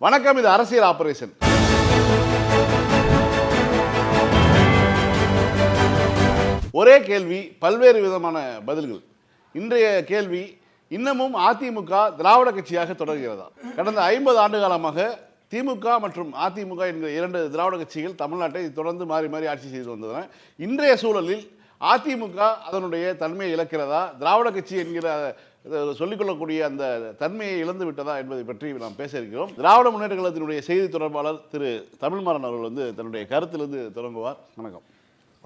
வணக்கம், இது அரசியல் ஆபரேஷன். ஒரே கேள்வி, பல்வேறு விதமான பதில்கள். இன்றைய கேள்வி, இன்னமும் அதிமுக திராவிட கட்சியாக தொடர்கிறதா? கடந்த 50 ஆண்டு காலமாக திமுக மற்றும் அதிமுக என்கிற 2 திராவிட கட்சிகள் தமிழ்நாட்டை தொடர்ந்து மாறி மாறி ஆட்சி செய்து வந்தன. இன்றைய சூழலில் அதிமுக அதனுடைய தன்மையை இழக்கிறதா, திராவிட கட்சி என்கிற சொல்லிக்கொள்ளக்கூடிய அந்த தன்மையை இழந்து விட்டதா என்பதை பற்றி நாம் பேச இருக்கிறோம். திராவிட முன்னேற்ற கழகத்தினுடைய செய்தி தொடர்பாளர் திரு தமிழ்மாறன் அவர்கள் தன்னுடைய கருத்திலிருந்து தொடங்குவார். வணக்கம்.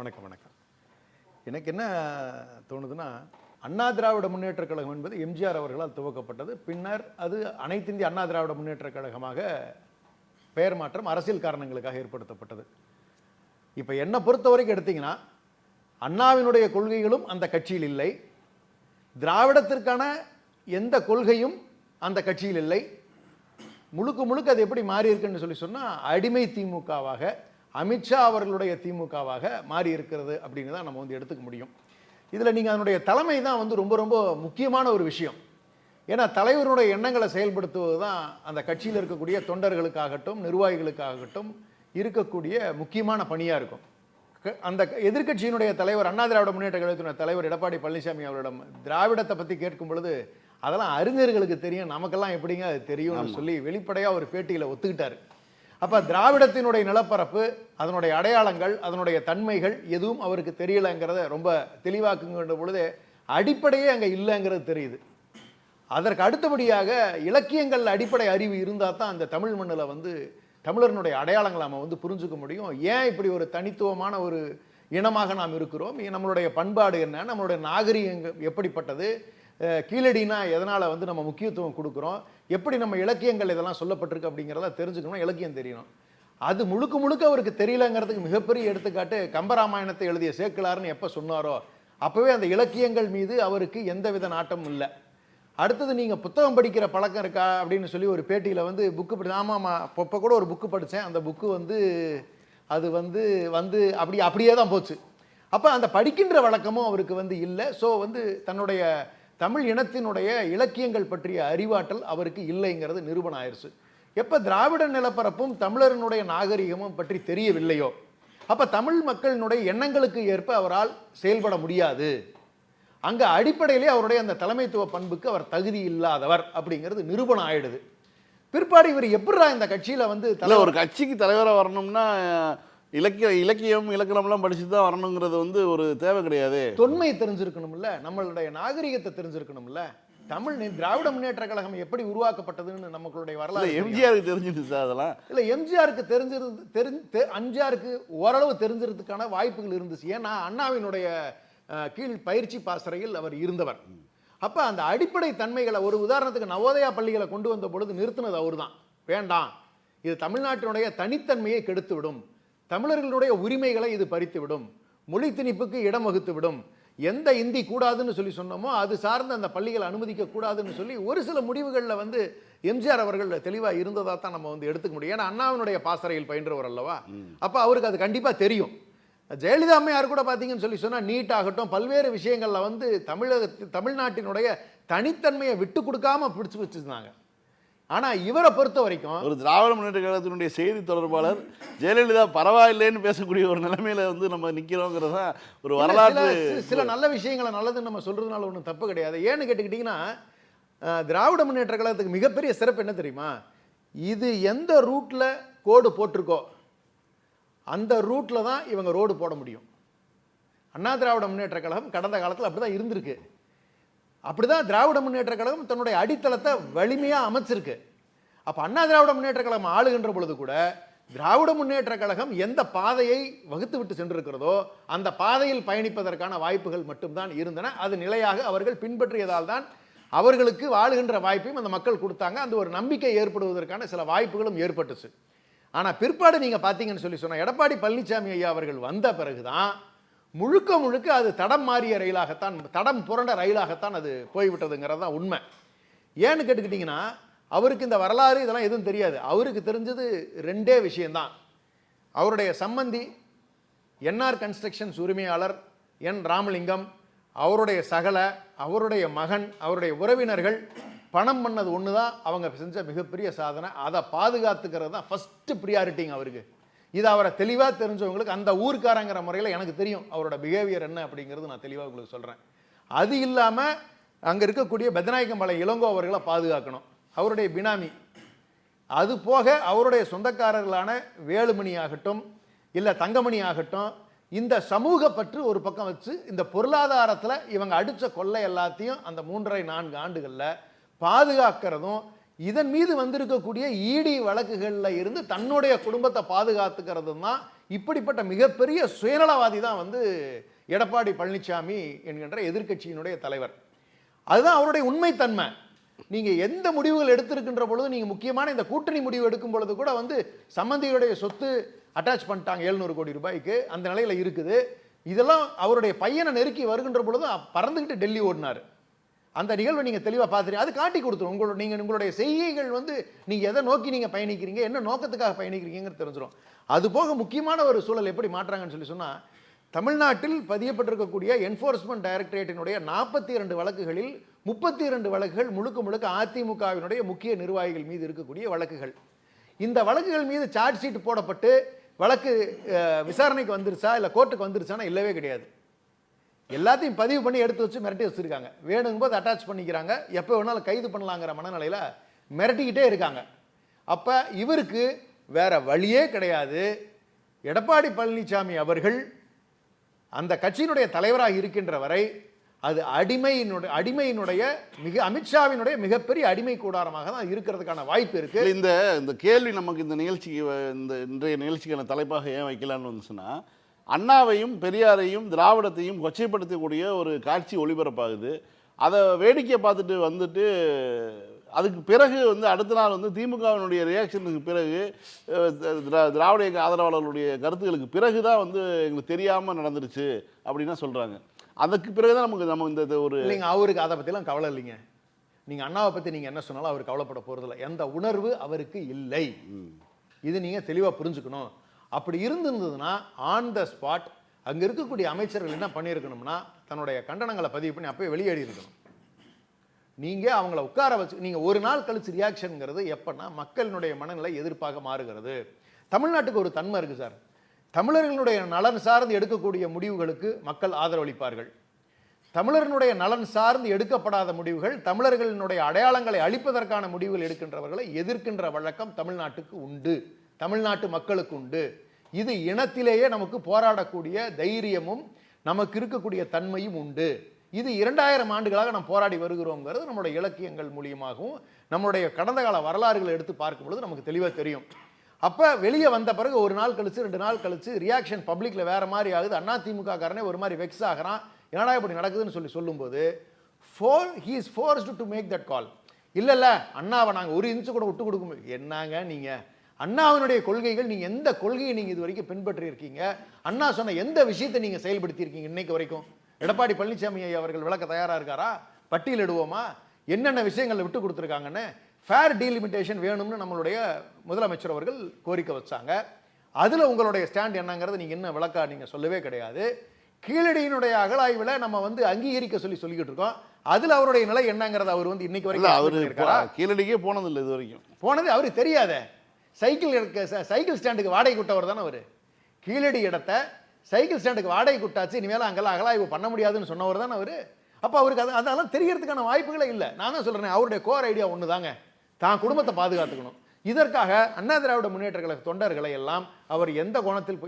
வணக்கம். வணக்கம். எனக்கு என்ன தோணுதுன்னா, அண்ணா திராவிட முன்னேற்ற கழகம் என்பது எம்ஜிஆர் அவர்களால் துவக்கப்பட்டது. பின்னர் அது அனைத்து இந்திய அண்ணா திராவிட முன்னேற்ற கழகமாக பெயர் மாற்றம் அரசியல் காரணங்களுக்காக ஏற்படுத்தப்பட்டது. இப்போ என்னை பொறுத்த வரைக்கும் எடுத்தீங்கன்னா, அண்ணாவினுடைய கொள்கைகளும் அந்த கட்சியில் இல்லை, திராவிடத்திற்கான எந்த கொள்கையும் அந்த கட்சியில் இல்லை. முழுக்க அது எப்படி மாறி இருக்குன்னு சொல்லி சொன்னால், அடிமை திமுகவாக, அமித்ஷா அவர்களுடைய திமுகவாக மாறி இருக்கிறது அப்படின்னு தான் நம்ம எடுத்துக்க முடியும். இதில் நீங்கள் அதனுடைய தலைமை தான் ரொம்ப ரொம்ப முக்கியமான ஒரு விஷயம். ஏன்னா தலைவருடைய எண்ணங்களை செயல்படுத்துவது தான் அந்த கட்சியில் இருக்கக்கூடிய தொண்டர்களுக்காகட்டும் நிர்வாகிகளுக்காகட்டும் இருக்கக்கூடிய முக்கியமான பணியாக இருக்கும். அந்த எதிர்க்கட்சியினுடைய தலைவர், அண்ணா திராவிட முன்னேற்ற கழகத்தினுடைய தலைவர் எடப்பாடி பழனிசாமி அவரிடம் திராவிடத்தை பற்றி கேட்கும் பொழுது, அதெல்லாம் அறிஞர்களுக்கு தெரியும், நமக்கெல்லாம் எப்படிங்க அது தெரியும்னு சொல்லி வெளிப்படையாக ஒரு பேட்டியில் ஒத்துக்கிட்டார். அப்போ திராவிடத்தினுடைய நிலப்பரப்பு, அதனுடைய அடையாளங்கள், அதனுடைய தன்மைகள் எதுவும் அவருக்கு தெரியலைங்கிறத ரொம்ப தெளிவாக்குங்கிற பொழுது அடிப்படையே அங்கே இல்லைங்கிறது தெரியுது. அதற்கு அடுத்தபடியாக இலக்கியங்கள் அடிப்படை அறிவு இருந்தால் தான் அந்த தமிழ் மண்ணில் தமிழர்களுடைய அடையாளங்களை நம்ம புரிஞ்சுக்க முடியும். ஏன் இப்படி ஒரு தனித்துவமான ஒரு இனமாக நாம் இருக்கிறோம், நம்மளுடைய பண்பாடு என்ன, நம்மளுடைய நாகரிகம் எப்படிப்பட்டது, கீழடினா எதனால் நம்ம முக்கியத்துவம் கொடுக்குறோம், எப்படி நம்ம இலக்கியங்கள் இதெல்லாம் சொல்லப்பட்டிருக்கு அப்படிங்கிறத தெரிஞ்சுக்கணும், இலக்கியம் தெரியணும். அது முழுக்க அவருக்கு தெரியலங்கிறதுக்கு மிகப்பெரிய எடுத்துக்காட்டு கம்பராமாயணத்தை எழுதிய சேக்கிழார்னு எப்போ சொன்னாரோ அப்போவே அந்த இலக்கியங்கள் மீது அவருக்கு எந்தவித நாட்டமும் இல்லை. அடுத்தது, நீங்கள் புத்தகம் படிக்கிற பழக்கம் இருக்கா அப்படின்னு சொல்லி ஒரு பேட்டியில் புக்கு படி, ஆமாம் இப்போ கூட ஒரு புக்கு படித்தேன், அந்த புக்கு அது அப்படியே தான் போச்சு. அப்போ அந்த படிக்கின்ற வழக்கமும் அவருக்கு இல்லை. ஸோ தன்னுடைய தமிழ் இனத்தினுடைய இலக்கியங்கள் பற்றிய அறிவாற்றல் அவருக்கு இல்லைங்கிறது நிரூபணம் ஆயிடுச்சு. எப்போ திராவிட நிலப்பரப்பும் தமிழர்களுடைய நாகரிகமும் பற்றி தெரியவில்லையோ அப்போ தமிழ் மக்களினுடைய எண்ணங்களுக்கு ஏற்ப அவரால் செயல்பட முடியாது. அங்கே அடிப்படையிலே அவருடைய அந்த தலைமைத்துவ பண்புக்கு அவர் தகுதி இல்லாதவர் அப்படிங்கிறது நிரூபணம் ஆயிடுது. பிற்பாடு இவர் எப்படா இந்த கட்சியில் ஒரு கட்சிக்கு தலைவராக வரணும்னா இலக்கியம் இலக்கணம்லாம் படிச்சு தான் வரணுங்கிறது ஒரு தேவை கிடையாது. தொன்மை தெரிஞ்சிருக்கணும்ல, நம்மளுடைய நாகரிகத்தை தெரிஞ்சிருக்கணும்ல. தமிழ் திராவிட முன்னேற்ற கழகம் எப்படி உருவாக்கப்பட்டதுன்னு நம்மளுடைய வரலாறு எம்ஜிஆருக்கு தெரிஞ்சிருச்சு. அதெல்லாம் இல்லை, எம்ஜிஆருக்கு ஓரளவு தெரிஞ்சிருக்கிறதுக்கான வாய்ப்புகள் இருந்துச்சு. ஏன்னா அண்ணாவினுடைய கீழ் பயிற்சி பாசறையில் அவர் இருந்தவர். அப்போ அந்த அடிப்படை தன்மைகளை, ஒரு உதாரணத்துக்கு நவோதயா பள்ளிகளை கொண்டு வந்த பொழுது நிறுத்தினது அவர் தான். வேண்டாம், இது தமிழ்நாட்டினுடைய தனித்தன்மையை கெடுத்துவிடும், தமிழர்களுடைய உரிமைகளை இது பறித்துவிடும், மொழி திணிப்புக்கு இடம் வகுத்துவிடும், எந்த இந்தி கூடாதுன்னு சொல்லி சொன்னோமோ அது சார்ந்த அந்த பள்ளிகளை அனுமதிக்க கூடாதுன்னு சொல்லி ஒரு சில முடிவுகளில் எம்ஜிஆர் அவர்கள் தெளிவாக இருந்ததாக தான் நம்ம எடுத்துக்க முடியும். ஏன்னா அண்ணாவினுடைய பாசறையில் பயின்றவர் அல்லவா. அப்போ அவருக்கு அது கண்டிப்பாக தெரியும். ஜெயலலிதா அம்மையார் கூட பார்த்தீங்கன்னு சொல்லி சொன்னால் நீட் ஆகட்டும், பல்வேறு விஷயங்களில் தமிழ்நாட்டினுடைய தனித்தன்மையை விட்டு கொடுக்காம பிடிச்சு வச்சுருந்தாங்க. ஆனால் இவரை பொறுத்த வரைக்கும் ஒரு திராவிட முன்னேற்ற கழகத்தினுடைய செய்தி தொடர்பாளர் ஜெயலலிதா பரவாயில்லைன்னு பேசக்கூடிய ஒரு நிலைமையில நம்ம நிற்கிறோங்கிறத ஒரு வரலாற்று. சில நல்ல விஷயங்களை நல்லதுன்னு நம்ம சொல்றதுனால ஒன்றும் தப்பு கிடையாது. ஏன்னு கேட்டுக்கிட்டிங்கன்னா, திராவிட முன்னேற்ற கழகத்துக்கு மிகப்பெரிய சிறப்பு என்ன தெரியுமா, இது எந்த ரூட்டில் கோடு போட்டிருக்கோ அந்த ரூட்டில் தான் இவங்க ரோடு போட முடியும். அண்ணா திராவிட முன்னேற்ற கழகம் கடந்த காலத்தில் அப்படி தான் இருந்திருக்கு. அப்படி தான் திராவிட முன்னேற்ற கழகம் தன்னுடைய அடித்தளத்தை வலிமையாக அமைச்சிருக்கு. அப்போ அண்ணா திராவிட முன்னேற்ற கழகம் ஆளுகின்ற பொழுது கூட திராவிட முன்னேற்ற கழகம் எந்த பாதையை வகுத்து விட்டு சென்றிருக்கிறதோ அந்த பாதையில் பயணிப்பதற்கான வாய்ப்புகள் மட்டும்தான் இருந்தன. அது நிலையாக அவர்கள் பின்பற்றியதால் தான் அவர்களுக்கு வாழுகின்ற வாய்ப்பையும் அந்த மக்கள் கொடுத்தாங்க. அந்த ஒரு நம்பிக்கை ஏற்படுவதற்கான சில வாய்ப்புகளும் ஏற்பட்டுச்சு. ஆனால் பிற்பாடு நீங்கள் பார்த்தீங்கன்னு சொல்லி சொன்னால், எடப்பாடி பழனிசாமி ஐயா அவர்கள் வந்த பிறகுதான் முழுக்க அது தடம் மாறிய ரயிலாகத்தான், தடம் புரண்ட ரயிலாகத்தான் அது போய்விட்டதுங்கிறது தான் உண்மை. ஏன்னு கேட்டுக்கிட்டிங்கன்னா, அவருக்கு இந்த வரலாறு இதெல்லாம் எதுவும் தெரியாது. அவருக்கு தெரிஞ்சது 2 விஷயம்தான். அவருடைய சம்பந்தி என்ஆர் கன்ஸ்ட்ரக்ஷன்ஸ் உரிமையாளர் என் ராமலிங்கம், அவருடைய சகல, அவருடைய மகன், அவருடைய உறவினர்கள் பணம் பண்ணது ஒன்று தான் அவங்க செஞ்ச மிகப்பெரிய சாதனை. அதை பாதுகாத்துக்கிறது தான் ஃபஸ்ட்டு ப்ரியாரிட்டிங்க அவருக்கு. இது அவரை தெளிவாக தெரிஞ்சவங்களுக்கு, அந்த ஊர்க்காரங்கிற முறையில் எனக்கு தெரியும் அவரோட பிஹேவியர் என்ன அப்படிங்கிறது நான் தெளிவாக உங்களுக்கு சொல்கிறேன். அது இல்லாமல் அங்கே இருக்கக்கூடிய பெத்தநாயக்கம்பாளையம் இளங்கோ அவர்களை பாதுகாக்கணும், அவருடைய பினாமி. அது போக அவருடைய சொந்தக்காரர்களான வேலுமணி ஆகட்டும் இல்லை தங்கமணி ஆகட்டும், இந்த சமூக பற்று ஒரு பக்கம் வச்சு இந்த பொருளாதாரத்தில் இவங்க அடித்த கொள்ளை எல்லாத்தையும் அந்த 3.5-4 ஆண்டுகளில் பாதுகாக்கிறதும், இதன் மீது வந்திருக்கக்கூடிய இடி வழக்குகளில் இருந்து தன்னுடைய குடும்பத்தை பாதுகாத்துக்கிறதும் தான் இப்படிப்பட்ட மிகப்பெரிய சுயநலவாதி தான் வந்து எடப்பாடி பழனிசாமி என்கின்ற எதிர்க்கட்சியினுடைய தலைவர். அதுதான் அவருடைய உண்மைத்தன்மை. நீங்க எந்த முடிவுகள் எடுத்திருக்கின்ற பொழுது, நீங்க முக்கியமான இந்த கூட்டணி முடிவு எடுக்கும் பொழுது கூட வந்து சம்பந்தியுடைய சொத்து அட்டாச் பண்ணிட்டாங்க 700 கோடி ரூபாய்க்கு, அந்த நிலையில இருக்குது. இதெல்லாம் அவருடைய பையனை நெருக்கி வருகின்ற பொழுது பறந்துகிட்டு டெல்லி ஓடினார். அந்த நிகழ்வை நீங்க தெளிவா பார்த்துறீங்க. அது காட்டி கொடுத்துரும் உங்களுடைய செய்கைகள் வந்து நீங்க எதை நோக்கி நீங்க பயணிக்கிறீங்க, என்ன நோக்கத்துக்காக பயணிக்கிறீங்கிறது தெரிஞ்சிடும். அது போக முக்கியமான ஒரு சூழல் எப்படி மாற்றாங்கன்னு சொல்லி சொன்னா, தமிழ்நாட்டில் பதியப்பட்டிருக்கக்கூடிய என்ஃபோர்ஸ்மெண்ட் டைரக்டரேட்டினுடைய 42 வழக்குகளில் 32 வழக்குகள் முழுக்க முழுக்க அதிமுகவினுடைய முக்கிய நிர்வாகிகள் மீது இருக்கக்கூடிய வழக்குகள். இந்த வழக்குகள் மீது சார்ஜ் ஷீட் போடப்பட்டு வழக்கு விசாரணைக்கு வந்துருச்சா இல்லை கோர்ட்டுக்கு வந்துருச்சானா இல்லவே கிடையாது. எல்லாத்தையும் பதிவு பண்ணி எடுத்து வச்சு மிரட்டி வச்சிருக்காங்க. வேணுங்கும் போது அட்டாச் பண்ணிக்கிறாங்க, எப்போ வேணாலும் கைது பண்ணலாங்கிற மனநிலையில் மிரட்டிக்கிட்டே இருக்காங்க. அப்போ இவருக்கு வேற வழியே கிடையாது. எடப்பாடி பழனிசாமி அவர்கள் அந்த கட்சியினுடைய தலைவராக இருக்கின்ற வரை அது அடிமையினுடைய அமித்ஷாவினுடைய மிகப்பெரிய அடிமை கூடாரமாக தான் இருக்கிறதுக்கான வாய்ப்பு இருக்கு. இந்த கேள்வி நமக்கு இந்த நிகழ்ச்சிக்கு இன்றைய நிகழ்ச்சிக்கான தலைப்பாக ஏன் வைக்கலான்னு வந்துச்சுன்னா, அண்ணாவையும் பெரியாரையும் திராவிடத்தையும் கொச்சைப்படுத்தக்கூடிய ஒரு காட்சி ஒளிபரப்பாகுது. அதை வேடிக்கை பார்த்துட்டு வந்துட்டு அதுக்கு பிறகு வந்து அடுத்த நாள் வந்து திமுகவினுடைய ரியாக்ஷனுக்கு பிறகு திராவிட இயக்க ஆதரவாளர்களுடைய கருத்துக்களுக்கு பிறகு தான் வந்து எங்களுக்கு தெரியாமல் நடந்துருச்சு அப்படின்னா சொல்கிறாங்க. அதுக்கு பிறகு தான் நம்ம இந்த ஒரு இல்லைங்க, அவருக்கு அதை பற்றிலாம் கவலை இல்லைங்க. நீங்கள் அண்ணாவை பற்றி நீங்கள் என்ன சொன்னாலும் அவர் கவலைப்பட போகிறதில்ல. எந்த உணர்வு அவருக்கு இல்லை. இது நீங்கள் தெளிவாக புரிஞ்சுக்கணும். அப்படி இருந்திருந்ததுன்னா ஆன் த ஸ்பாட் அங்கே இருக்கக்கூடிய அமைச்சர்கள் என்ன பண்ணியிருக்கணும்னா, தன்னுடைய கண்டனங்களை பதிவு பண்ணி அப்போயே வெளியேறி இருக்கணும். நீங்கள் அவங்கள உட்கார வச்சு, நீங்கள் ஒரு நாள் கழிச்சு ரியாக்ஷனுங்கிறது எப்பன்னா மக்களினுடைய மனநிலை எதிர்ப்பாக மாறுகிறது. தமிழ்நாட்டுக்கு ஒரு தன்மை இருக்குது சார். தமிழர்களுடைய நலன் சார்ந்து எடுக்கக்கூடிய முடிவுகளுக்கு மக்கள் ஆதரவளிப்பார்கள். தமிழர்களுடைய நலன் சார்ந்து எடுக்கப்படாத முடிவுகள், தமிழர்களினுடைய அடையாளங்களை அழிப்பதற்கான முடிவுகள் எடுக்கின்றவர்களை எதிர்க்கின்ற வழக்கம் தமிழ்நாட்டுக்கு உண்டு, தமிழ்நாட்டு மக்களுக்கு உண்டு. இது இனத்திலேயே நமக்கு போராடக்கூடிய தைரியமும் நமக்கு இருக்கக்கூடிய தன்மையும் உண்டு. இது 2000 ஆண்டுகளாக நாம் போராடி வருகிறோங்கிறது நம்முடைய இலக்கியங்கள் மூலியமாகவும் நம்முடைய கடந்த கால வரலாறுகளை எடுத்து பார்க்கும் பொழுது நமக்கு தெளிவாக தெரியும். அப்போ வெளியே வந்த பிறகு ஒரு நாள் கழிச்சு 2 நாள் கழிச்சு ரியாக்ஷன் பப்ளிக்கில் வேற மாதிரி ஆகுது. அதிமுக காரனே ஒரு மாதிரி வெக்ஸ் ஆகிறான், என்னடா இப்படி நடக்குதுன்னு சொல்லும்போது he is forced to make that call. இல்லை அண்ணாவை நாங்கள் ஒரு இன்ச்சு கூட விட்டு கொடுக்க முடியும். என்னங்க நீங்கள் அண்ணாவினுடைய கொள்கைகள், நீங்கள் எந்த கொள்கையை நீங்கள் இது வரைக்கும் பின்பற்றி இருக்கீங்க, அண்ணா சொன்ன எந்த விஷயத்தை நீங்கள் செயல்படுத்தியிருக்கீங்க இன்னைக்கு வரைக்கும்? எடப்பாடி பழனிசாமி அவர்கள் விளக்க தயாராக இருக்காரா? பட்டியலிடுவோமா என்னென்ன விஷயங்களை விட்டு கொடுத்துருக்காங்கன்னு? ஃபேர் டீலிமிட்டேஷன் வேணும்னு நம்மளுடைய முதலமைச்சர் அவர்கள் கோரிக்கை வச்சாங்க. அதில் உங்களுடைய ஸ்டாண்ட் என்னங்கிறது நீங்கள் இன்னும் விளக்கா நீங்கள் சொல்லவே கிடையாது. கீழடியினுடைய அகழாய்வில் நம்ம வந்து அங்கீகரிக்க சொல்லிக்கிட்டு இருக்கோம். அதில் அவருடைய நிலை என்னங்கிறது அவர் வந்து இன்னைக்கு வரைக்கும் அவர் கீழடிக்கே போனதில்லை, இது வரைக்கும் போனது அவருக்கு தெரியாத. சைக்கிள் ஸ்டாண்டுக்கு வாடகை விட்டவர் தானே அவர். கீழடி இடத்தை சைக்கிள் ஸ்டாண்டுக்கு வாடகை விட்டாச்சு, இனிமேல் அங்கெல்லாம் அகலாய்வு பண்ண முடியாதுன்னு சொன்னவர் தானே அவர். அப்போ அவருக்கு அதெல்லாம் தெரியறதுக்கான வாய்ப்புகளே இல்லை. நான் தான் சொல்கிறேன், அவருடைய கோர் ஐடியா ஒன்று தாங்க, தான் குடும்பத்தை பாதுகாத்துக்கணும். இதற்காக அண்ணா திராவிட முன்னேற்ற கழக தொண்டர்களை எல்லாம் அவர் எந்த கோணத்தில்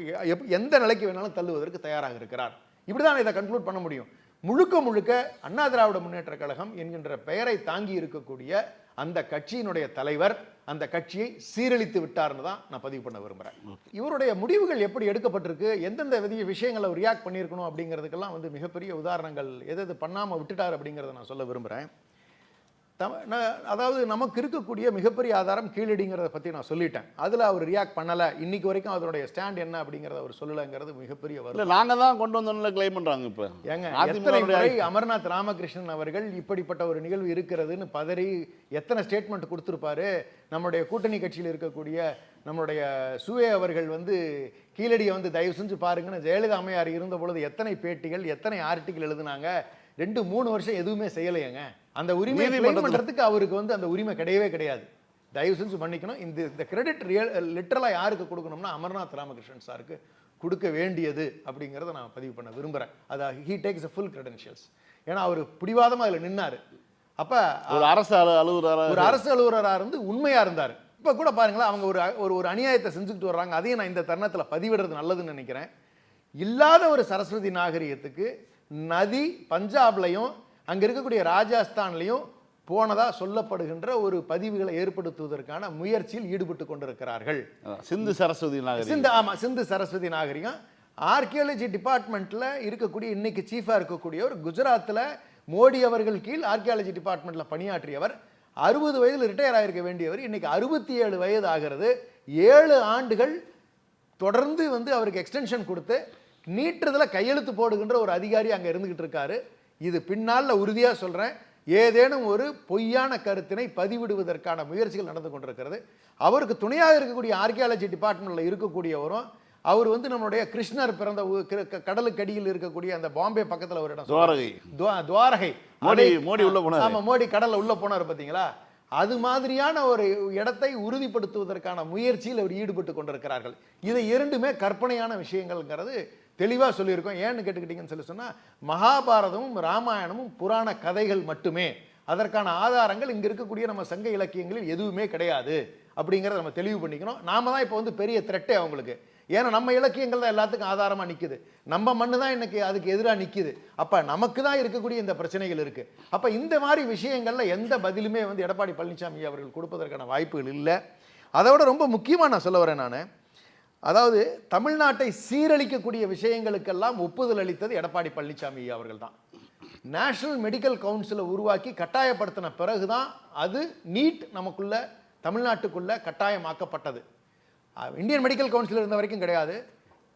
எந்த நிலைக்கு வேணாலும் தள்ளுவதற்கு தயாராக இருக்கிறார். இப்படிதான் இதை கன்க்ளூட் பண்ண முடியும். முழுக்க அண்ணா திராவிட முன்னேற்ற கழகம் என்கின்ற பெயரை தாங்கி இருக்கக்கூடிய அந்த கட்சியினுடைய தலைவர் அந்த கட்சியை சீரழித்து விட்டார்னு தான் நான் பதிவு பண்ண விரும்புகிறேன். இவருடைய முடிவுகள் எப்படி எடுக்கப்பட்டிருக்கு, எந்தெந்த விஷயங்களை ரியாக்ட் பண்ணியிருக்கணும் அப்படிங்கிறதுக்கெல்லாம் வந்து மிகப்பெரிய உதாரணங்கள் எது பண்ணாமல் விட்டுட்டார் அப்படிங்கிறத நான் சொல்ல விரும்புகிறேன். அதாவது நமக்கு இருக்கக்கூடிய மிகப்பெரிய ஆதாரம் கீழடிங்கிறத பற்றி நான் சொல்லிட்டேன். அதில் அவர் ரியாக்ட் பண்ணலை. இன்னைக்கு வரைக்கும் அதனுடைய ஸ்டாண்ட் என்ன அப்படிங்கிறத அவர் சொல்லலைங்கிறது மிகப்பெரிய வரும். நாங்கள் தான் கொண்டு வந்தோம்னு கிளைம் பண்ணுறாங்க. இப்போ ஏங்க எத்தனை முறை அமர்நாத் ராமகிருஷ்ணன் அவர்கள் இப்படிப்பட்ட ஒரு நிகழ்வு இருக்கிறதுன்னு பதறி எத்தனை ஸ்டேட்மெண்ட் கொடுத்துருப்பாரு. நம்முடைய கூட்டணி கட்சியில் இருக்கக்கூடிய நம்முடைய சுவே அவர்கள் வந்து கீழடியை வந்து தயவு செஞ்சு பாருங்கன்னு ஜெயலலிதா அம்மையார் இருந்த பொழுது எத்தனை பேட்டிகள் எத்தனை ஆர்டிக்கல் எழுதுனாங்க. 2-3 வருஷம் எதுவுமே செய்யலையங்க. அந்த உரிமையை claim பண்றதுக்கு அவருக்கு வந்து அந்த உரிமை கிடையவே கிடையாது. தயவு செஞ்சு பண்ணிக்கணும். இந்த கிரெடிட் லிட்டரலா யாருக்கு கொடுக்கணும்னா அமர்நாத் ராமகிருஷ்ணன் சாருக்கு கொடுக்க வேண்டியது அப்படிங்கிறத நான் பதிவு பண்ண விரும்புறேன். அது ஹீ டேக்ஸ் ஃபுல் கிரெடென்ஷியல்ஸ். ஏன்னா அவர் பிடிவாதமா அதுல நின்னாரு. அப்ப ஒரு அரசு அலுவலராக இருந்து உண்மையா இருந்தார். இப்ப கூட பாருங்களேன், அவங்க ஒரு அநியாயத்தை செஞ்சுக்கிட்டு வர்றாங்க. அதையும் நான் இந்த தருணத்துல பதிவிடுறது நல்லதுன்னு நினைக்கிறேன். இல்லாத ஒரு சரஸ்வதி நாகரிகத்துக்கு நதி பஞ்சாப்லையும் அங்க இருக்கக்கூடிய ராஜஸ்தான்லையும் போனதா சொல்லப்படுகின்ற ஒரு பதிவுகளை ஏற்படுத்துவதற்கான முயற்சியில் ஈடுபட்டு கொண்டிருக்கிறார்கள். சிந்து சரஸ்வதி நாகரிகம் ஆர்கியாலஜி டிபார்ட்மெண்ட்ல இருக்கக்கூடிய இன்னைக்கு சீஃபா இருக்கக்கூடியவர் குஜராத்ல மோடி அவர்கள் கீழ் ஆர்கியாலஜி டிபார்ட்மெண்ட்ல பணியாற்றியவர். 60 வயதில் ரிட்டையர் ஆகிருக்க வேண்டியவர் இன்னைக்கு 67 வயது ஆகிறது. 7 ஆண்டுகள் தொடர்ந்து வந்து அவருக்கு எக்ஸ்டென்ஷன் கொடுத்து நீட்டுறதுல கையெழுத்து போடுகின்ற ஒரு அதிகாரி அங்க இருந்துகிட்டு இருக்காரு. இது பின்னால உறுதியா சொல்றேன், ஏதேனும் ஒரு பொய்யான கருத்தினை பதிவிடுவதற்கான முயற்சிகள் நடந்து கொண்டிருக்கிறது. அவருக்கு துணையாக இருக்கக்கூடிய ஆர்கியாலஜி டிபார்ட்மெண்ட்ல இருக்கக்கூடியவரும் அவர் வந்து நம்மளுடைய கிருஷ்ணர் பிறந்த கடலுக்கு அடியில் இருக்கக்கூடிய அந்த பாம்பே பக்கத்துல ஒரு இடம் துவாரகை. மோடி உள்ள போனார். ஆமா, மோடி கடல்ல உள்ள போனார் பாத்தீங்களா? அது மாதிரியான ஒரு இடத்தை உறுதிப்படுத்துவதற்கான முயற்சியில் அவர் ஈடுபட்டு கொண்டிருக்கிறார்கள். இதை இரண்டுமே கற்பனையான விஷயங்கள்ங்கிறது தெளிவா சொல்லியிருக்கோம். ஏன்னு கேட்டுக்கிட்டீங்கன்னு சொன்னா மகாபாரதமும் ராமாயணமும் புராண கதைகள் மட்டுமே. அதற்கான ஆதாரங்கள் இங்க இருக்கக்கூடிய நம்ம சங்க இலக்கியங்களில் எதுவுமே கிடையாது அப்படிங்கறத நம்ம தெளிவு பண்ணிக்கணும். நாம தான் இப்போ வந்து பெரிய த்ரெட்டே அவங்களுக்கு. ஏன்னா நம்ம இலக்கியங்கள் தான் எல்லாத்துக்கும் ஆதாரமா நிக்குது. நம்ம மண்ணு தான் இன்னைக்கு அதுக்கு எதிராக நிக்குது. அப்ப நமக்கு தான் இருக்கக்கூடிய இந்த பிரச்சனைகள் இருக்கு. அப்ப இந்த மாதிரி விஷயங்கள்ல எந்த பதிலுமே வந்து எடப்பாடி பழனிசாமி அவர்கள் கொடுப்பதற்கான வாய்ப்புகள் இல்லை. அதோட ரொம்ப முக்கியமா நான் சொல்ல வரேன் நான், அதாவது தமிழ்நாட்டை சீரழிக்கக்கூடிய விஷயங்களுக்கெல்லாம் ஒப்புதல் அளித்தது எடப்பாடி பழனிசாமி அவர்கள் தான். நேஷனல் மெடிக்கல் கவுன்சிலை உருவாக்கி கட்டாயப்படுத்தின பிறகுதான் அது நீட் நமக்குள்ள தமிழ்நாட்டுக்குள்ள கட்டாயமாக்கப்பட்டது. இந்தியன் மெடிக்கல் கவுன்சில் இருந்த வரைக்கும் கிடையாது.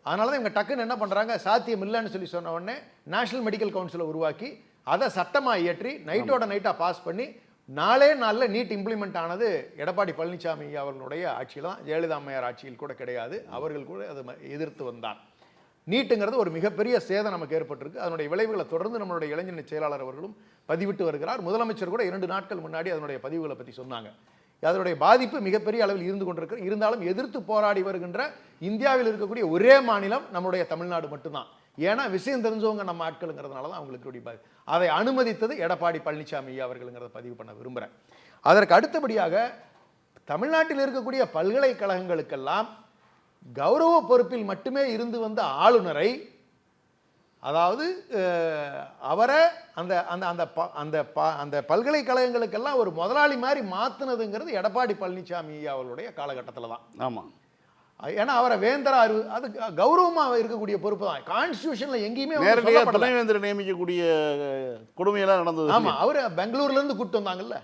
அதனால தான் இவங்க டக்குன்னு என்ன பண்ணுறாங்க, சாத்தியம் இல்லைன்னு சொல்லி சொன்ன உடனே நேஷனல் மெடிக்கல் கவுன்சிலை உருவாக்கி அதை சட்டமாக இயற்றி நைட்டோட நைட்டாக பாஸ் பண்ணி நாளே நாளில் நீட் இம்ப்ளிமெண்ட் ஆனது எடப்பாடி பழனிசாமி அவர்களுடைய ஆட்சியில் தான். ஜெயலலிதா அம்மையார் ஆட்சியில் கூட கிடையாது. அவர்கள் கூட அதை எதிர்த்து வந்தார். நீட்டுங்கிறது ஒரு மிகப்பெரிய சேதம் நமக்கு ஏற்பட்டிருக்கு. அதனுடைய விளைவுகளை தொடர்ந்து நம்மளுடைய இளைஞரணி செயலாளர் அவர்களும் பதிவிட்டு வருகிறார். முதலமைச்சர் கூட 2 நாட்கள் முன்னாடி அதனுடைய பதிவுகளை பற்றி சொன்னாங்க. அதனுடைய பாதிப்பு மிகப்பெரிய அளவில் இருந்து கொண்டிருக்கிறது. இருந்தாலும் எதிர்த்து போராடி வருகின்ற இந்தியாவில் இருக்கக்கூடிய ஒரே மாநிலம் நம்முடைய தமிழ்நாடு மட்டும்தான். ஏன்னா விஷயம் தெரிஞ்சவங்க நம்ம ஆட்களுங்கிறதுனால தான் அவங்களுக்கு அதை அனுமதித்தது எடப்பாடி பழனிசாமி அவர்களுங்கிறத பதிவு பண்ண விரும்புகிறேன். அதற்கு அடுத்தபடியாக தமிழ்நாட்டில் இருக்கக்கூடிய பல்கலைக்கழகங்களுக்கெல்லாம் கௌரவ பொறுப்பில் மட்டுமே இருந்து வந்த ஆளுநரை, அதாவது அவரை அந்த அந்த அந்த அந்த பல்கலைக்கழகங்களுக்கெல்லாம் ஒரு முதலாளி மாதிரி மாத்தினதுங்கிறது எடப்பாடி பழனிசாமி அவர்களுடைய காலகட்டத்தில் தான். ஆமா, ஏன்னா அவரை வேந்தரா அது கௌரவமா இருக்கக்கூடிய பொறுப்பு தான். கான்ஸ்டிடியூஷன்ல எங்கேயுமே துணைவேந்தரை நியமிக்கக்கூடிய கொடுமையெல்லாம் நடந்தது. ஆமா, அவரு பெங்களூர்ல இருந்து கூட்டு வந்தாங்கல்ல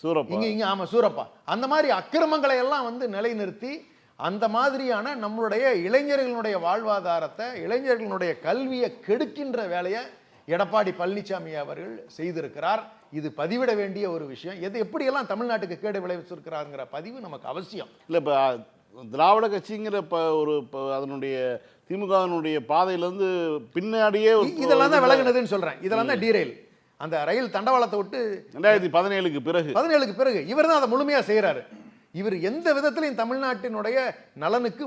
சூரப்பா, இங்க ஆமா சூரப்பா. அந்த மாதிரி அக்கிரமங்களை எல்லாம் வந்து நிலைநிறுத்தி அந்த மாதிரியான நம்மளுடைய இளைஞர்களுடைய வாழ்வாதாரத்தை, இளைஞர்களுடைய கல்வியை கெடுக்கின்ற வேலையை எடப்பாடி பழனிசாமி அவர்கள் செய்திருக்கிறார். இது பதிவிட வேண்டிய ஒரு விஷயம். எப்படியெல்லாம் தமிழ்நாட்டுக்கு கேடு விளைவிச்சிருக்கிறாருங்கிற பதிவு நமக்கு அவசியம். இல்லை, இப்போ திராவிட கட்சிங்கிற அதனுடைய திமுகவினுடைய பாதையிலிருந்து பின்னாடியே இதெல்லாம் தான் விலகுனதுன்னு சொல்றேன். இதெல்லாம் தான் டீரெயில். அந்த ரயில் தண்டவாளத்தை விட்டு 2017க்கு பிறகு இவர் தான் அதை முழுமையா செய்யறாரு. இவர் எந்த விதத்திலையும் தமிழ்நாட்டினுடைய நலனுக்கு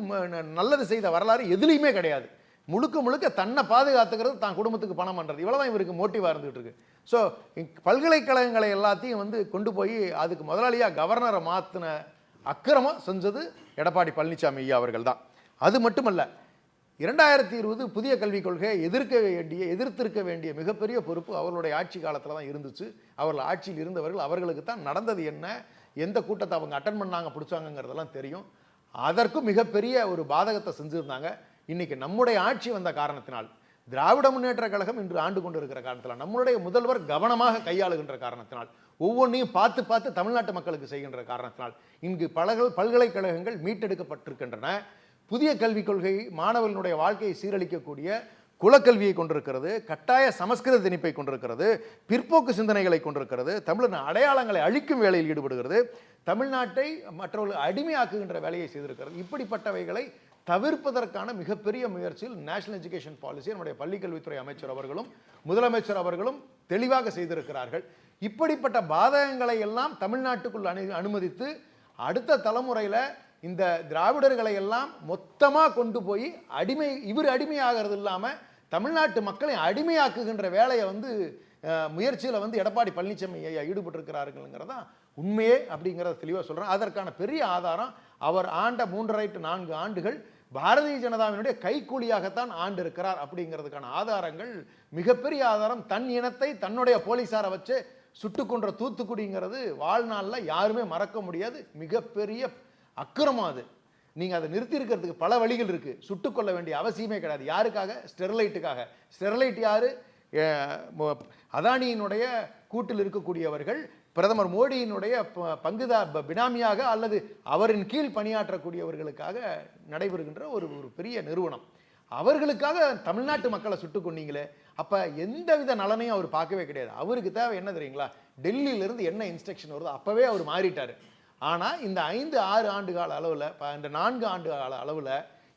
நல்லது செய்த வரலாறு எதுலையுமே கிடையாது. முழுக்க முழுக்க தன்னை பாதுகாத்துக்கிறது, தான் குடும்பத்துக்கு பணம் பண்றது, இவ்வளவுதான் இவருக்கு மோட்டிவா இருந்துகிட்டு இருக்கு. ஸோ பல்கலைக்கழகங்களை எல்லாத்தையும் வந்து கொண்டு போய் அதுக்கு முதலாளியா கவர்னரை மாத்தின அக்கிரமம் செஞ்சது எடப்பாடி பழனிசாமி ஐயா அவர்கள் தான். அது மட்டுமல்ல, 2020 புதிய கல்விக் கொள்கையை எதிர்த்திருக்க வேண்டிய மிகப்பெரிய பொறுப்பு அவர்களுடைய ஆட்சி காலத்தில் தான் இருந்துச்சு. அவர்கள் ஆட்சியில் இருந்தவர்கள், அவர்களுக்கு தான் நடந்தது என்ன, எந்த கூட்டத்தை அவங்க அட்டன் பண்ணாங்க பிடிச்சாங்கிறதெல்லாம் தெரியும். அதற்கும் மிகப்பெரிய ஒரு பாதகத்தை செஞ்சுருந்தாங்க. இன்னைக்கு நம்முடைய ஆட்சி வந்த காரணத்தினால், திராவிட முன்னேற்ற கழகம் இன்று ஆண்டு கொண்டு இருக்கிற காரணத்தினால், நம்மளுடைய முதல்வர் கவனமாக கையாளுகின்ற காரணத்தினால், ஒவ்வொன்றையும் பார்த்து பார்த்து தமிழ்நாட்டு மக்களுக்கு செய்கின்ற காரணத்தினால் இங்கு பல்கலைக்கழகங்கள் மீட்டெடுக்கப்பட்டிருக்கின்றன. புதிய கல்விக் கொள்கை மாணவர்களுடைய வாழ்க்கையை சீரழிக்கக்கூடிய குலக்கல்வியை கொண்டிருக்கிறது, கட்டாய சமஸ்கிருத திணிப்பை கொண்டிருக்கிறது, பிற்போக்கு சிந்தனைகளை கொண்டிருக்கிறது, தமிழின் அடையாளங்களை அழிக்கும் வேலையில் ஈடுபடுகிறது, தமிழ்நாட்டை மற்றவர்கள் அடிமையாக்குகின்ற வேலையை செய்திருக்கிறது. இப்படிப்பட்டவைகளை தவிர்ப்பதற்கான மிகப்பெரிய முயற்சியில் நேஷனல் எஜுகேஷன் பாலிசி நம்முடைய பள்ளிக்கல்வித்துறை அமைச்சர் அவர்களும் முதலமைச்சர் அவர்களும் தெளிவாக செய்திருக்கிறார்கள். இப்படிப்பட்ட பாதகங்களை எல்லாம் தமிழ்நாட்டுக்குள் அனுமதித்து அடுத்த தலைமுறையில் இந்த திராவிடர்களை எல்லாம் மொத்தமாக கொண்டு போய் இவர் அடிமையாகிறது இல்லாமல் தமிழ்நாட்டு மக்களை அடிமையாக்குகின்ற வேலையை முயற்சியில் எடப்பாடி பழனிசாமி ஐயா ஈடுபட்டிருக்கிறாருங்கிறதா உண்மையே அப்படிங்கிறத தெளிவாக சொல்கிறேன். அதற்கான பெரிய ஆதாரம் அவர் ஆண்ட 3.5 to 4 ஆண்டுகள் பாரதிய ஜனதாவினுடைய கைக்கூலியாகத்தான் ஆண்டு இருக்கிறார் அப்படிங்கிறதுக்கான ஆதாரங்கள் மிகப்பெரிய ஆதாரம். தன் இனத்தை தன்னுடைய போலீஸாரை வச்சு சுட்டுக்கொன்ற தூத்துக்குடிங்கிறது வாழ்நாளில் யாருமே மறக்க முடியாது. மிகப்பெரிய அக்கிரமம் அது. நீங்கள் அதை நிறுத்தி இருக்கிறதுக்கு பல வழிகள் இருக்குது. சுட்டுக்கொள்ள வேண்டிய அவசியமே கிடையாது. யாருக்காக? ஸ்டெர்லைட்டுக்காக. ஸ்டெர்லைட் யாரு? அதானியினுடைய கூட்டில் இருக்கக்கூடியவர்கள் பிரதமர் மோடியினுடைய பினாமியாக அல்லது அவரின் கீழ் பணியாற்றக்கூடியவர்களுக்காக நடைபெறுகின்ற ஒரு பெரிய நிறுவனம். அவர்களுக்காக தமிழ்நாட்டு மக்களை சுட்டு கொண்டீங்களே, அப்போ எந்தவித நலனையும் அவர் பார்க்கவே கிடையாது. அவருக்கு தேவை என்ன தெரியுங்களா? டெல்லியிலிருந்து என்ன இன்ஸ்ட்ரக்ஷன் வருதோ அப்போவே அவர் மாறிட்டார். ஆனால் இந்த 5-6 ஆண்டு கால அளவில், இந்த 4 ஆண்டு கால அளவில்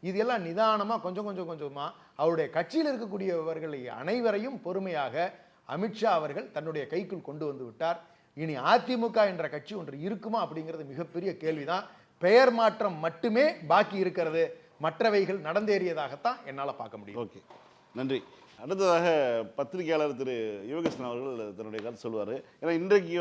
இதெல்லாம் நிதானமாக கொஞ்சமாக அவருடைய கட்சியில் இருக்கக்கூடியவர்களை அனைவரையும் பொறுமையாக அமித்ஷா அவர்கள் தன்னுடைய கைக்குள் கொண்டு வந்து விட்டார். இனி அதிமுக என்ற கட்சி ஒன்று இருக்குமா அப்படிங்கிறது மிகப்பெரிய கேள்விதான். பெயர் மாற்றம் மட்டுமே பாக்கி இருக்கிறது. மற்றவைகள் நடந்தேறியதாகத்தான் என்னால் பார்க்க முடியும். ஓகே, நன்றி. அடுத்ததாக பத்திரிகையாளர் திரு யுவகிருஷ்ணன் அவர்கள் தன்னுடைய கருத்து சொல்லுவார். ஏன்னா இன்றைக்கு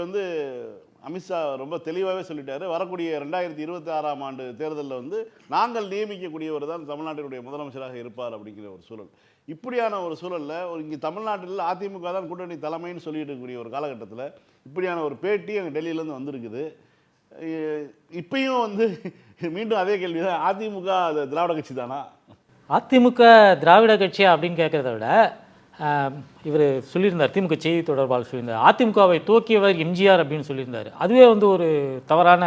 அமித்ஷா ரொம்ப தெளிவாகவே சொல்லிட்டாரு, வரக்கூடிய 2026ஆம் ஆண்டு தேர்தலில் நாங்கள் நியமிக்கக்கூடியவர் தான் தமிழ்நாட்டினுடைய முதலமைச்சராக இருப்பார் அப்படிங்கிற ஒரு சூழல். இப்படியான ஒரு சூழலில் இங்கே தமிழ்நாட்டில் அதிமுக தான் கூட்டணி தலைமைன்னு சொல்லிட்டு இருக்கக்கூடிய ஒரு காலகட்டத்தில் இப்படியான ஒரு பேட்டி அங்கே டெல்லியிலேருந்து வந்திருக்குது. இப்பயும் மீண்டும் அதே கேள்வி தான், அதிமுக திராவிட கட்சி தானா? அதிமுக திராவிட கட்சியா அப்படின்னு கேட்குறத விட இவர் சொல்லியிருந்தார், திமுக செய்தி தொடர்பாளர் சொல்லியிருந்தார், அதிமுகவை துவக்கியவர் எம்ஜிஆர் அப்படின்னு சொல்லியிருந்தார். அதுவே ஒரு தவறான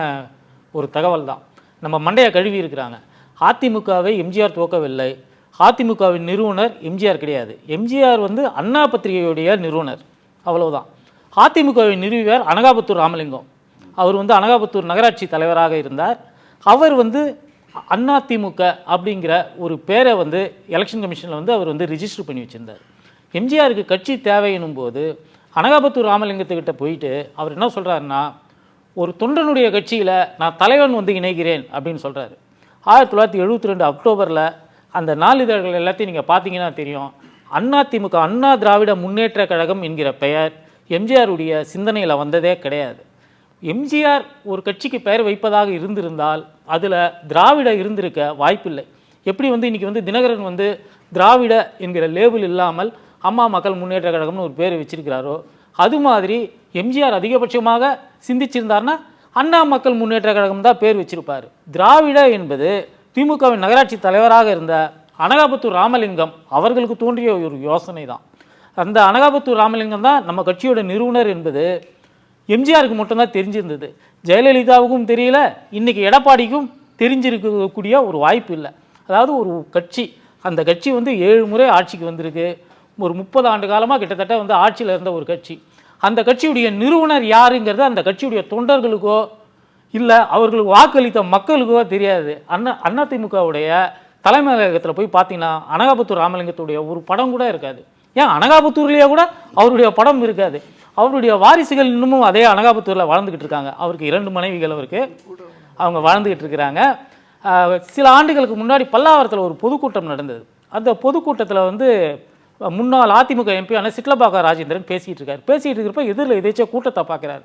ஒரு தகவல் தான். நம்ம மண்டையை கழுவி இருக்கிறாங்க. அதிமுகவை எம்ஜிஆர் துவக்கவில்லை. அதிமுகவின் நிறுவனர் எம்ஜிஆர் கிடையாது. எம்ஜிஆர் அண்ணா பத்திரிகையுடைய நிறுவனர், அவ்வளவுதான். அதிமுகவை நிறுவியவர் அனகாபுத்தூர் ராமலிங்கம். அவர் அனகாபுத்தூர் நகராட்சி தலைவராக இருந்தார். அவர் அதிமுக அப்படிங்கிற ஒரு பேரை எலெக்ஷன் கமிஷனில் அவர் ரிஜிஸ்டர் பண்ணி வச்சுருந்தார். எம்ஜிஆருக்கு கட்சி தேவைன்னும் போது அனகாபுத்தூர் ராமலிங்கத்துக்கிட்ட போயிட்டு அவர் என்ன சொல்கிறாருன்னா, ஒரு தொண்டனுடைய கட்சியில் நான் தலைவன் இணைகிறேன் அப்படின்னு சொல்கிறாரு. 1972 அக்டோபரில் அந்த நாளிதழ்கள் எல்லாத்தையும் நீங்கள் பார்த்தீங்கன்னா தெரியும், அதிமுக அண்ணா திராவிட முன்னேற்ற கழகம் என்கிற பெயர் எம்ஜிஆருடைய சிந்தனையில் வந்ததே கிடையாது. எம்ஜிஆர் ஒரு கட்சிக்கு பெயர் வைப்பதாக இருந்திருந்தால் அதில் திராவிட இருந்திருக்க வாய்ப்பில்லை. எப்படி இன்றைக்கி தினகரன் திராவிட என்கிற லேபிள் இல்லாமல் அம்மா மக்கள் முன்னேற்ற கழகம்னு ஒரு பேர் வச்சிருக்கிறாரோ, அது மாதிரி எம்ஜிஆர் அதிகபட்சமாக சிந்திச்சிருந்தார்னா அண்ணா மக்கள் முன்னேற்ற கழகம் தான் பேர் வச்சிருப்பார். திராவிட என்பது திமுகவின் நகராட்சி தலைவராக இருந்த அனகாபுத்தூர் ராமலிங்கம் அவர்களுக்கு தோன்றிய ஒரு யோசனை தான். அந்த அனகாபுத்தூர் ராமலிங்கம் தான் நம்ம கட்சியோட நிறுவனர் என்பது எம்ஜிஆருக்கு மட்டும்தான் தெரிஞ்சிருந்தது. ஜெயலலிதாவுக்கும் தெரியல, இன்றைக்கி எடப்பாடிக்கும் தெரிஞ்சிருக்கக்கூடிய ஒரு வாய்ப்பு இல்லை. அதாவது ஒரு கட்சி, அந்த கட்சி 7 முறை ஆட்சிக்கு வந்திருக்கு. ஒரு 30 ஆண்டு காலமாக கிட்டத்தட்ட ஆட்சியில் இருந்த ஒரு கட்சி. அந்த கட்சியுடைய நிறுவனர் யாருங்கிறது அந்த கட்சியுடைய தொண்டர்களுக்கோ இல்லை அவர்களுக்கு வாக்களித்த மக்களுக்கோ தெரியாது. அதிமுகவுடைய தலைமையகத்தில் போய் பார்த்தீங்கன்னா அனகாபுத்தூர் ராமலிங்கத்துடைய ஒரு படம் கூட இருக்காது. ஏன் அனகாபுத்தூர்லேயே கூட அவருடைய படம் இருக்காது. அவருடைய வாரிசுகள் இன்னமும் அதே அனகாபுத்தூரில் வாழ்ந்துக்கிட்டு இருக்காங்க. அவருக்கு 2 மனைவிகள் அவங்க வாழ்ந்துக்கிட்டு இருக்கிறாங்க. சில ஆண்டுகளுக்கு முன்னாடி பல்லாவரத்தில் ஒரு பொதுக்கூட்டம் நடந்தது. அந்த பொதுக்கூட்டத்தில் முன்னாள் அதிமுக எம்பியான சிட்லபாக்கா ராஜேந்திரன் பேசிகிட்டு இருக்கிறப்ப எதிரில் எதாச்சும் கூட்டத்தை பார்க்குறாரு.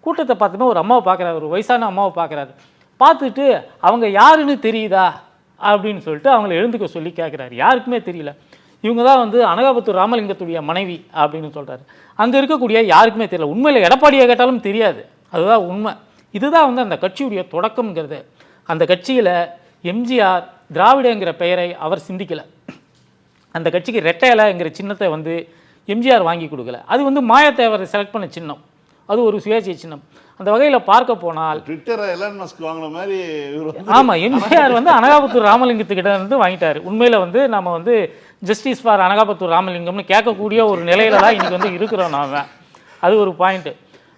கூட்டத்தை பார்த்துமே ஒரு அம்மாவை பார்க்குறாரு, ஒரு வயசான அம்மாவை பார்க்குறாரு. பார்த்துட்டு அவங்க யாருன்னு தெரியுதா அப்படின்னு சொல்லிட்டு அவங்கள எழுந்துக்க சொல்லி கேட்குறாரு. யாருக்குமே தெரியல. இவங்க தான் அனகாபுத்தூர் ராமலிங்கத்துடைய மனைவி அப்படின்னு சொல்கிறாரு. அங்கே இருக்கக்கூடிய யாருக்குமே தெரியல. உண்மையில் எடப்பாடியை கேட்டாலும் தெரியாது. அதுதான் உண்மை. இதுதான் அந்த கட்சியுடைய தொடக்கம்ங்கிறது. அந்த கட்சியில் எம்ஜிஆர் திராவிடங்கிற பெயரை அவர் சிந்திக்கலை. அந்த கட்சிக்கு ரெட்டையலைங்கிற சின்னத்தை எம்ஜிஆர் வாங்கி கொடுக்கல. அது மாயத்தேவரை செலக்ட் பண்ண சின்னம். அது ஒரு சுயேட்சை சின்னம். அந்த வகையில் பார்க்க போனால் ட்விட்டரை எலான் மஸ்க் வாங்கின மாதிரி ஆமாம், எம்ஜிஆர் அனகாபுத்தூர் ராமலிங்கத்துக்கிட்ட வாங்கிட்டார். உண்மையில் நம்ம ஜஸ்டிஸ் ஃபார் அனகாபுத்தூர் ராமலிங்கம்னு கேட்கக்கூடிய ஒரு நிலையில தான் இன்றைக்கி இருக்கிறோம் நாம். அது ஒரு பாயிண்ட்டு.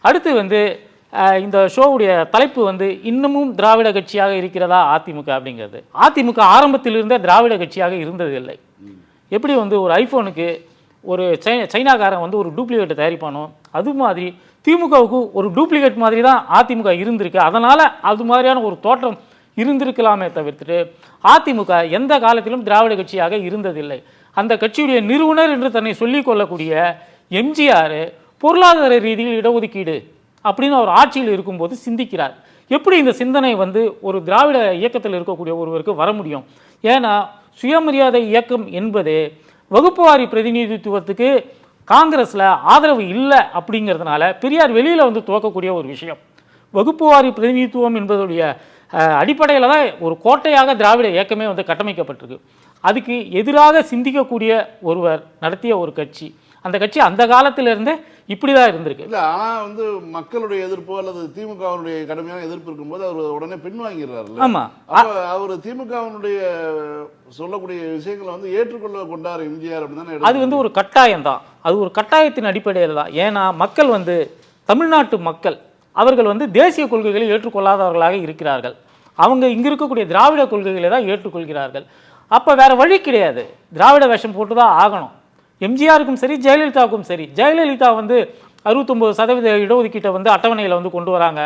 அடுத்து இந்த ஷோவுடைய தலைப்பு இன்னமும் திராவிட கட்சியாக இருக்கிறதா அதிமுக அப்படிங்கிறது. அதிமுக ஆரம்பத்திலிருந்தே திராவிட கட்சியாக இருந்ததில்லை. எப்படி ஒரு ஐஃபோனுக்கு ஒரு சைனாக்காரன் வந்து ஒரு டூப்ளிகேட்டை தயாரிப்பானோ அது மாதிரி திமுகவுக்கு ஒரு டூப்ளிகேட் மாதிரி தான் அதிமுக இருந்திருக்கு. அதனால் அது மாதிரியான ஒரு தோற்றம் இருந்திருக்கலாமே தவிர்த்துட்டு அதிமுக எந்த காலத்திலும் திராவிட கட்சியாக இருந்ததில்லை. அந்த கட்சியுடைய நிறுவனர் என்று தன்னை சொல்லிக் கொள்ளக்கூடிய எம்ஜிஆர் பொருளாதார ரீதியில் இடஒதுக்கீடு அப்படின்னு அவர் ஆட்சியில் இருக்கும்போது சிந்திக்கிறார். எப்படி இந்த சிந்தனை வந்து ஒரு திராவிட இயக்கத்தில் இருக்கக்கூடிய ஒருவருக்கு வர முடியும்? ஏன்னா சுயமரியாதை இயக்கம் என்பது வகுப்புவாரி பிரதிநிதித்துவத்துக்கு காங்கிரஸில் ஆதரவு இல்லை அப்படிங்கிறதுனால பெரியார் வெளியில் வந்து துவக்கக்கூடிய ஒரு விஷயம். வகுப்புவாரி பிரதிநிதித்துவம் என்பதுடைய அடிப்படையில் தான் ஒரு கோட்டையாக திராவிட இயக்கமே வந்து கட்டமைக்கப்பட்டிருக்கு. அதுக்கு எதிராக சிந்திக்கக்கூடிய ஒருவர் நடத்திய ஒரு கட்சி, அந்த கட்சி அந்த காலத்திலிருந்தே இப்படி தான் இருந்திருக்கு. இல்லை, ஆனால் வந்து மக்களுடைய எதிர்ப்போ அல்லது திமுகவினுடைய கடுமையான எதிர்ப்பு இருக்கும்போது அவர் உடனே பின்வாங்கிறார். ஆமாம், அவர் திமுகவினுடைய சொல்லக்கூடிய விஷயங்களை வந்து ஏற்றுக்கொள்ள கொண்டார் எம்ஜிஆர் அப்படின்னு அது வந்து ஒரு கட்டாயம் தான். அது ஒரு கட்டாயத்தின் அடிப்படையில் தான். ஏன்னா மக்கள் வந்து தமிழ்நாட்டு மக்கள் அவர்கள் வந்து தேசிய கொள்கைகளை ஏற்றுக்கொள்ளாதவர்களாக இருக்கிறார்கள். அவங்க இங்கே இருக்கக்கூடிய திராவிட கொள்கைகளை தான் ஏற்றுக்கொள்கிறார்கள். அப்போ வேறு வழி கிடையாது, திராவிட வேஷம் போட்டு தான் ஆகணும். எம்ஜிஆருக்கும் சரி ஜெயலலிதாவுக்கும் சரி, ஜெயலலிதா வந்து 69% இடஒதுக்கீட்டை வந்து அட்டவணையில் வந்து கொண்டு வராங்க.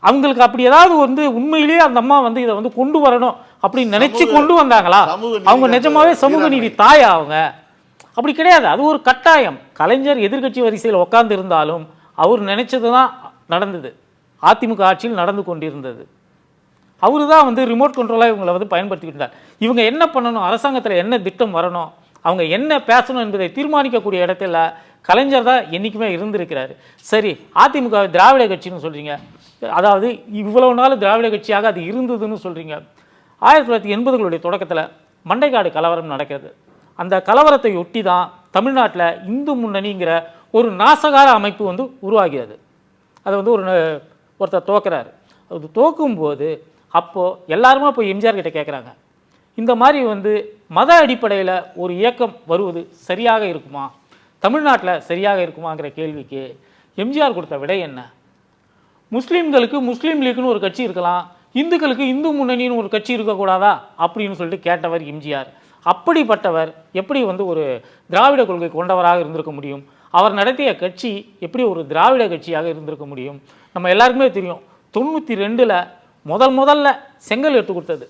அவங்களுக்கு அப்படி ஏதாவது வந்து உண்மையிலேயே அந்த அம்மா வந்து இதை வந்து கொண்டு வரணும் அப்படின்னு நினைச்சு கொண்டு வந்தாங்களா? அவங்க நிஜமாவே சமூக நீதி தாயா? அவங்க அப்படி கிடையாது, அது ஒரு கட்டாயம். கலைஞர் எதிர்கட்சி வரிசையில் உட்கார்ந்து இருந்தாலும் அவர் நினைச்சது தான் நடந்தது. அதிமுக ஆட்சியில் நடந்து கொண்டிருந்தது. அவரு தான் வந்து ரிமோட் கண்ட்ரோலாக இவங்களை வந்து பயன்படுத்திக்கிட்டார். இவங்க என்ன பண்ணணும், அரசாங்கத்தில் என்ன திட்டம் வரணும், அவங்க என்ன பேசணும் என்பதை தீர்மானிக்கக்கூடிய இடத்துல கலைஞர் தான் என்றைக்குமே இருந்திருக்கிறாரு. சரி, அதிமுக திராவிட கட்சின்னு சொல்கிறீங்க, அதாவது இவ்வளவு நாள் திராவிட கட்சியாக அது இருந்ததுன்னு சொல்கிறீங்க. 1980களுடைய தொடக்கத்தில் மண்டைக்காடு கலவரம் நடக்கிறது. அந்த கலவரத்தை ஒட்டி தான் தமிழ்நாட்டில் இந்து முன்னணிங்கிற ஒரு நாசகார அமைப்பு வந்து உருவாகிறது. அதை வந்து ஒருத்தர் துவக்கிறாரு. அது துவக்கும்போது அப்போது எல்லாருமே போய் எம்ஜிஆர் கிட்ட கேட்குறாங்க, இந்த மாதிரி வந்து மத அடிப்படையில் ஒரு இயக்கம் வருவது சரியாக இருக்குமா, தமிழ்நாட்டில் சரியாக இருக்குமாங்கிற கேள்விக்கு எம்ஜிஆர் கொடுத்த விடை என்ன? முஸ்லீம்களுக்கு முஸ்லீம் லீக்னு ஒரு கட்சி இருக்கலாம், இந்துக்களுக்கு இந்து முன்னணின்னு ஒரு கட்சி இருக்கக்கூடாதா அப்படின்னு சொல்லிட்டு கேட்டவர் எம்ஜிஆர். அப்படிப்பட்டவர் எப்படி வந்து ஒரு திராவிட கொள்கை கொண்டவராக இருந்திருக்க முடியும்? அவர் நடத்திய கட்சி எப்படி ஒரு திராவிட கட்சியாக இருந்திருக்க முடியும்? நம்ம எல்லாருக்குமே தெரியும், 92ல் முதல்ல செங்கல் எடுத்து கொடுத்தது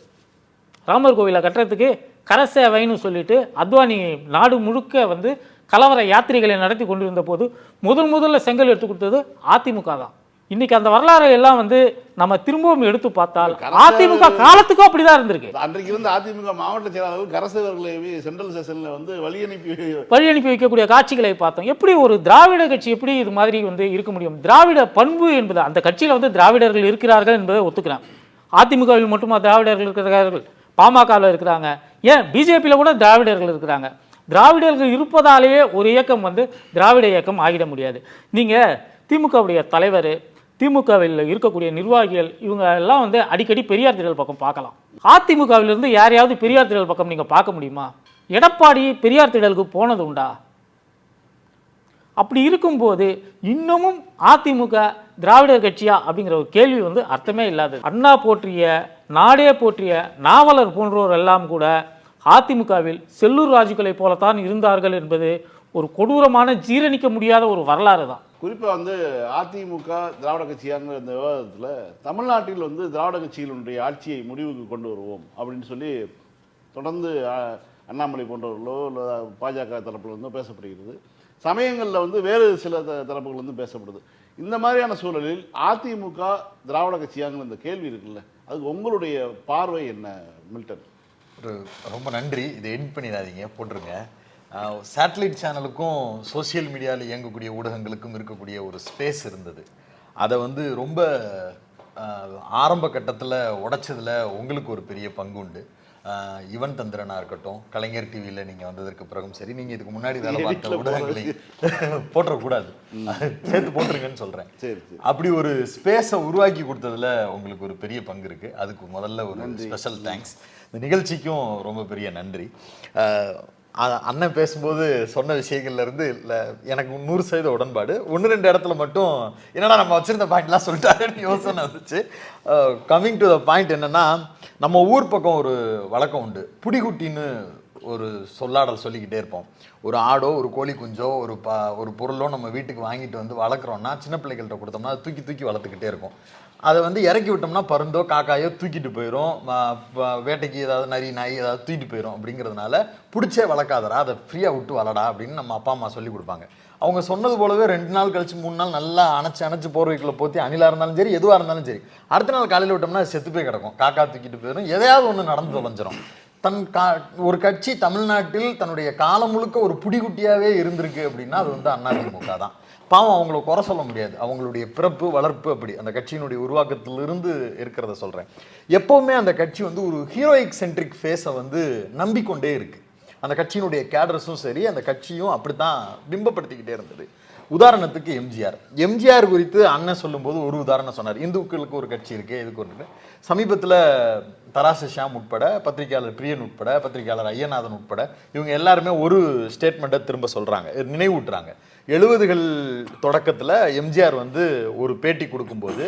ராமர் கோவிலை கட்டுறதுக்கு கரசேவைன்னு சொல்லிட்டு அத்வானி நாடு முழுக்க வந்து கலவர யாத்திரைகளை நடத்தி கொண்டிருந்த போது முதல்ல செங்கல் எடுத்து கொடுத்தது அதிமுக தான். இன்னைக்கு அந்த வரலாறு எல்லாம் வந்து நம்ம திரும்பவும் எடுத்து பார்த்தால் அதிமுக காலத்துக்கும் அப்படிதான் இருந்திருக்கு. அன்றைக்கு இருந்த அதிமுக மாவட்ட செயலாளர்கள் கரசேவர்களை சென்ட்ரல் ஸ்டேஷன்ல வந்து வழி அனுப்பி வைக்கக்கூடிய காட்சிகளை பார்த்தோம். எப்படி ஒரு திராவிட கட்சி எப்படி இது மாதிரி வந்து இருக்க முடியும்? திராவிட பண்பு என்பது அந்த கட்சியில் வந்து திராவிடர்கள் இருக்கிறார்கள் என்பதை ஒத்துக்கிறேன். அதிமுகவில் மட்டுமா திராவிடர்கள் இருக்கிறார்கள்? பாமகவில் இருக்கிறாங்க, ஏன் பிஜேபியில் கூட திராவிடர்கள் இருக்கிறாங்க. திராவிடர்கள் இருப்பதாலேயே ஒரு இயக்கம் வந்து திராவிட இயக்கம் ஆகிட முடியாது. நீங்கள் திமுகவுடைய தலைவர், திமுகவில் இருக்கக்கூடிய நிர்வாகிகள் இவங்க எல்லாம் வந்து அடிக்கடி பெரியார் திடல் பக்கம் பார்க்கலாம். அதிமுகவிலிருந்து யாரையாவது பெரியார் திடல் பக்கம் நீங்கள் பார்க்க முடியுமா? எடப்பாடி பெரியார் திடலுக்கு போனது உண்டா? அப்படி இருக்கும்போது இன்னமும் அதிமுக திராவிடர் கட்சியா அப்படிங்கிற ஒரு கேள்வி வந்து அர்த்தமே இல்லாது. அண்ணா போற்றிய, நாடே போற்றிய நாவலர் போன்றோர் எல்லாம் கூட அதிமுகவில் செல்லூர் ராஜுக்களை போலத்தான் இருந்தார்கள் என்பது ஒரு கொடூரமான ஜீரணிக்க முடியாத ஒரு வரலாறு தான். குறிப்பாக வந்து அதிமுக திராவிட கட்சியாங்கிற இந்த விவாதத்தில் தமிழ்நாட்டில் வந்து திராவிட கட்சிகளுடைய ஆட்சியை முடிவுக்கு கொண்டு வருவோம் அப்படின்னு சொல்லி தொடர்ந்து அண்ணாமலை போன்றவர்களோ இல்லை பாஜக தரப்பில் இருந்தோ பேசப்படுகிறது. சமயங்களில் வந்து வேறு சில தரப்புகள் வந்து பேசப்படுது. இந்த மாதிரியான சூழலில் அதிமுக திராவிட கட்சியாங்கிற இந்த கேள்வி இருக்குல்ல, அதுக்கு உங்களுடைய பார்வை என்ன மில்டன்? ரொம்ப நன்றி. இதை எடிட் பண்ணிடாதீங்க, போட்டுருங்க. சேட்டலைட் சேனலுக்கும் சோசியல் மீடியாவில் இயங்கக்கூடிய ஊடகங்களுக்கும் இருக்கக்கூடிய ஒரு ஸ்பேஸ் இருந்தது. அதை வந்து ரொம்ப ஆரம்ப கட்டத்தில் உடைச்சதில் உங்களுக்கு ஒரு பெரிய பங்கு உண்டு. யுவன் தந்திரனா இருக்கட்டும், கலைஞர் டிவியில் நீங்கள் வந்ததற்கு பிறகும் சரி, நீங்கள் இதுக்கு முன்னாடி வேலை பார்த்த ஊடகங்களை போட்டுறக்கூடாது, சேர்த்து போட்டுருங்கன்னு சொல்கிறேன். அப்படி ஒரு ஸ்பேஸை உருவாக்கி கொடுத்ததில் உங்களுக்கு ஒரு பெரிய பங்கு இருக்குது. அதுக்கு முதல்ல ஒரு ஸ்பெஷல் தேங்க்ஸ். இந்த நிகழ்ச்சிக்கும் ரொம்ப பெரிய நன்றி. அண்ணன் பேசும்போது சொன்ன விஷயங்கள்லேருந்து இல்லை எனக்கு 100% உடன்பாடு. 1-2 இடத்துல மட்டும் என்னடா நம்ம வச்சுருந்த பாயிண்ட்லாம் சொல்லிட்டாருன்னு யோசனை வந்துச்சு. கம்மிங் டு த பாயிண்ட் என்னென்னா, நம்ம ஊர் பக்கம் ஒரு வழக்கம் உண்டு, புடிகுட்டின்னு ஒரு சொல்லாடல் சொல்லிக்கிட்டே இருப்போம். ஒரு ஆடோ ஒரு கோழி குஞ்சோ ஒரு பொருளோ நம்ம வீட்டுக்கு வாங்கிட்டு வந்து வளர்க்குறோம்னா சின்ன பிள்ளைகள்கிட்ட கொடுத்தோம்னா அது தூக்கி தூக்கி வளர்த்துக்கிட்டே இருக்கும். அதை வந்து இறக்கி விட்டோம்னா பருந்தோ காக்காயோ தூக்கிட்டு போயிடும், வேட்டைக்கு ஏதாவது நரி நாய் ஏதாவது தூக்கிட்டு போயிடும். அப்படிங்கிறதுனால பிடிச்சே வளர்க்காதடா, அதை ஃப்ரீயாக விட்டு வளடா அப்படின்னு நம்ம அப்பா அம்மா சொல்லி கொடுப்பாங்க. அவங்க சொன்னது போலவே 2 நாள் கழிச்சு 3 நாள் நல்லா அணைச்சு போர்வைக்குள்ள போத்தி அணிலாக இருந்தாலும் சரி எதுவாக இருந்தாலும் சரி அடுத்த நாள் காலையில் விட்டோம்னா அது செத்து போய் கிடக்கும், காக்கா தூக்கிட்டு போயிடும், எதையாவது ஒன்று நடந்து தொலைஞ்சிரும். ஒரு கட்சி தமிழ்நாட்டில் தன்னுடைய காலம் முழுக்க ஒரு புடிகுட்டியாவே இருந்திருக்கு அப்படின்னா அது வந்து அதிமுக தான். பாவம், அவங்களை குறை சொல்ல முடியாது, அவங்களுடைய பிறப்பு வளர்ப்பு அப்படி அந்த கட்சியினுடைய உருவாக்கத்திலிருந்து இருக்கிறத சொல்றேன். எப்பவுமே அந்த கட்சி வந்து ஒரு ஹீரோயிக் சென்ட்ரிக் ஃபேஸை வந்து நம்பிக்கொண்டே இருக்கு. அந்த கட்சியினுடைய கேடர்ஸும் சரி அந்த கட்சியும் அப்படித்தான் பிம்பப்படுத்திக்கிட்டே இருந்தது. உதாரணத்துக்கு எம்ஜிஆர் குறித்து அண்ணன் சொல்லும்போது ஒரு உதாரணம் சொன்னார். இந்துக்களுக்கு ஒரு கட்சி இருக்கு, இதுக்கு ஒரு சமீபத்தில் தராசு ஷாம் உட்பட, பத்திரிகையாளர் பிரியன் உட்பட, பத்திரிகையாளர் ஐயநாதன் உட்பட இவங்க எல்லாருமே ஒரு ஸ்டேட்மெண்ட்டை திரும்ப சொல்றாங்க, நினைவூட்டுறாங்க. 70கள் தொடக்கத்தில் எம்ஜிஆர் வந்து ஒரு பேட்டி கொடுக்கும்போது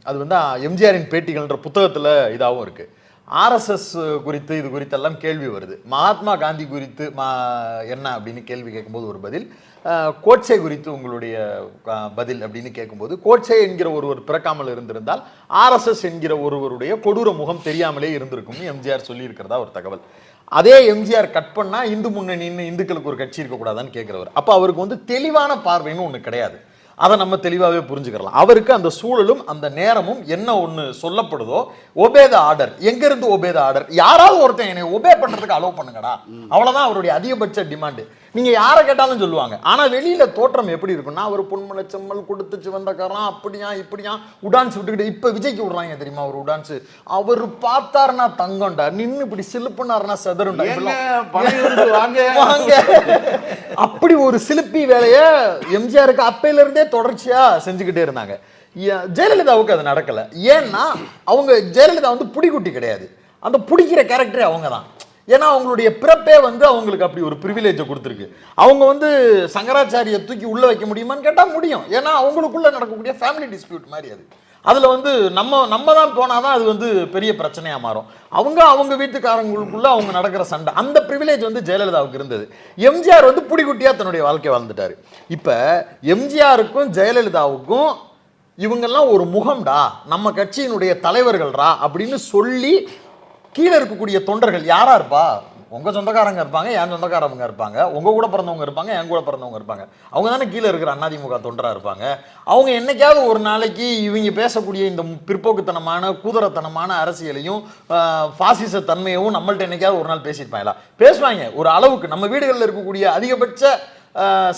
அது வந்து எம்ஜிஆரின் பேட்டிகள்ன்ற புத்தகத்தில் இதாகவும் இருக்கு. ஆர்எஸ்எஸ் குறித்து இது குறித்தெல்லாம் கேள்வி வருது. மகாத்மா காந்தி குறித்து என்ன அப்படின்னு கேள்வி கேட்கும்போது ஒரு பதில், கோட்சே குறித்து உங்களுடைய பதில் அப்படின்னு கேட்கும்போது, கோட்சே என்கிற ஒருவர் பிறக்காமல் இருந்திருந்தால் ஆர்எஸ்எஸ் என்கிற ஒருவருடைய கொடூர முகம் தெரியாமலே இருந்திருக்கும்னு எம்ஜிஆர் சொல்லி இருக்கிறதா ஒரு தகவல். அதே எம்ஜிஆர் கட் பண்ணா இந்து முன்னணின்னு இந்துக்களுக்கு ஒரு கட்சி இருக்கக்கூடாதான்னு கேட்கிறவர். அப்ப அவருக்கு வந்து தெளிவான பார்வைன்னு ஒண்ணு கிடையாது. அதை நம்ம தெளிவாகவே புரிஞ்சுக்கலாம். அவருக்கு அந்த சூழலும் அந்த நேரமும் என்ன ஒன்று சொல்லப்படுதோ, ஒபே த ஆர்டர். எங்க இருந்து ஒபே த ஆர்டர்? யாராவது ஒருத்தன் என்னை ஒபே பண்றதுக்கு அலோவ் பண்ணுங்கடா, அவ்வளவுதான் அவருடைய அதிகபட்ச டிமாண்டு. நீங்க யாரை கேட்டாலும் சொல்லுவாங்க. ஆனா வெளியில தோற்றம் எப்படி இருக்குன்னா, அவர் பொன்மலை செம்மல் கொடுத்துச்சு வந்தக்காரன் அப்படியா இப்படியா உடான்ஸ் விட்டுக்கிட்டு. இப்ப விஜய்க்கு விடுறாங்க தெரியுமா ஒரு உடான்ஸ், அவர் பார்த்தாருன்னா தங்கம்டா, நின்று இப்படி சிலுப்புனாருன்னா செதருண்டா, அப்படி ஒரு சிலுப்பி வேலையை எம்ஜிஆருக்கு அப்பையில இருந்தே தொடர்ச்சியா செஞ்சுக்கிட்டே இருந்தாங்க. ஜெயலலிதாவுக்கு அது நடக்கல. ஏன்னா அவங்க ஜெயலலிதா வந்து புடிக்குட்டி கிடையாது, அந்த பிடிக்கிற கேரக்டரே அவங்க தான். ஏன்னா அவங்களுடைய பிறப்பே வந்து அவங்களுக்கு அப்படி ஒரு ப்ரிவிலேஜை கொடுத்துருக்கு. அவங்க வந்து சங்கராச்சாரியை தூக்கி உள்ள வைக்க முடியுமான்னு கேட்டால் முடியும். ஏன்னா அவங்களுக்குள்ள நடக்கக்கூடிய ஃபேமிலி டிஸ்பியூட் மாதிரி அது. அதில் வந்து நம்ம தான் போனாதான் அது வந்து பெரிய பிரச்சனையாக மாறும். அவங்க வீட்டுக்காரங்களுக்குள்ள அவங்க நடக்கிற சண்டை, அந்த ப்ரிவிலேஜ் வந்து ஜெயலலிதாவுக்கு இருந்தது. எம்ஜிஆர் வந்து புடிக்குட்டியாக தன்னுடைய வாழ்க்கை வாழ்ந்துட்டாரு. இப்போ எம்ஜிஆருக்கும் ஜெயலலிதாவுக்கும் இவங்கெல்லாம் ஒரு முகம்டா, நம்ம கட்சியினுடைய தலைவர்கள்டா அப்படின்னு சொல்லி கீழே இருக்கக்கூடிய தொண்டர்கள் யாரா இருப்பா? உங்க சொந்தக்காரங்க இருப்பாங்க, என் சொந்தக்காரவங்க இருப்பாங்க, உங்க கூட பிறந்தவங்க இருப்பாங்க, என் கூட பிறந்தவங்க இருப்பாங்க. அவங்க தானே கீழே இருக்கிற அதிமுக தொண்டரா இருப்பாங்க. அவங்க என்னைக்காவது ஒரு நாளைக்கு இவங்க பேசக்கூடிய இந்த பிற்போக்குத்தனமான கூதரத்தனமான அரசியலையும் பாசிச தன்மையவும் நம்மள்ட்ட என்னைக்காவது ஒரு நாள் பேசியிருப்பாங்களா? பேசுவாங்க ஒரு அளவுக்கு. நம்ம வீடுகளில் இருக்கக்கூடிய அதிகபட்ச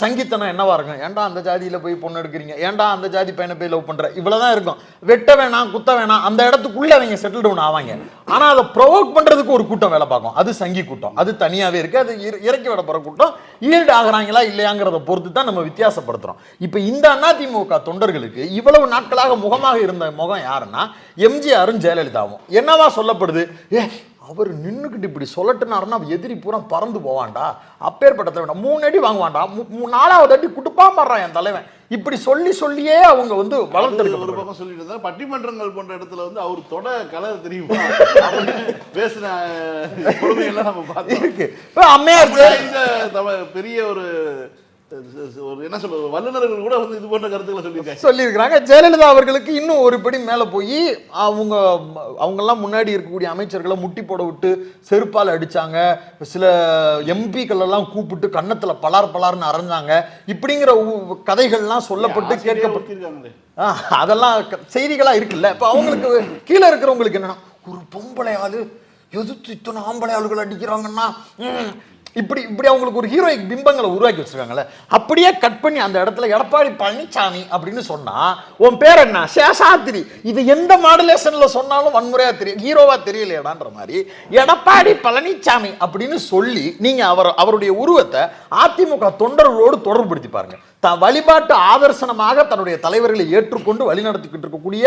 சங்கீத்தனம் என்னவா இருக்கும்? ஏன்டா அந்த ஜாதியில போய் பொண்ணு எடுக்கிறீங்க, ஏன்டா அந்த ஜாதி பையனை போய் லவ் பண்ற, இவ்வளவுதான் இருக்கும். வெட்ட வேணாம் குத்த வேணாம், அந்த இடத்துக்குள்ள அவங்க செட்டில் டவுன் ஆவாங்க. ஆனா அதை ப்ரொவோக் பண்றதுக்கு ஒரு கூட்டம் வேலை பார்க்கும், அது சங்கி கூட்டம், அது தனியாவே இருக்கு. அது இறக்கி விட போற கூட்டம் ஈல்டு ஆகுறாங்களா இல்லையாங்கிறத பொறுத்து தான் நம்ம வித்தியாசப்படுத்துறோம். இப்ப இந்த அதிமுக தொண்டர்களுக்கு இவ்வளவு நாட்களாக முகமாக இருந்த முகம் யாருன்னா எம்ஜிஆரும் ஜெயலலிதாவும். என்னவா சொல்லப்படுது? அவர் நின்றுக்கிட்டு இப்படி சொல்லட்டுனாருன்னா எதிரி பூரா பறந்து போவான்டா, அப்பேற்பட்ட தலைவன் 3 அடி வாங்குவான்டா, 4வது அடி குடுப்பா மாறான் என் தலைவன், இப்படி சொல்லியே அவங்க வந்து வளர்த்து ஒரு பக்கம் சொல்லிட்டு இருந்தா. பட்டிமன்றங்கள் போன்ற இடத்துல வந்து அவர் தொட கலர் தெரியுமா பேசின கொடுமையெல்லாம் நம்ம பார்த்து இருக்கு. அம்மையார் இந்த பெரிய ஒரு என்ன சொல்றது, வல்லுநர்கள் கூட வந்து இது போன்ற கருத்துக்களை சொல்லியிருக்காங்க. ஜெயலலிதா அவர்களுக்கு இன்னும் ஒரு படி மேல போய் அவங்கெல்லாம் முன்னாடி இருக்கக்கூடிய அமைச்சர்களை முட்டி போட விட்டு செருப்பால் அடிச்சாங்க, சில எம்பிக்கள் எல்லாம் கூப்பிட்டு கன்னத்துல பலார்னு அரைஞ்சாங்க, இப்படிங்கிற கதைகள்லாம் சொல்லப்பட்டு கேட்கப்பட்டு அதெல்லாம் செய்திகளா இருக்குல்ல. இப்ப அவங்களுக்கு கீழே இருக்கிறவங்களுக்கு என்னன்னா, ஒரு பொம்பளையாளு எதிர்த்து இத்தனை ஆம்பளை ஆளுகள் அடிக்கிறாங்கன்னா இப்படி அவங்களுக்கு ஒரு ஹீரோயிக் பிம்பங்களை உருவாக்கி வச்சிருக்காங்கல்ல. அப்படியே கட் பண்ணி அந்த இடத்துல எடப்பாடி பழனிசாமி அப்படின்னு சொன்னா உன் பேர் என்ன சேஷாத்திரி, இது எந்த மாடுலேஷன்ல சொன்னாலும் வன்முறையா தெரியும், ஹீரோவா தெரியலையடான்ற மாதிரி எடப்பாடி பழனிசாமி அப்படின்னு சொல்லி நீங்க அவருடைய உருவத்தை அதிமுக தொண்டர்களோடு தொடர்புபடுத்தி பாருங்க. வழிபாட்டு ஆதர்சனமாக தன்னுடைய தலைவர்களை ஏற்றுக்கொண்டு வழிநடத்திக்கிட்டு இருக்கக்கூடிய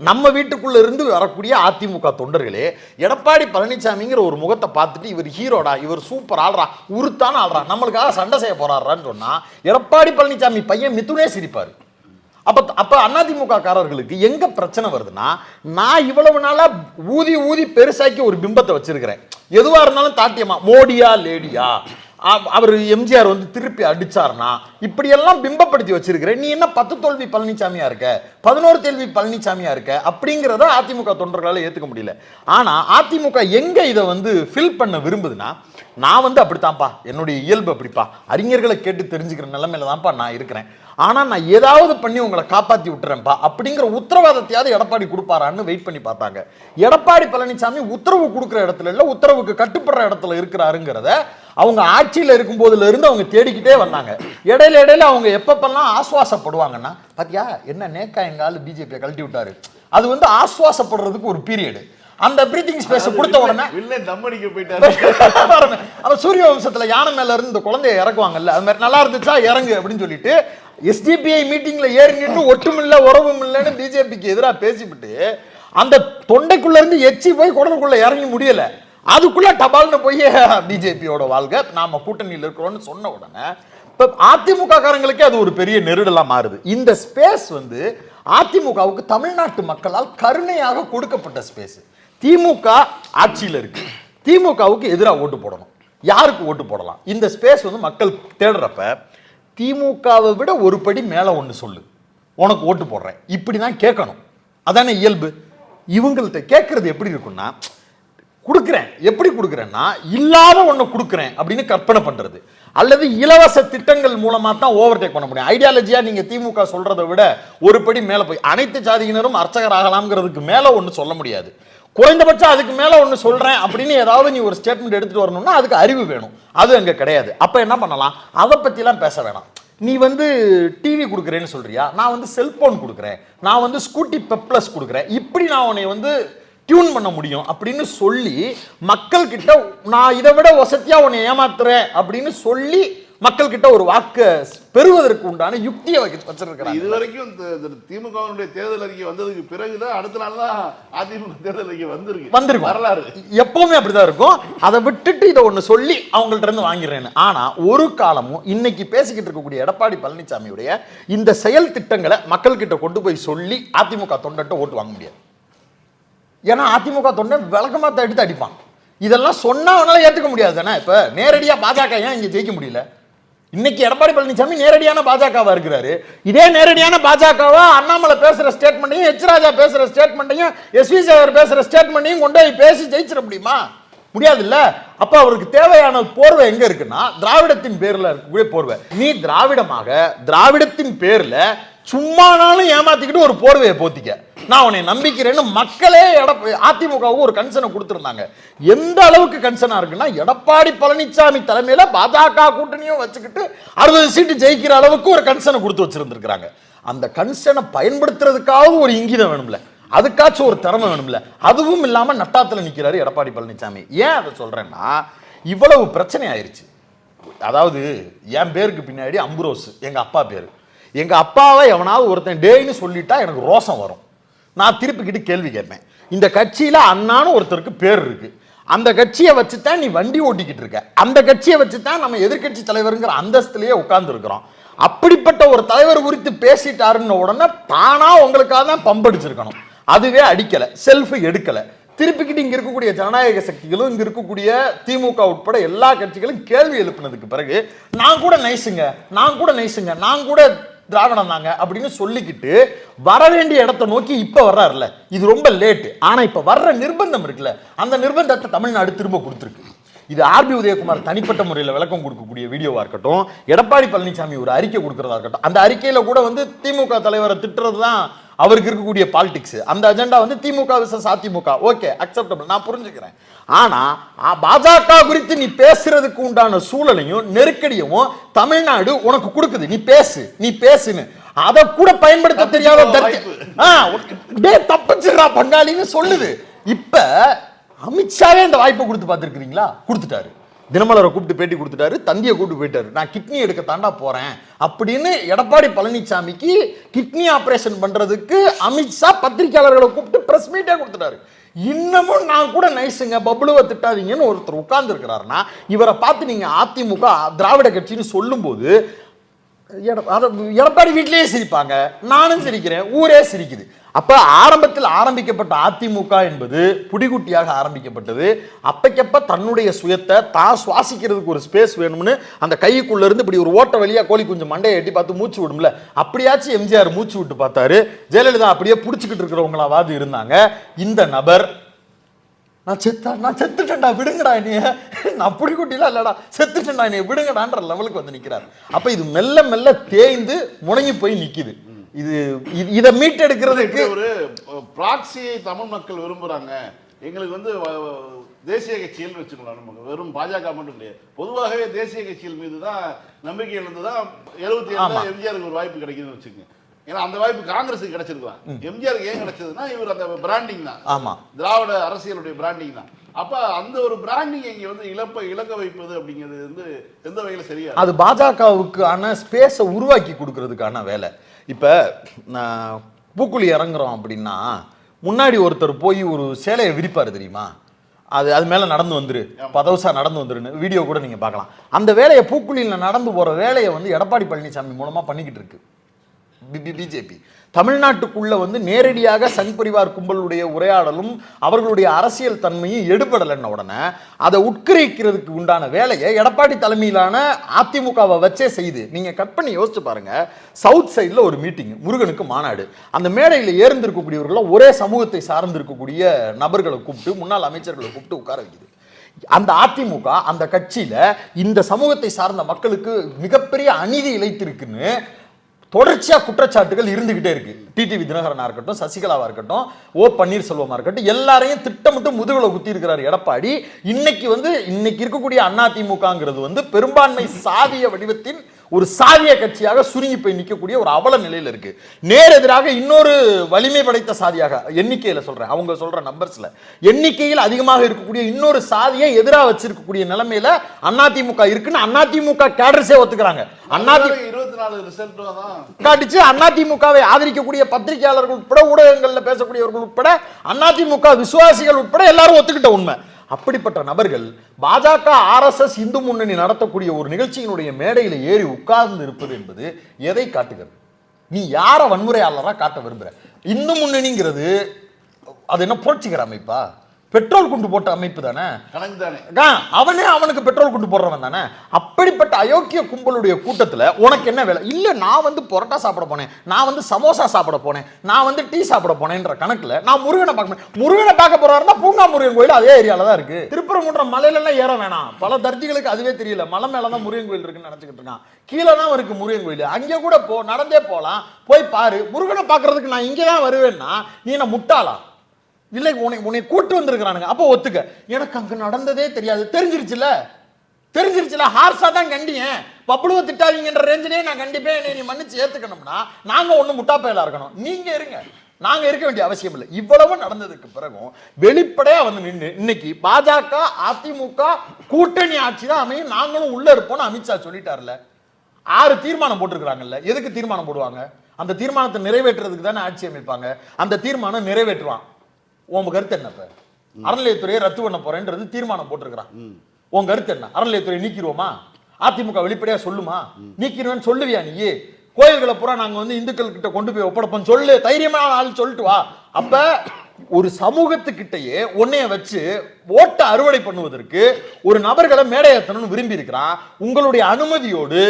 நம்ம வீட்டுக்குள்ள இருந்து வரக்கூடிய அதிமுக தொண்டர்களே எடப்பாடி பழனிசாமிங்கிற ஒரு முகத்தை பார்த்துட்டு இவர் ஹீரோடா, இவர் சூப்பர் ஆள்றா, உருத்தான ஆள்றா, நம்மளுக்காக சண்டை செய்ய போறாருன்னு சொன்னா எடப்பாடி பழனிசாமி பையன் மிதுனே சிரிப்பாரு. அப்ப அதிமுக காரர்களுக்கு எங்க பிரச்சனை வருதுன்னா, நான் இவ்வளவு நாளா ஊதி ஊதி பெருசாக்கி ஒரு பிம்பத்தை வச்சிருக்கிறேன். எதுவா இருந்தாலும் தாட்டியமா மோடியா லேடியா, அவர் எம்ஜிஆர் வந்து திருப்பி அடிச்சார்னா இப்படியெல்லாம் பிம்பப்படுத்தி வச்சிருக்கிறேன். நீ என்ன 10 தோல்வி பழனிசாமியா இருக்க, 11 தோல்வி பழனிசாமியா இருக்க அப்படிங்கிறத அதிமுக தொண்டர்களால ஏத்துக்க முடியல. ஆனா அதிமுக எங்க இதை வந்து ஃபில் பண்ண விரும்புதுன்னா, நான் வந்து அப்படித்தான்ப்பா, என்னுடைய இயல்பு அப்படிப்பா, அறிஞர்களை கேட்டு தெரிஞ்சுக்கிற நிலைமையில தான்ப்பா நான் இருக்கிறேன், ஆனா நான் ஏதாவது பண்ணி உங்களை காப்பாத்தி விட்டுறேன்ப்பா அப்படிங்கிற உத்தரவாதத்தையாவது எடப்பாடி கொடுப்பாரான்னு வெயிட் பண்ணி பார்த்தாங்க. எடப்பாடி பழனிசாமி உத்தரவு கொடுக்குற இடத்துல இல்ல, உத்தரவுக்கு கட்டுப்படுற இடத்துல இருக்கிறாருங்கிறத அவங்க ஆட்சியில் இருக்கும் போதுல இருந்து அவங்க தேடிக்கிட்டே வந்தாங்க. இடையில அவங்க எப்பப்பெல்லாம் ஆசுவாசப்படுவாங்கன்னா, பாத்தியா என்ன நேக்கா எங்கால பிஜேபியை கழட்டி விட்டாரு, அது வந்து ஆசுவாசப்படுறதுக்கு ஒரு பீரியடு. அந்த பிரீத்திங் ஸ்பேஸ் கொடுத்த உடனே அவன் சூரிய வம்சத்துல யானை மேல இருந்து இந்த குழந்தைய இறக்குவாங்கல்ல, அது மாதிரி நல்லா இருந்துச்சா இறங்கு அப்படின்னு சொல்லிட்டு எஸ்டிபிஐ மீட்டிங்ல ஏறி நின்று ஒட்டுமில்ல உறவும் இல்லைன்னு பிஜேபிக்கு எதிராக பேசிவிட்டு அந்த தொண்டைக்குள்ள இருந்து எச்சி போய் குடலுக்குள்ள இறங்கி முடியல, அதுக்குள்ள டபால்னு போய் பிஜேபியோட வாழ்க நாம கூட்டணியில் இருக்கிறோம்னு சொன்ன உடனே இப்ப அதிமுக காரங்களுக்கே அது ஒரு பெரிய நெருடலா மாறுது. இந்த ஸ்பேஸ் வந்து அதிமுகவுக்கு தமிழ்நாட்டு மக்களால் கருணையாக கொடுக்கப்பட்ட ஸ்பேஸ். திமுக ஆட்சியில் இருக்கு, திமுகவுக்கு எதிராக ஓட்டு போடணும், யாருக்கு ஓட்டு போடலாம், இந்த ஸ்பேஸ் வந்து மக்கள் தேடுறப்ப திமுகவை விட ஒரு படி மேல ஒன்று சொல்லு, உனக்கு ஓட்டு போடுறேன் இப்படிதான் கேட்கணும். அதானே இயல்பு. இவங்கள்ட்ட கேட்கறது எப்படி இருக்குன்னா, கொடுக்குறேன் எப்படி கொடுக்குறேன்னா இல்லாத ஒன்று கொடுக்குறேன் அப்படின்னு கற்பனை பண்றது, அல்லது இலவச திட்டங்கள் மூலமா தான் ஓவர்டேக் பண்ண முடியும். ஐடியாலஜியா நீங்க திமுக சொல்றதை விட ஒரு படி மேல போய் அனைத்து ஜாதியினரும் அர்ச்சகர் ஆகலாம்ங்கிறதுக்கு மேல ஒன்று சொல்ல முடியாது. குறைந்தபட்சம் அதுக்கு மேல ஒன்று சொல்றேன் அப்படின்னு ஏதாவது நீ ஒரு ஸ்டேட்மெண்ட் எடுத்துட்டு வரணும்னா அதுக்கு அறிவு வேணும், அது அங்க கிடையாது. அப்ப என்ன பண்ணலாம், அதை பத்திலாம் பேச வேணாம். நீ வந்து டிவி கொடுக்குறேன்னு சொல்றியா, நான் வந்து செல்போன் கொடுக்குறேன், நான் வந்து ஸ்கூட்டி பெப்ளஸ் கொடுக்குறேன், இப்படி நான் உன்னை வந்து டியூன் பண்ண முடியும் அப்படின்னு சொல்லி மக்கள் கிட்ட நான் இதை விட வசதியா உன்னை ஏமாத்துறேன் அப்படின்னு சொல்லி மக்கள் கிட்ட ஒரு வாக்கு பெறுவதற்கு உண்டான யுக்தியை வச்சிருக்கிறாங்க. இதுவரைக்கும் திமுகவினுடைய தேர்தல் அறிக்கை வந்ததுக்கு பிறகுதான் அடுத்த நாள் தான் அதிமுக தேர்தல் அறிக்கை வந்திருக்கு வரலாறு. எப்பவுமே அப்படிதான் இருக்கும். அதை விட்டுட்டு இதை ஒண்ணு சொல்லி அவங்கள்ட்ட இருந்து வாங்கிடுறேன்னு. ஆனா ஒரு காலமும் இன்னைக்கு பேசிக்கிட்டு இருக்கக்கூடிய எடப்பாடி பழனிசாமியுடைய இந்த செயல் திட்டங்களை மக்கள் கிட்ட கொண்டு போய் சொல்லி அதிமுக தொண்டர்கிட்ட ஓட்டு வாங்க முடியாது. ஏன்னா அதிமுக தொண்டன் விளக்கமாத்த எடுத்து அடிப்பான். இதெல்லாம் சொன்னா அவனால ஏற்றுக்க முடியாது தானே. இப்ப நேரடியா பாஜக ஏன் இங்க ஜெயிக்க முடியல? இன்னைக்கு எடப்பாடி பழனிசாமி நேரடியான பாஜகவா இருக்கிறாரு. இதே நேரடியான பாஜகவா அண்ணாமலை பேசுற ஸ்டேட்மெண்ட்டையும், எச் ராஜா பேசுற ஸ்டேட்மெண்ட்டையும், எஸ்வி சேகர் பேசுற ஸ்டேட்மெண்ட்டையும் கொண்டு போய் பேசி ஜெயிச்சிட முடியுமா? முடியாது இல்ல. அப்ப அவருக்கு தேவையான போர்வை எங்க இருக்குன்னா திராவிடத்தின் பேர்ல இருக்கக்கூடிய போர்வை. நீ திராவிடத்தின் பேர்ல சும்மானாலும் ஏமாத்திக்கிட்டு ஒரு போர்வையை போத்திக்க, நான் உன்னை நம்பிக்கிறேன்னு மக்களே அதிமுகவுக்கு ஒரு கன்சர்னை கொடுத்திருந்தாங்க. எந்த அளவுக்கு கன்சர்னா இருக்குன்னா, எடப்பாடி பழனிசாமி தலைமையில பாஜக கூட்டணியும் வச்சுக்கிட்டு 60 சீட்டு ஜெயிக்கிற அளவுக்கு ஒரு கன்சர்னை கொடுத்து வச்சிருந்திருக்கிறாங்க. அந்த கன்சர்னை பயன்படுத்துறதுக்காக ஒரு இங்கிதம் வேணும்ல, அதுக்காச்சும் ஒரு திறமை வேணும்ல. அதுவும் இல்லாம நட்டாத்துல நிக்கிறாரு எடப்பாடி பழனிசாமி. ஏன் அதை சொல்றேன்னா, இவ்வளவு பிரச்சனை ஆயிருச்சு. அதாவது என் பேருக்கு பின்னாடி அம்புரோஸ் எங்க அப்பா பேரு. எங்க அப்பாவை எவனாவது ஒருத்தன் டேன்னு சொல்லிட்டா எனக்கு ரோசம் வரும். நான் திருப்பிக்கிட்டு கேள்வி கேட்பேன். இந்த கட்சியில அண்ணான்னு ஒருத்தருக்கு பேர் இருக்கு, அந்த கட்சியை வச்சுதான் நீ வண்டி ஓட்டிக்கிட்டு இருக்க, அந்த கட்சியை வச்சுதான் நம்ம எதிர்கட்சி தலைவருங்கிற அந்தஸ்துலயே உட்கார்ந்து இருக்கிறோம். அப்படிப்பட்ட ஒரு தலைவர் குறித்து பேசிட்டாருன்னு உடனே தானா உங்களுக்காக தான் பம்படிச்சிருக்கணும். அதுவே அடிக்கல, செல்ஃப் எடுக்கல. திருப்பிக்கிட்டு இங்க இருக்கக்கூடிய ஜனநாயக சக்திகளும் இங்க இருக்கக்கூடிய திமுக உட்பட எல்லா கட்சிகளும் கேள்வி எழுப்பினதுக்கு பிறகு நான் கூட திராவிடம் தாங்க அப்படின்னு சொல்லிக்கிட்டு வர வேண்டிய இடத்தை நோக்கி இப்ப வர்றாருல, இது ரொம்ப லேட். ஆனா இப்ப வர்ற நிர்பந்தம் இருக்குல்ல, அந்த நிர்பந்தத்தை தமிழ்நாடு திரும்ப கொடுத்துருக்கு. இது ஆர்பி உதயகுமார் தனிப்பட்ட முறையில் விளக்கம் கொடுக்கக்கூடிய வீடியோவா இருக்கட்டும், எடப்பாடி பழனிசாமி ஒரு அறிக்கை கொடுக்கறதா இருக்கட்டும், அந்த அறிக்கையில கூட வந்து திமுக தலைவரை திட்டுறது தான் அவருக்கு இருக்கக்கூடிய பாலிடிக்ஸ். அந்த அஜெண்டா வந்து திமுக விசஸ் அதிமுக, ஓகே அக்செப்டபிள், நான் புரிஞ்சுக்கிறேன். ஆனா பாஜக குறித்து நீ பேசுறதுக்கு உண்டான சூழலையும் நெருக்கடியும் தமிழ்நாடு உனக்கு கொடுக்குது. நீ பேசுன்னு அதை கூட பயன்படுத்த தெரியாத தப்பிச்சிடா பங்காளின்னு சொல்லுது. இப்ப அமித்ஷாவே இந்த வாய்ப்பை கொடுத்து பார்த்துருக்கீங்களா? கொடுத்துட்டாரு. தினமலரை கூப்பிட்டு பேட்டி கொடுத்துட்டாரு, தந்தியை கூப்பிட்டு போயிட்டாரு. நான் கிட்னி எடுக்க தாண்டா போறேன் அப்படின்னு எடப்பாடி பழனிசாமிக்கு கிட்னி ஆபரேஷன் பண்றதுக்கு அமித்ஷா பத்திரிகையாளர்களை கூப்பிட்டு பிரஸ் மீட்டே கொடுத்துட்டாரு. இன்னமும் நான் கூட நைஸுங்க, பப்ளுவை திட்டாதீங்கன்னு ஒருத்தர் உட்கார்ந்து இருக்கிறாருன்னா, இவரை பார்த்து நீங்க அதிமுக திராவிட கட்சின்னு சொல்லும் போது எடப்பாடி வீட்டிலேயே சிரிப்பாங்க, நானும் சிரிக்கிறேன், ஊரே சிரிக்குது. அப்ப ஆரம்பத்தில் ஆரம்பிக்கப்பட்ட அதிமுக என்பது புடிகுட்டியாக ஆரம்பிக்கப்பட்டது. அப்பக்கப்ப தன்னுடைய சுயத்தை தான் சுவாசிக்கிறதுக்கு ஒரு ஸ்பேஸ் வேணும்னு அந்த கைக்குள்ள இருந்து இப்படி ஒரு ஓட்ட வழியா கோழி குஞ்சு மண்டையை எட்டி பார்த்து மூச்சு விடும்ல, அப்படியாச்சும் எம்ஜிஆர் மூச்சு விட்டு பார்த்தாரு. ஜெயலலிதா அப்படியே புடிச்சுக்கிட்டு இருக்கிறவங்களாவது இருந்தாங்க. இந்த நபர் நான் செத்துட்டேன்டா விடுங்கடா என்னைய, நான் புடிக்குட்டிலாம் இல்லடா செத்துட்டேன்டா என்னைய விடுங்கடான்ற லெவலுக்கு வந்து நிக்கிறார். அப்ப இது மெல்ல மெல்ல தேய்ந்து முடங்கி போய் நிக்குது. இதை மீட்டெடுக்கிறதுக்கு ஒரு ப்ராக்சியை தமிழ் மக்கள் விரும்புறாங்க. எங்களுக்கு வந்து தேசிய கட்சிகள் வச்சுக்கலாம், நமக்கு வெறும் பாஜக மட்டும் கிடையாது, பொதுவாகவே தேசிய கட்சிகள் மீது தான் நம்பிக்கை இருந்துதான் 77 எம்ஜிஆருக்கு ஒரு வாய்ப்பு கிடைக்குதுன்னு வச்சுக்கோங்க. ஏன்னா அந்த வாய்ப்பு காங்கிரஸுக்கு கிடைச்சிருக்கலாம். எம்ஜிஆருக்கு ஏன் கிடைச்சதுன்னா இவர் அந்த பிராண்டிங் தான். ஆமா, திராவிட அரசியலுடைய பிராண்டிங் தான். அப்ப அந்த ஒரு பிராண்டிங் இங்க வந்து இழக்க வைப்பது அப்படிங்கிறது வந்து எந்த வகையில சரியா, அது பாஜகவுக்கான ஸ்பேஸை உருவாக்கி கொடுக்கறதுக்கான வேலை. இப்ப பூக்குழி இறங்குறோம் அப்படின்னா முன்னாடி ஒருத்தர் போய் ஒரு சேலையை விரிப்பாரு தெரியுமா, அது மேல நடந்து வந்துரு, பதவசா நடந்து வந்துருன்னு வீடியோ கூட நீங்க பார்க்கலாம். அந்த வேலையை பூக்குழியில நடந்து போற வேலையை வந்து எடப்பாடி பழனிசாமி மூலமா பண்ணிக்கிட்டு இருக்கு பிஜேபி. தமிழ்நாட்டுக்குள்ள வந்து நேரடியாக சங் பரிவார் கும்பலுடைய உரையாடலும் அவர்களுடைய அரசியல் தன்மையும் எடுபடலைன்ன உடனே அதை உட்கிரகிக்கிறதுக்கு உண்டான வேலையை எடப்பாடி தலைமையிலான அதிமுகவை வச்சே செய்து. நீங்க கட் பண்ணி யோசிச்சு பாருங்க. சவுத் சைட்ல ஒரு மீட்டிங், முருகனுக்கு மாநாடு, அந்த மேடையில் ஏர்ந்திருக்கக்கூடியவர்கள் ஒரே சமூகத்தை சார்ந்திருக்கக்கூடிய நபர்களை கூப்பிட்டு, முன்னாள் அமைச்சர்களை கூப்பிட்டு உட்கார வைக்குது. அந்த அதிமுக அந்த கட்சியில இந்த சமூகத்தை சார்ந்த மக்களுக்கு மிகப்பெரிய அநீதி இழைத்திருக்குன்னு தொடர்ச்சியா குற்றச்சாட்டுகள் இருந்துகிட்டே இருக்கு. டிடிவி தினகரனா இருக்கட்டும், சசிகலாவா இருக்கட்டும், ஓ பன்னீர்செல்வமா இருக்கட்டும், எல்லாரையும் திட்டமிட்டு முதுகுல குத்தி இருக்கிறார் எடப்பாடி. இன்னைக்கு இருக்கக்கூடிய அதிமுகங்கிறது வந்து பெரும்பான்மை சாதிய வடிவத்தின் ஒரு சாதிய கட்சியாக சுருங்கி போய் நிற்கக்கூடிய ஒரு அவல நிலையில இருக்கு. நேர் எதிராக இன்னொரு வலிமை படைத்த சாதியாக, எண்ணிக்கையில சொல்றேன், அவங்க சொல்ற நம்பர்ஸ்ல எண்ணிக்கையில் அதிகமாக இருக்கக்கூடிய இன்னொரு சாதியை எதிராக வச்சிருக்கக்கூடிய நிலைமையில அதிமுக இருக்குன்னு அதிமுக கேடர்ஸே ஒத்துக்கிறாங்க. காட்டிச்சு அதிமுகவை ஆதரிக்கக்கூடிய பத்திரிகையாளர்கள் உட்பட, ஊடகங்கள்ல பேசக்கூடியவர்கள் உட்பட, அதிமுக விசுவாசிகள் உட்பட எல்லாரும் ஒத்துக்கிட்ட உண்மை. அப்படிப்பட்ட நபர்கள் பாஜக RSS இந்து முன்னணி நடத்தக்கூடிய ஒரு நிகழ்ச்சியினுடைய மேடையில் ஏறி உட்கார்ந்து இருப்பது என்பது எதை காட்டுகிறது? நீ யார வன்முறையாளரா காட்ட விரும்புற? இந்து முன்னணிங்கிறது அது என்ன புரட்சிகர அமைப்பா? பெட்ரோல் குண்டு போட்ட அமைப்பு தானே, அவனே அவனுக்கு பெட்ரோல் குண்டு போடுறவன் தானே. அப்படிப்பட்ட அயோக்கிய கும்பலுடைய கூட்டத்தில் உனக்கு என்ன வேலை? இல்லை, நான் வந்து பரோட்டா சாப்பிட போனேன், நான் வந்து சமோசா சாப்பிட போனேன், நான் வந்து டீ சாப்பிட போனேன்ற கணக்கில் நான் முருகனை பார்க்க, முருகனை பார்க்க போறாருன்னா பூங்கா முருகன் கோயில் அதே ஏரியால தான் இருக்கு. திருப்பரங்குன்றம் மலையிலலாம் ஏற வேணாம், பல தர்ஜிகளுக்கு அதுவே தெரியல, மலை மேல தான் முருகன் கோயில் இருக்குன்னு நினைச்சுக்கிட்டு இருக்கான். கீழே தான் இருக்கு முருகன் கோயில், அங்கே கூட நடந்தே போகலாம், போய் பாரு. முருகனை பார்க்கறதுக்கு நான் இங்கே தான் வருவேன்னா நீ என்ன முட்டாளா? இல்லை, உன்னை கூட்டு வந்திருக்கிறானுங்க, அப்போ ஒத்துக்க. எனக்கு அங்க நடந்ததே தெரியாது, தெரிஞ்சிருச்சுல ஹார்ஸா தான் கண்டியேன், பப்புளுவை திட்டாதீங்கன்ற ரேஞ்சிலே நான் கண்டிப்பேன். நீ மன்னிச்சு ஏத்துக்கணும்னா நாங்க ஒண்ணு முட்டாப்பையில இருக்கணும், நீங்க இருங்க, நாங்க இருக்க வேண்டிய அவசியம் இல்லை. இவ்வளவு நடந்ததுக்கு பிறகும் வெளிப்படையா வந்து நின்று இன்னைக்கு பாஜக அதிமுக கூட்டணி ஆட்சி தான் அமையும், நாங்களும் உள்ள இருப்போம்னு அமித்ஷா சொல்லிட்டார்ல. 6 தீர்மானம் போட்டிருக்கிறாங்கல்ல, எதுக்கு தீர்மானம் போடுவாங்க? அந்த தீர்மானத்தை நிறைவேற்றுறதுக்கு தானே ஆட்சி அமைப்பாங்க. அந்த தீர்மானம் நிறைவேற்றுவான். உன் கருத்து என்ன? அறநிலையத்துறையை ரத்து பண்ண போறேன்றது தீர்மானம் போட்டிருக்கிறான். உன் கருத்து என்ன? அறநிலையத்துறை நீக்கிடுவோமா? அதிமுக வெளிப்படையா சொல்லுமா? நீக்கிடுவேன்னு சொல்லுவியா நீ? கோயில்களை பூரா நாங்க வந்து இந்துக்கள் கிட்ட கொண்டு போய் ஒப்படைப்போம் சொல்லு, தைரியமான ஆள் சொல்லிட்டு வா. அப்ப ஒரு சமூகத்துக்கிட்டயே உன்னைய வச்சு ஓட்ட அறுவடை பண்ணுவதற்கு ஒரு நபர்களை மேடையேற்றணும்னு விரும்பி இருக்கிறான். உங்களுடைய அனுமதியோடு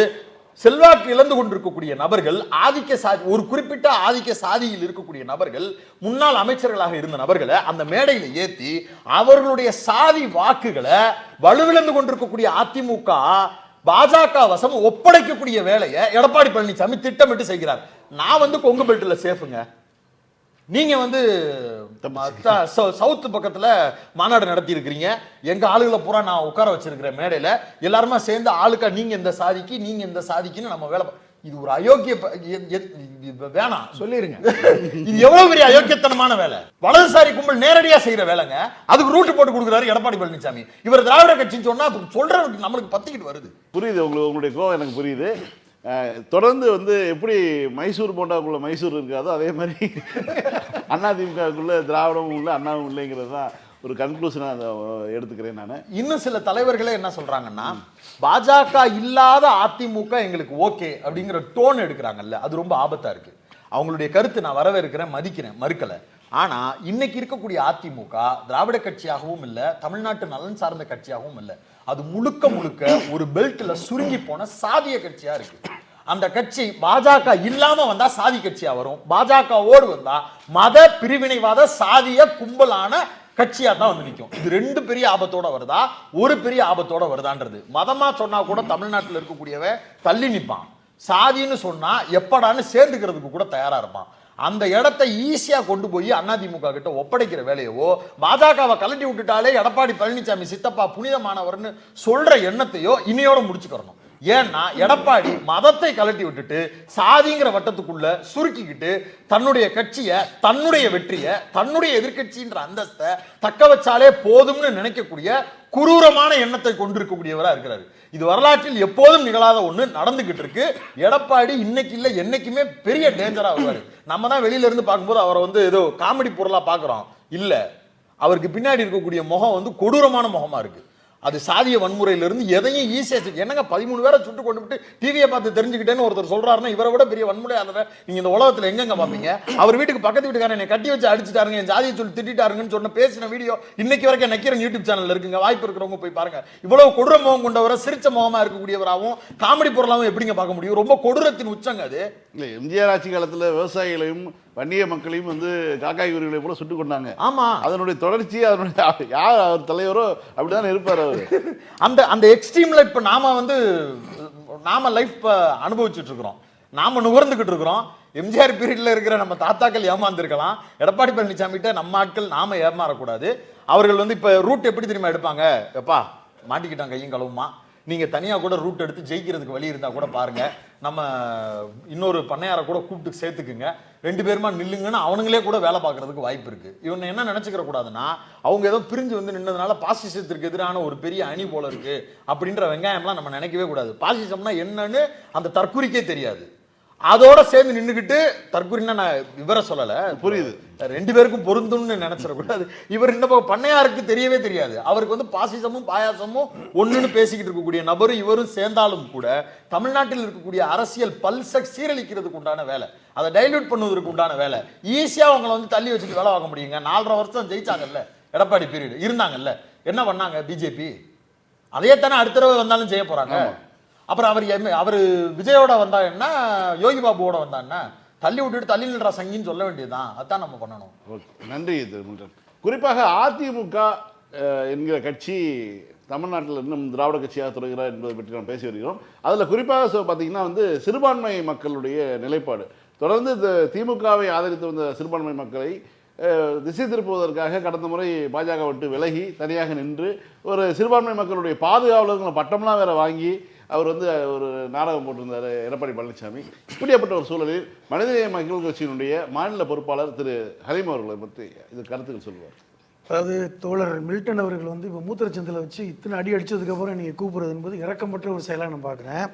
செல்வாக்கு இழந்து கொண்டிருக்கக்கூடிய நபர்கள், ஆதிக்க சாதி, ஒரு குறிப்பிட்ட ஆதிக்க சாதியில் இருக்கக்கூடிய நபர்கள், முன்னாள் அமைச்சர்களாக இருந்த நபர்களை அந்த மேடையில ஏத்தி அவர்களுடைய சாதி வாக்குகளை வலுவிழந்து கொண்டிருக்கக்கூடிய அதிமுக பாஜக வசம் ஒப்படைக்கக்கூடிய வேலையை எடப்பாடி பழனிசாமி திட்டமிட்டு செய்கிறார். நான் வந்து கொங்கு பெல்ட்ல சேஃபுங்க, நீங்க வந்து சவுத் பக்கத்துல மாநாடு நடத்தி இருக்கிறீங்க, எங்க ஆளுகளை பூரா நான் உட்கார வச்சிருக்கிறேன் மேடையில, எல்லாருமா சேர்ந்து ஆளுக்கா நீங்க இந்த சாதிக்கு நீங்க இந்த சாதிக்குன்னு நம்ம வேலை. இது ஒரு அயோக்கிய வேணாம் சொல்லிருங்க. இது எவ்வளவு பெரிய அயோக்கியத்தனமான வேலை, வலதுசாரி கும்பல் நேரடியா செய்யற வேலைங்க. அதுக்கு ரூட் போட்டு கொடுக்குறாரு எடப்பாடி பழனிசாமி. இவர் திராவிட கட்சின்னு சொன்னா சொல்றதுக்கு நம்மளுக்கு பத்திக்கிட்டு வருது. புரியுது, உங்களுடைய கோவம் எனக்கு புரியுது. தொடர்ந்து வந்து எப்படி மைசூர் போண்டாக்குள்ள மைசூர் இருக்காதோ அதே மாதிரி அதிமுகவுக்குள்ள திராவிடமும் இல்லை அண்ணாவும் இல்லைங்கிறது தான் ஒரு கன்க்ளூஷனாக அதை எடுத்துக்கிறேன் நான். இன்னும் சில தலைவர்களே என்ன சொல்றாங்கன்னா, பாஜக இல்லாத அதிமுக எங்களுக்கு ஓகே அப்படிங்கிற டோன் எடுக்கிறாங்கல்ல, அது ரொம்ப ஆபத்தா இருக்கு. அவங்களுடைய கருத்து நான் வரவேற்கிறேன், மதிக்கிறேன், மறுக்கல. ஆனா இன்னைக்கு இருக்கக்கூடிய அதிமுக திராவிட கட்சியாகவும் இல்ல, தமிழ்நாட்டு நலன் சார்ந்த கட்சியாகவும் இல்ல. அது முழுக்க முழுக்க ஒரு பெல்ட்ல சுருங்கி போன சாதிய கட்சியா இருக்கு. அந்த கட்சி பாஜக இல்லாம வந்தா சாதி கட்சியா வரும், பாஜகவோடு வந்தா மத பிரிவினைவாத சாதிய கும்பலான கட்சியா தான் வந்து நிற்கும். இது ரெண்டு பெரிய ஆபத்தோட வருதா, ஒரு பெரிய ஆபத்தோட வருதான்றது. மதமா சொன்னா கூட தமிழ்நாட்டில் இருக்கக்கூடியவ தள்ளி நிற்பான், சாதின்னு சொன்னா எப்படான்னு சேர்ந்துக்கிறதுக்கு கூட தயாரா இருப்பான். அந்த இடத்தை ஈஸியா கொண்டு போய் அதிமுக கிட்ட ஒப்படைக்கிற வேலையவோ, பாஜகவை கலட்டி விட்டுட்டாலே எடப்பாடி பழனிசாமி சித்தப்பா புனிதமானவர்னு சொல்ற எண்ணத்தையோ இன்னையோட முடிச்சுக்கிறணும். ஏன்னா எடப்பாடி மதத்தை கலட்டி விட்டுட்டு சாதிங்கிற வட்டத்துக்குள்ள சுருக்கிக்கிட்டு தன்னுடைய கட்சியை, தன்னுடைய வெற்றியை, தன்னுடைய எதிர்கட்சின்ற அந்தஸ்தை தக்க வச்சாலே போதும்னு நினைக்கக்கூடிய குரூரமான எண்ணத்தை கொண்டிருக்கக்கூடியவரா இருக்கிறாரு. இது வரலாற்றில் எப்போதும் நிகழாத ஒண்ணு நடந்துகிட்டு இருக்கு. எடப்பாடி இன்னைக்கு இல்ல என்னைக்குமே பெரிய டேஞ்சரா வருவாரு. நம்ம தான் வெளியில இருந்து பார்க்கும்போது அவரை வந்து ஏதோ காமெடி பொருளா பாக்குறோம். இல்ல, அவருக்கு பின்னாடி இருக்கக்கூடிய முகம் வந்து கொடூரமான முகமா இருக்கு. அது சாதிய வன்முறையிலிருந்து எதையும் ஈஸியா என்னங்க 13 பேரை சுட்டு கொண்டு விட்டு டிவியை பார்த்து தெரிஞ்சுக்கிட்டேன்னு ஒருத்தர் சொல்றாருன்னா இவரை விட பெரிய வன்முறையாளரை நீங்க இந்த உலகத்துல எங்கெங்க பாப்பீங்க? அவர் வீட்டுக்கு பக்கத்து வீட்டுக்காரன் என்னை கட்டி வச்சு அடிச்சுட்டாருங்க, என் ஜாதியை சொல்லி திட்டாருங்கன்னு சொன்ன பேசின வீடியோ இன்னைக்கு வரைக்கும் நக்கீரன் யூடியூப் சேனல்ல இருக்குங்க, வாய்ப்பு இருக்கிறவங்க போய் பாருங்க. இவ்வளவு கொடூர முகம் கொண்டவரை சிரிச்ச முகமா இருக்கக்கூடியவராகவும் காமெடி பொருளாவும் எப்படிங்க பார்க்க முடியும்? ரொம்ப கொடூரத்தின் உச்சங்க அது. இல்லை, எம்ஜிஆர் ஆட்சி காலத்தில் விவசாயிகளையும் வன்னிய மக்களையும் வந்து காக்காய் உரிகளை போல சுட்டு கொண்டாங்க. ஆமா, அதனுடைய தொடர்ச்சி, அதனுடைய யார் அவர் தலைவரோ அப்படிதான் இருப்பார் அவர். அந்த எக்ஸ்ட்ரீம்ல இப்ப நாம லைஃப் அனுபவிச்சுட்டு இருக்கிறோம், நாம நுகர்ந்துகிட்டு இருக்கிறோம். எம்ஜிஆர் பீரியட்ல இருக்கிற நம்ம தாத்தாக்கள் ஏமாந்துருக்கலாம், எடப்பாடி பழனிசாமி கிட்ட நம்ம ஆட்கள் நாம ஏமாறக்கூடாது. அவர்கள் வந்து இப்ப ரூட் எப்படி தெரியுமா எடுப்பாங்க? எப்பா மாட்டிக்கிட்டாங்க கையும் களவுமா, நீங்க தனியா கூட ரூட் எடுத்து ஜெயிக்கிறதுக்கு வழி இருந்தா கூட பாருங்க, நம்ம இன்னொரு பண்ணையாரை கூட கூப்பிட்டு சேர்த்துக்குங்க, 2 பேருமா நில்லுங்கன்னு அவனுங்களே கூட வேலை பார்க்கறதுக்கு வாய்ப்பு இருக்கு. இவன் என்ன நினைச்சுக்கிற கூடாதுன்னா, அவங்க ஏதோ பிரிஞ்சு வந்து நின்னதுனால பாசிசத்திற்கு எதிரான ஒரு பெரிய அணி போல இருக்கு அப்படின்ற வெங்காயம்லாம் நம்ம நினைக்கவே கூடாது. பாசிசம்னா என்னன்னு அந்த தற்குறிக்கே தெரியாது. அதோட சேர்ந்து நின்றுக்கிட்டு தற்குறின்னா நான் இவரை சொல்லல, புரியுது, 2 பேருக்கும் பொருந்தும்னு நினைச்சிடக்கூடாது. இவர் இந்த பண்ணையாருக்கு தெரியவே தெரியாது, அவருக்கு வந்து பாசிசமும் பாயாசமும் ஒண்ணுன்னு பேசிக்கிட்டு இருக்கக்கூடிய நபரும் இவரும் சேர்ந்தாலும் கூட தமிழ்நாட்டில் இருக்கக்கூடிய அரசியல் பல்ச சீரழிக்கிறதுக்கு உண்டான வேலை, அதை டைல்யூட் பண்ணுவதற்கு உண்டான வேலை, ஈஸியா அவங்களை வந்து தள்ளி வச்சுட்டு வேலை வாங்க முடியுங்க. 4.5 வருஷம் ஜெயிச்சாங்கல்ல எடப்பாடி பீரியட், இருந்தாங்கல்ல, என்ன பண்ணாங்க பிஜேபி? அதே தானே அடுத்த தடவை வந்தாலும் செய்ய போறாங்க. அப்புறம் அவர் விஜயோட வந்தா என்ன, யோகி பாபுவோட வந்தா என்ன, தள்ளி விட்டுட்டு தள்ளி நின்ற சங்கின்னு சொல்ல வேண்டியதுதான். அதான் நம்ம பண்ணணும். ஓகே, நன்றி திருமுருகன். குறிப்பாக அதிமுக என்கிற கட்சி தமிழ்நாட்டில் இன்னும் திராவிட கட்சியாக தொடர்கிறார் என்பதை பற்றி நாம் பேசி வருகிறோம். அதில் குறிப்பாக பார்த்தீங்கன்னா வந்து சிறுபான்மை மக்களுடைய நிலைப்பாடு, தொடர்ந்து இந்த திமுகவை ஆதரித்து வந்த சிறுபான்மை மக்களை திசை திருப்புவதற்காக கடந்த முறை பாஜக விட்டு விலகி தனியாக நின்று ஒரு சிறுபான்மை மக்களுடைய பாதுகாவலர்கள் பட்டம்லாம் வேற வாங்கி அவர் வந்து ஒரு நாடகம் போட்டிருந்தார் எடப்பாடி பழனிசாமி. இப்படியாப்பட்ட ஒரு சூழலில் மனிதநேய மக்கள் கட்சியினுடைய மாநில பொறுப்பாளர் திரு ஹலீம் அவர்களை பற்றி இது கருத்துக்கள் சொல்லுவார். அதாவது தோழர் மில்டன் அவர்கள் வந்து இப்போ மூத்திரச்சந்தில் வச்சு இத்தனை அடி அடித்ததுக்கப்புறம் நீங்கள் கூப்பிட்றது என்பது இறக்கமற்ற ஒரு செயலாக நான் பார்க்குறேன்.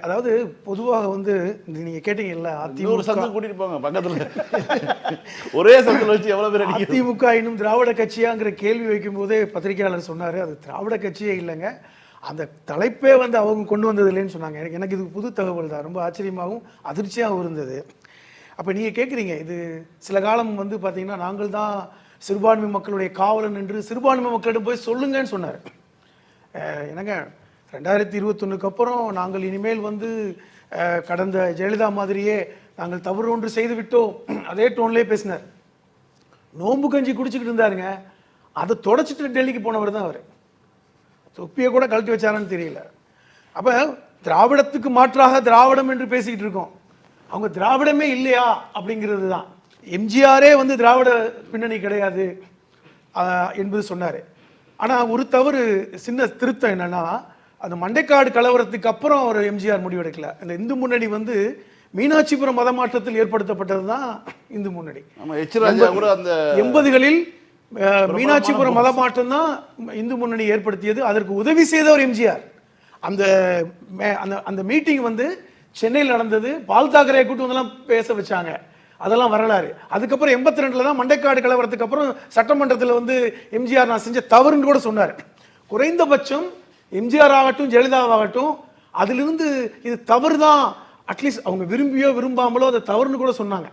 அதாவது பொதுவாக வந்து நீங்கள் கேட்டீங்கல்ல, அதிமுக சங்கம் கூட்டிட்டு போங்க பக்கத்தில், ஒரே சங்கத்தில் வச்சு எவ்வளோ பேர் அதிமுக இன்னும் திராவிட கட்சியாங்கிற கேள்வி வைக்கும் போதே பத்திரிகையாளர் சொன்னார், அது திராவிட கட்சியே இல்லைங்க, அந்த தலைப்பே வந்து அவங்க கொண்டு வந்தது இல்லைன்னு சொன்னாங்க. எனக்கு இது புது தகவல் தான், ரொம்ப ஆச்சரியமாகவும் அதிர்ச்சியாகவும் இருந்தது. அப்போ நீங்கள் கேட்குறீங்க, இது சில காலம் வந்து பார்த்தீங்கன்னா நாங்கள் தான் சிறுபான்மை மக்களுடைய காவலன் என்று சிறுபான்மை மக்களிடம் போய் சொல்லுங்கன்னு சொன்னார். என்னங்க 2021 அப்புறம் நாங்கள் இனிமேல் வந்து கடந்த ஜெயலலிதா மாதிரியே நாங்கள் தவறு ஒன்று செய்து விட்டோம் அதே டோன்லேயே பேசினார். நோம்பு கஞ்சி குடிச்சிக்கிட்டு இருந்தாருங்க, அதை தொடச்சிட்டு டெல்லிக்கு போனவர் தான் அவர். தொப்பியை கூட கழட்டி வச்சாரான்னு தெரியல. அப்போ திராவிடத்துக்கு மாற்றாக திராவிடம் என்று பேசிக்கிட்டு இருக்கோம், அவங்க திராவிடமே இல்லையா அப்படிங்கிறது தான். எம்ஜிஆரே வந்து திராவிட பின்னணி கிடையாது என்பது சொன்னார். ஆனால் ஒரு தவறு, சின்ன திருத்தம் என்னன்னா, அந்த மண்டைக்காடு கலவரத்துக்கு அப்புறம் ஒரு எம்ஜிஆர் முடிவெடுக்கல. இந்த இந்து முன்னணி வந்து மீனாட்சிபுரம் மதமாற்றத்தில் ஏற்படுத்தப்பட்டது தான் இந்து முன்னணி. 80களில் மீனாட்சிபுரம் மதமாற்றம் தான் இந்து முன்னணி ஏற்படுத்தியது. அதற்கு உதவி செய்தவர் எம்ஜிஆர். அந்த அந்த மீட்டிங் வந்து சென்னையில் நடந்தது. பால் தாக்கரே கூட்டு வந்தெல்லாம் பேச வச்சாங்க. அதெல்லாம் வரலாறு. அதுக்கப்புறம் 82ல் தான் மண்டைக்காடு கலவரத்துக்கு அப்புறம் சட்டமன்றத்தில் வந்து எம்ஜிஆர் நான் செஞ்ச தவறுன்னு கூட சொன்னார். குறைந்தபட்சம் எம்ஜிஆர் ஆகட்டும் ஜெயலலிதாவாகட்டும் அதிலிருந்து இது தவறு தான், அட்லீஸ்ட் அவங்க விரும்பியோ விரும்பாமலோ அதை தவறுன்னு கூட சொன்னாங்க.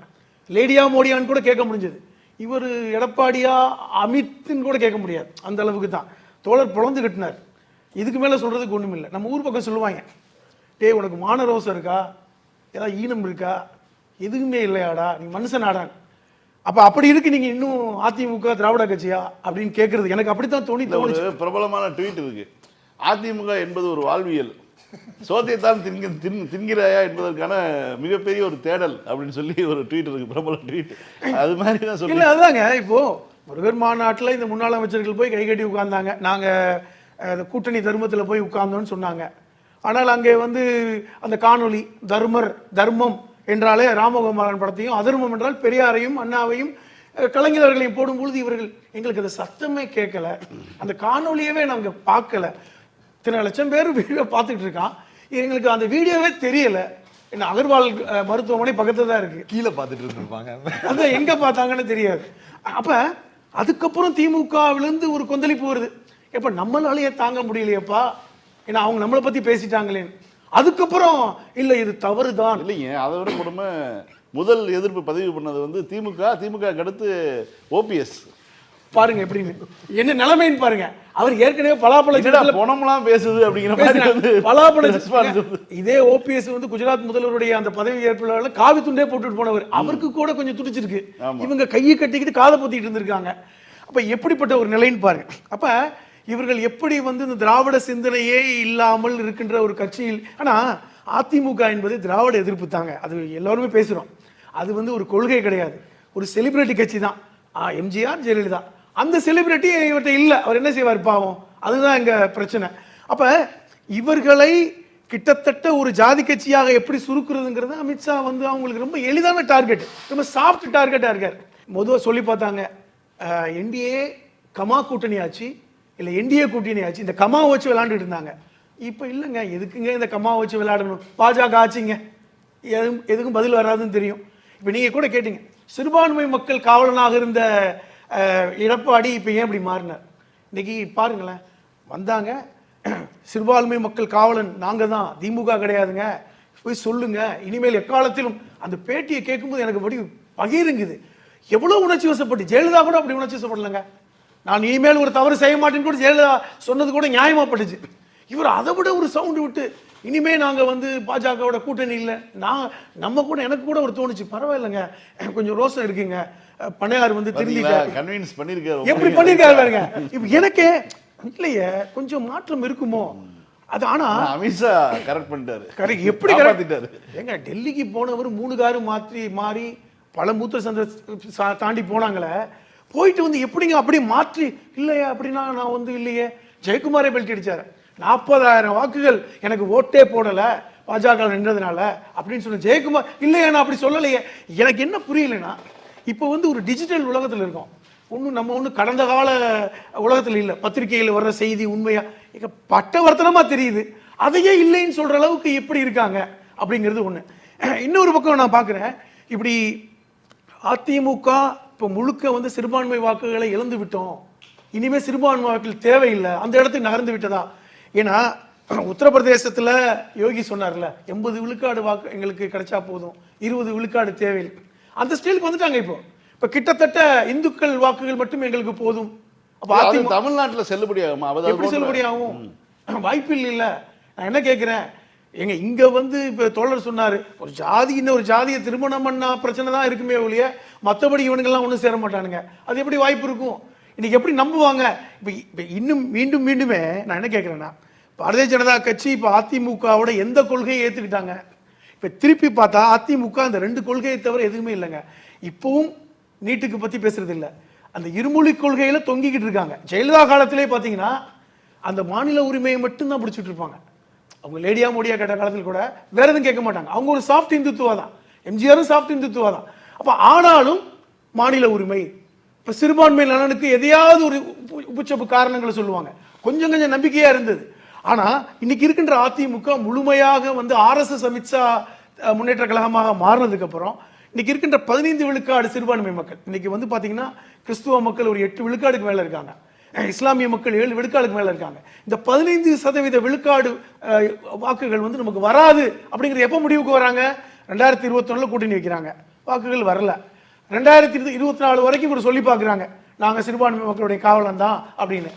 லேடியா மோடியான்னு கூட கேட்க முடிஞ்சது. இவர் எடப்பாடியா அமித்ன்னு கூட கேட்க முடியாது, அந்த அளவுக்கு தான் தோழர் பொழந்து கட்டினார். இதுக்கு மேலே சொல்கிறதுக்கு ஒன்றும் இல்லை. நம்ம ஊர் பக்கம் சொல்லுவாங்க, டேய் உனக்கு மானரோசம் இருக்கா, ஏதாவது ஈனம் இருக்கா, எதுவுமே இல்லையாடா, நீ மனுஷனாடான். அப்போ அப்படி இருக்கு நீங்கள் இன்னும் அதிமுக திராவிட கட்சியா அப்படின்னு கேட்குறது எனக்கு அப்படித்தான் தோணுச்சு. பிரபலமான ட்வீட் இருக்கு, அதிமுக என்பது ஒரு வாழ்வியல், சோத்தைத்தான் தின்கிறாயா என்பதற்கான மிகப்பெரிய ஒரு தேடல் அப்படின்னு சொல்லி ஒரு ட்வீட் இருக்கு, பிரபல ட்வீட். அது மாதிரி தான் சொல்லி. இல்லை அதுதாங்க, இப்போ முருகர் மாநாட்டில் இந்த முன்னாள் அமைச்சர்கள் போய் கை கட்டி உட்கார்ந்தாங்க, நாங்கள் கூட்டணி தர்மத்தில் போய் உட்கார்ந்தோன்னு சொன்னாங்க. ஆனால் அங்கே வந்து அந்த காணொளி தர்மம் என்றாலே ராமகோபாலன் படத்தையும், அதர்மம் என்றால் பெரியாரையும் அண்ணாவையும் கலைஞர்களையும் போடும்பொழுது இவர்கள் எங்களுக்கு அந்த சத்தமே கேட்கல, அந்த காணொலியவே நாங்கள் பார்க்கல. இத்தனை லட்சம் பேர் வீடியோ பார்த்துட்டு இருக்கான், எங்களுக்கு அந்த வீடியோவே தெரியல. என்ன அகர்வால் மருத்துவமனை பக்கத்துல தான் இருக்கு, கீழே பார்த்துட்டு இருந்திருப்பாங்க, அதான் எங்க பார்த்தாங்கன்னு தெரியாது. அப்ப அதுக்கப்புறம் திமுகவிலிருந்து ஒரு கொந்தளிப்பு வருது, எப்ப நம்மளாலேயே தாங்க முடியலையப்பா, ஏன்னா அவங்க நம்மளை பத்தி பேசிட்டாங்களேன்னு. அதுக்கப்புறம் இல்ல இது தவறுதான். இல்லைங்க, அதை விட கொடுமை, முதல் எதிர்ப்பு பதிவு பண்ணது வந்து திமுக அடுத்து ஓபிஎஸ். பாருங்க எப்படின்னு, என்ன நிலைமைன்னு பாருங்க. அவர் ஏற்கனவே பலாப்பழ பணம்லாம் பேசுது அப்படிங்கிற மாதிரி பலாப்பழ இதே ஓபிஎஸ் வந்து குஜராத் முதல்வருடைய அந்த பதவி ஏற்புல காவி துண்டே போட்டுட்டு போனவர், அவருக்கு கூட கொஞ்சம் துடிச்சிருக்கு. இவங்க கையை கட்டிக்கிட்டு காதை பொத்திட்டு இருந்திருக்காங்க. அப்ப எப்படிப்பட்ட ஒரு நிலைன்னு பாருங்க. அப்ப இவர்கள் எப்படி வந்து இந்த திராவிட சிந்தனையே இல்லாமல் இருக்கின்ற ஒரு கட்சியில், ஆனா அதிமுக என்பது திராவிட எதிர்ப்பு தாங்க, அது எல்லாருமே பேசுறோம். அது வந்து ஒரு கொள்கை கிடையாது, ஒரு செலிபிரிட்டி கட்சி தான். எம்ஜிஆர் ஜெயலலிதா, அந்த செலிபிரிட்டி இவர்கிட்ட இல்லை, அவர் என்ன செய்வார் பாவம், அதுதான் எங்க பிரச்சனை. அப்ப இவர்களை கிட்டத்தட்ட ஒரு ஜாதி கட்சியாக எப்படி சுருக்குறதுங்கிறது அமித்ஷா வந்து அவங்களுக்கு ரொம்ப எளிதான டார்கெட், ரொம்ப சாஃப்ட் டார்கெட்டா இருக்கார். முதல்ல சொல்லி பார்த்தாங்க, என்டிஏ கமா கூட்டணி ஆச்சு இல்லை என்டிஏ கூட்டணி ஆச்சு, இந்த கமா வச்சு விளையாண்டுட்டு இருந்தாங்க. இப்போ இல்லைங்க, எதுக்குங்க இந்த கமா வச்சு விளையாடணும், பாஜக ஆச்சுங்க, எதுக்கும் பதில் வராதுன்னு தெரியும். இப்போ நீங்கள் கூட கேட்டீங்க, சிறுபான்மை மக்கள் காவலனாக இருந்த எடப்பாடி இப்போ ஏன் இப்படி மாறினார்? இன்னைக்கு பாருங்களேன், வந்தாங்க, சிறுபான்மை மக்கள் காவலன் நாங்கள் தான், திமுக கிடையாதுங்க, போய் சொல்லுங்க, இனிமேல் எக்காலத்திலும். அந்த பேட்டியை கேட்கும்போது எனக்கு படி பகிருங்குது, எவ்வளோ உணர்ச்சி வசப்பட்டு. ஜெயலலிதா கூட அப்படி உணர்ச்சி வசப்படலைங்க, நான் இனிமேல் ஒரு தவறு செய்ய மாட்டேன்னு கூட ஜெயலலிதா சொன்னது கூட நியாயமாப்பட்டுச்சு. இவர் அதை விட ஒரு சவுண்டு விட்டு, இனிமே நாங்கள் வந்து பாஜகவோட கூட்டணி இல்லை, நம்ம கூட, எனக்கு கூட ஒரு தோணுச்சு, பரவாயில்லைங்க கொஞ்சம் ரோசம் இருக்குங்க, பணையார் வந்து கன்வின்ஸ் பண்ணிருக்காரு, எப்படி பண்ணிருக்காரு பாருங்க. இப்போ எனக்கே இல்லையே கொஞ்சம் மாற்றம் இருக்குமோ அது. ஆனா அமித்ஷா கரெக்ட் பண்ணிட்டாரு, கரெக்ட். எப்படி கரெக்ட்? ஏங்க டெல்லிக்கு போனவர் 3 காரு மாறி பல மூத்த சந்தை தாண்டி போனாங்களே, போயிட்டு வந்து எப்படிங்க அப்படி மாற்றி இல்லையா அப்படின்னா, நான் வந்து இல்லையே, ஜெயக்குமாரே பெல்ட் அடிச்சாரு, 40,000 வாக்குகள் எனக்கு ஓட்டே போடலை பாஜக நின்றதுனால அப்படின்னு சொன்ன ஜெயக்குமார். இல்லையா நான் அப்படி சொல்லலையே. எனக்கு என்ன புரியலைன்னா, இப்போ வந்து ஒரு டிஜிட்டல் உலகத்தில் இருக்கோம், நம்ம ஒன்றும் கடந்த கால உலகத்தில் இல்லை. பத்திரிகையில் வர்ற செய்தி உண்மையா பட்டவர்த்தனமாக தெரியுது, அதையே இல்லைன்னு சொல்கிற அளவுக்கு எப்படி இருக்காங்க அப்படிங்கிறது ஒன்று. இன்னொரு பக்கம் நான் பார்க்குறேன், இப்படி அதிமுக இப்போ முழுக்க வந்து சிறுபான்மை வாக்குகளை இழந்து விட்டோம், இனிமேல் சிறுபான்மை வாக்குகள் தேவையில்லை, அந்த இடத்துக்கு நகர்ந்து விட்டதா. ஏன்னா உத்தரப்பிரதேசத்தில் யோகி சொன்னார்ல, 80 விழுக்காடு வாக்கு எங்களுக்கு கிடைச்சா போதும், 20 விழுக்காடு தேவையில்லை, அந்த ஸ்டைலுக்கு வந்துட்டாங்க. இப்போ கிட்டத்தட்ட இந்துக்கள் வாக்குகள் மட்டும் எங்களுக்கு போதும். அப்போ தமிழ்நாட்டில் செல்லுபடியாகுமா? எப்படி செல்லுபடியாகும்? வாய்ப்பு இல்லை. நான் என்ன கேட்குறேன், எங்க இங்க வந்து இப்போ தோழர் சொன்னாரு, ஒரு ஜாதி இன்னொரு ஜாதியை திருமணம் பண்ணா பிரச்சனை தான் இருக்குமே ஒழிய மற்றபடி இவனுங்கெல்லாம் ஒன்றும் சேர மாட்டானுங்க. அது எப்படி வாய்ப்பு இருக்கும்? இன்னைக்கு எப்படி நம்புவாங்க? இப்போ இன்னும் மீண்டுமே நான் என்ன கேட்குறேன்னா, பாரதிய ஜனதா கட்சி இப்போ அதிமுகவோட எந்த கொள்கையை ஏற்றுக்கிட்டாங்க? இப்போ திருப்பி பார்த்தா அதிமுக அந்த 2 கொள்கையை தவிர எதுவுமே இல்லைங்க. இப்போவும் நீட்டுக்கு பற்றி பேசுறது இல்லை, அந்த இருமொழி கொள்கையில தொங்கிக்கிட்டு இருக்காங்க. ஜெயலலிதா காலத்திலே பார்த்தீங்கன்னா அந்த மாநில உரிமையை மட்டும்தான் பிடிச்சிட்டு இருப்பாங்க. அவங்க லேடியா மோடியா கேட்ட காலத்தில் கூட வேற எதுவும் கேட்க மாட்டாங்க. அவங்க ஒரு சாஃப்ட் இந்துத்துவா தான், எம்ஜிஆரும் சாஃப்ட் இந்துத்துவா தான். அப்போ ஆனாலும் மாநில உரிமை, இப்போ சிறுபான்மை நலனுக்கு எதையாவது ஒரு உப்புச்சப்பு காரணங்களை சொல்லுவாங்க. கொஞ்சம் நம்பிக்கையா இருந்தது. ஆனா இன்னைக்கு இருக்கின்ற அதிமுக முழுமையாக வந்து RSS அமித்ஷா முன்னேற்ற கழகமாக மாறினதுக்கு அப்புறம் இன்னைக்கு இருக்கின்ற 15 விழுக்காடு சிறுபான்மை மக்கள் இன்னைக்கு வந்து பார்த்தீங்கன்னா கிறிஸ்துவ மக்கள் ஒரு 8 விழுக்காடுக்கு மேலே இருக்காங்க, இஸ்லாமிய மக்கள் 7 விழுக்காடுக்கு மேலே இருக்காங்க. இந்த 15% விழுக்காடு வாக்குகள் வந்து நமக்கு வராது அப்படிங்கிறது எப்போ முடிவுக்கு வராங்க? 2021 கூட்டணி வைக்கிறாங்க, வாக்குகள் வரல. 2024 வரைக்கும் கூட சொல்லி பார்க்குறாங்க நாங்கள் சிறுபான்மை மக்களுடைய காவலம் தான் அப்படின்னு.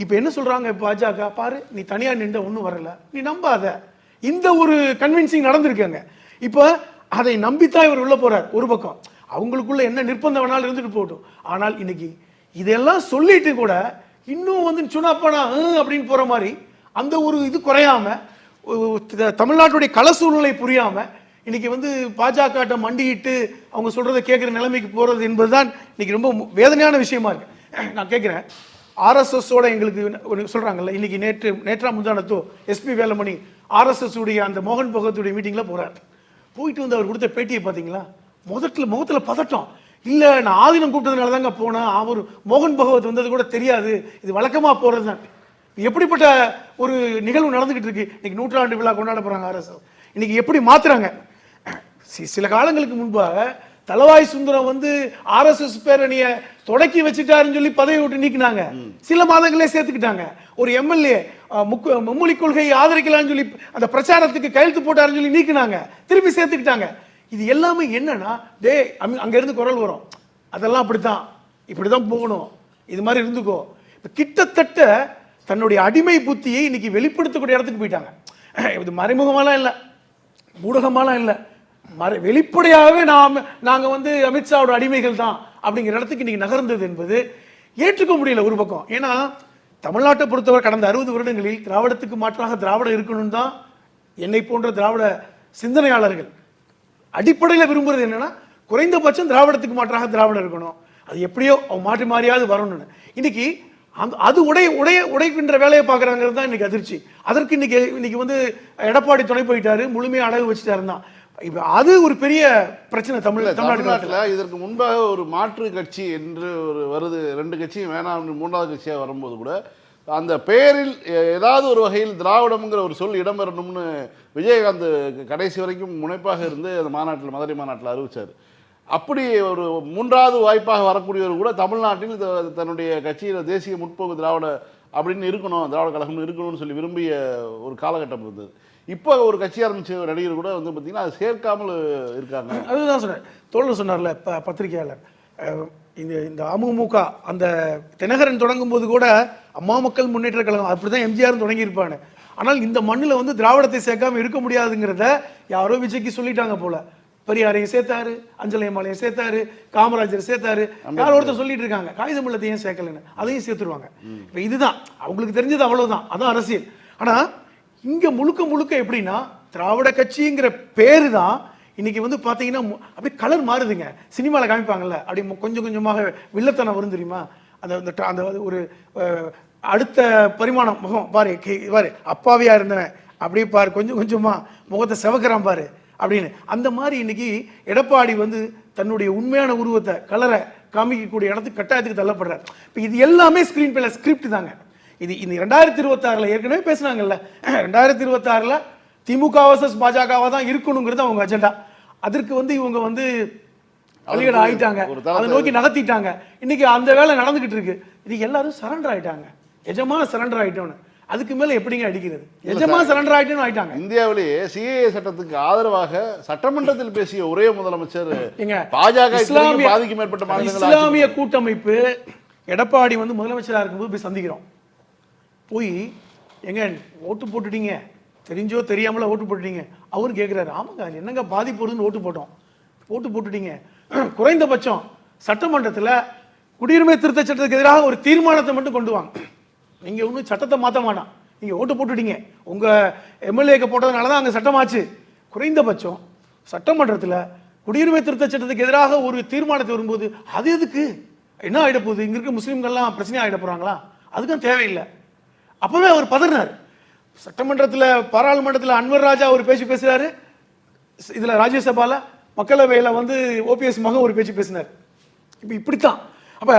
இப்போ என்ன சொல்கிறாங்க பாஜக, பாரு நீ தனியாக நின்ற ஒன்றும் வரல, நீ நம்பாத. இந்த ஒரு கன்வின்சிங் நடந்திருக்காங்க. இப்போ அதை நம்பித்தான் இவர் உள்ள போறார். ஒரு பக்கம் அவங்களுக்குள்ள என்ன நிர்பந்தம் வேணாலும் இருந்துட்டு போகட்டும், ஆனால் இன்னைக்கு இதெல்லாம் சொல்லிட்டு கூட இன்னும் வந்து சுனாப்பானா அப்படின்னு போற மாதிரி அந்த ஒரு இது குறையாம, தமிழ்நாட்டுடைய கள சூழ்நிலை புரியாம இன்னைக்கு வந்து பாஜக மண்டியிட்டு அவங்க சொல்றதை கேட்குற நிலைமைக்கு போறது என்பதுதான் இன்னைக்கு ரொம்ப வேதனையான விஷயமா இருக்கு. நான் கேட்கிறேன், ஆர்எஸ்எஸோட எங்களுக்கு சொல்றாங்கல்ல, இன்னைக்கு நேற்றா முந்தானத்தோ எஸ்பி வேலுமணி ஆர்எஸ்எஸ் உடைய அந்த மோகன் பகவத்துடைய மீட்டிங்ல போறாரு. போயிட்டு வந்து அவர் கொடுத்த பேட்டியை பார்த்தீங்களா, முகத்துல பதட்டம். இல்லை நான் ஆதீனம் கூப்பிட்டதுனால தாங்க போனேன், அவர் மோகன் பகவத் வந்தது கூட தெரியாது, இது வழக்கமா போறது தான். எப்படிப்பட்ட ஒரு நிகழ்வு நடந்துகிட்டு இருக்கு. இன்னைக்கு 100ஆண்டு விழா கொண்டாட போறாங்க ஆர்எஸ்எஸ். இன்னைக்கு எப்படி மாத்துறாங்க? சில காலங்களுக்கு முன்பாக தலவாய் சுந்தரம் வந்து ஆர்எஸ்எஸ் பேரணியை தொடக்கி வச்சுட்டாருன்னு சொல்லி பதவி விட்டு நீக்கினாங்க, சில மாதங்களே சேர்த்துக்கிட்டாங்க. ஒரு எம்எல்ஏ மும்மொழி கொள்கையை ஆதரிக்கலாம்னு சொல்லி அந்த பிரச்சாரத்துக்கு கையெழுத்து போட்டாருன்னு சொல்லி நீக்கினாங்க, திருப்பி சேர்த்துக்கிட்டாங்க. இது எல்லாமே என்னன்னா, டே அங்க இருந்து குரல் வரும், அதெல்லாம் அப்படித்தான், இப்படிதான் போகணும், இது மாதிரி இருந்துக்கோ. இப்ப கிட்டத்தட்ட தன்னுடைய அடிமை புத்தியை இன்னைக்கு வெளிப்படுத்தக்கூடிய இடத்துக்கு போயிட்டாங்க. இது மறைமுகமாலாம் இல்லை, ஊடகமாலாம் இல்லை, வெளிப்படையாகவே நாங்க வந்து அமித்ஷாவோட அடிமைகள் தான் அப்படிங்கிற இடத்துக்கு இன்னைக்கு நகர்ந்தது என்பது ஏற்றுக்க முடியல ஒரு பக்கம். ஏன்னா தமிழ்நாட்டை பொறுத்தவரை கடந்த 60 வருடங்களில் திராவிடத்துக்கு மாற்றாக திராவிடம் இருக்கணும் தான் என்னை போன்ற திராவிட சிந்தனையாளர்கள் அடிப்படையில் விரும்புறது என்னன்னா, குறைந்தபட்சம் திராவிடத்துக்கு மாற்றாக திராவிடம் இருக்கணும், அது எப்படியோ அவன் மாற்றி மாறியாவது வரணும்னு. இன்னைக்கு அது உடைக்கின்ற வேலையை பார்க்குறாங்கிறது தான் இன்னைக்கு அதிர்ச்சி. அதற்கு இன்னைக்கு வந்து எடப்பாடி துணை போயிட்டாரு, முழுமையாக அடகு வச்சுட்டாரு தான். இப்போ அது ஒரு பெரிய பிரச்சனை தமிழ்நாட்டில். இதற்கு முன்பாக ஒரு மாற்று கட்சி என்று ஒரு வருது, 2 கட்சியும் வேணாம் 3வது கட்சியாக வரும்போது கூட அந்த பெயரில் ஏதாவது ஒரு வகையில் திராவிடம்ங்கிற ஒரு சொல் இடம்பெறணும்னு விஜயகாந்த் கடைசி வரைக்கும் முனைப்பாக இருந்து அந்த மாநாட்டில், மதுரை மாநாட்டில் அறிவிச்சார். அப்படி ஒரு 3வது வாய்ப்பாக வரக்கூடியவர் கூட தமிழ்நாட்டில் தன்னுடைய கட்சியில் தேசிய முற்போக்கு திராவிட அப்படின்னு இருக்கணும், திராவிட கழகம் இருக்கணும்னு சொல்லி விரும்பிய ஒரு காலகட்டம் இருந்தது. இப்போ ஒரு கட்சி ஆரம்பிச்ச நடிகர் கூட வந்து பார்த்தீங்கன்னா அது சேர்க்காமல் இருக்காங்க. அதுதான் சொன்னேன், தோழர் சொன்னார்ல பத்திரிகையாளர், இந்த அமமுக அந்த தினகரன் தொடங்கும் போது கூட அம்மா மக்கள் முன்னேற்ற கழகம் அப்படிதான் எம்ஜிஆர் தொடங்கியிருப்பாங்க. ஆனால் இந்த மண்ணில் வந்து திராவிடத்தை சேர்க்காம இருக்க முடியாதுங்கிறத யாரோ விஜய்க்கு சொல்லிட்டாங்க போல. பெரியாரையும் சேர்த்தாரு, அஞ்சலையம்மாளையும் சேர்த்தாரு, காமராஜர் சேர்த்தாரு, யாரோ ஒருத்தர் சொல்லிட்டு இருக்காங்க காகிதமில்லத்தையும் சேர்க்கலன்னு, அதையும் சேர்த்துருவாங்க. இப்போ இதுதான் அவங்களுக்கு தெரிஞ்சது, அவ்வளவுதான், அதான் அரசியல். ஆனா இங்க முழுக்க எப்படின்னா திராவிட கட்சிங்கிற பேரு தான் இன்னைக்கு வந்து பாத்தீங்கன்னா அப்படியே கலர் மாறுதுங்க. சினிமாவில் காமிப்பாங்கல்ல, அப்படி கொஞ்சம் கொஞ்சமாக வில்லத்தனம் வரும் தெரியுமா, அந்த ஒரு அடுத்த பரிமாணம் முகம் பாரு பாரு, அப்பாவியா இருந்தவன் அப்படியே பாரு கொஞ்சம் கொஞ்சமா முகத்தை செவக்கிறான் பாரு அப்படின்னு. அந்த மாதிரி இன்னைக்கு எடப்பாடி வந்து தன்னுடைய உண்மையான உருவத்தை கலரை காமிக்கக்கூடிய இடத்துக்கு கட்டாயத்துக்கு தள்ளப்படுறார். இப்போ இது எல்லாமே ஸ்கிரீன் பிளே ஸ்கிரிப்ட் தாங்க. இது 2026 ஏற்கனவே பேசினாங்கல்ல, 2026 திமுக வர்சஸ் பாஜகவா தான் இருக்கணுங்கிறது அவங்க அஜெண்டா. அதற்கு வந்து இவங்க வந்து அலிகட ஆயிட்டாங்க, அதை நோக்கி நகர்த்திட்டாங்க. இன்னைக்கு அந்த வேலை நடந்துகிட்டு இருக்கு. இன்னைக்கு எல்லாரும் சரண்டர் ஆயிட்டாங்க, எஜமான சரண்டர் ஆயிட்டோன்னு. அதுக்கு மேல எப்படிங்க அடிக்கிறது, எஜமா சரண்டர் ஆயிட்டோன்னு ஆயிட்டாங்க. இந்தியாவிலேயே சிஏஏ சட்டத்துக்கு ஆதரவாக சட்டமன்றத்தில் பேசிய ஒரே முதலமைச்சர் பாஜக. பாதிக்கு மேற்பட்ட இஸ்லாமிய கூட்டமைப்பு எடப்பாடி வந்து முதலமைச்சராக இருக்கும்போது போய் சந்திக்கிறோம். போய் எங்க ஓட்டு போட்டுட்டீங்க, தெரிஞ்சோ தெரியாமல ஓட்டு போட்டுட்டீங்க. அவரு கேட்கிறாரு, ஆமாங்க என்னங்க பாதிப்பு வருதுன்னு ஓட்டு போட்டோம், ஓட்டு போட்டுட்டீங்க, குறைந்தபட்சம் சட்டமன்றத்தில் குடியுரிமை திருத்த சட்டத்துக்கு எதிராக ஒரு தீர்மானத்தை மட்டும் கொண்டு வாங்க, நீங்க ஒன்றும் சட்டத்தை மாற்ற மாட்டான், நீங்க ஓட்டு போட்டுட்டீங்க, உங்க எம்எல்ஏக்கு போட்டதுனால தான் அங்கே சட்டமாச்சு. குறைந்தபட்சம் சட்டமன்றத்தில் குடியுரிமை திருத்த சட்டத்துக்கு எதிராக ஒரு தீர்மானத்தை வரும்போது அது எதுக்கு, என்ன ஆகிட போகுது, இங்க இருக்க முஸ்லீம்கள்லாம் பிரச்சனை ஆகிட போறாங்களா, அதுக்கும் தேவையில்லை. அப்பவே அவர் பதறினார். சட்டமன்றத்தில் பாராளுமன்றத்தில் அன்வர் ராஜா ஒரு பேச்சு பேசுறாரு, இதுல ராஜ்யசபால மக்களவையில வந்து ஓபிஎஸ் மகன் ஒரு பேச்சு பேசினார். இப்ப இப்படித்தான். அப்ப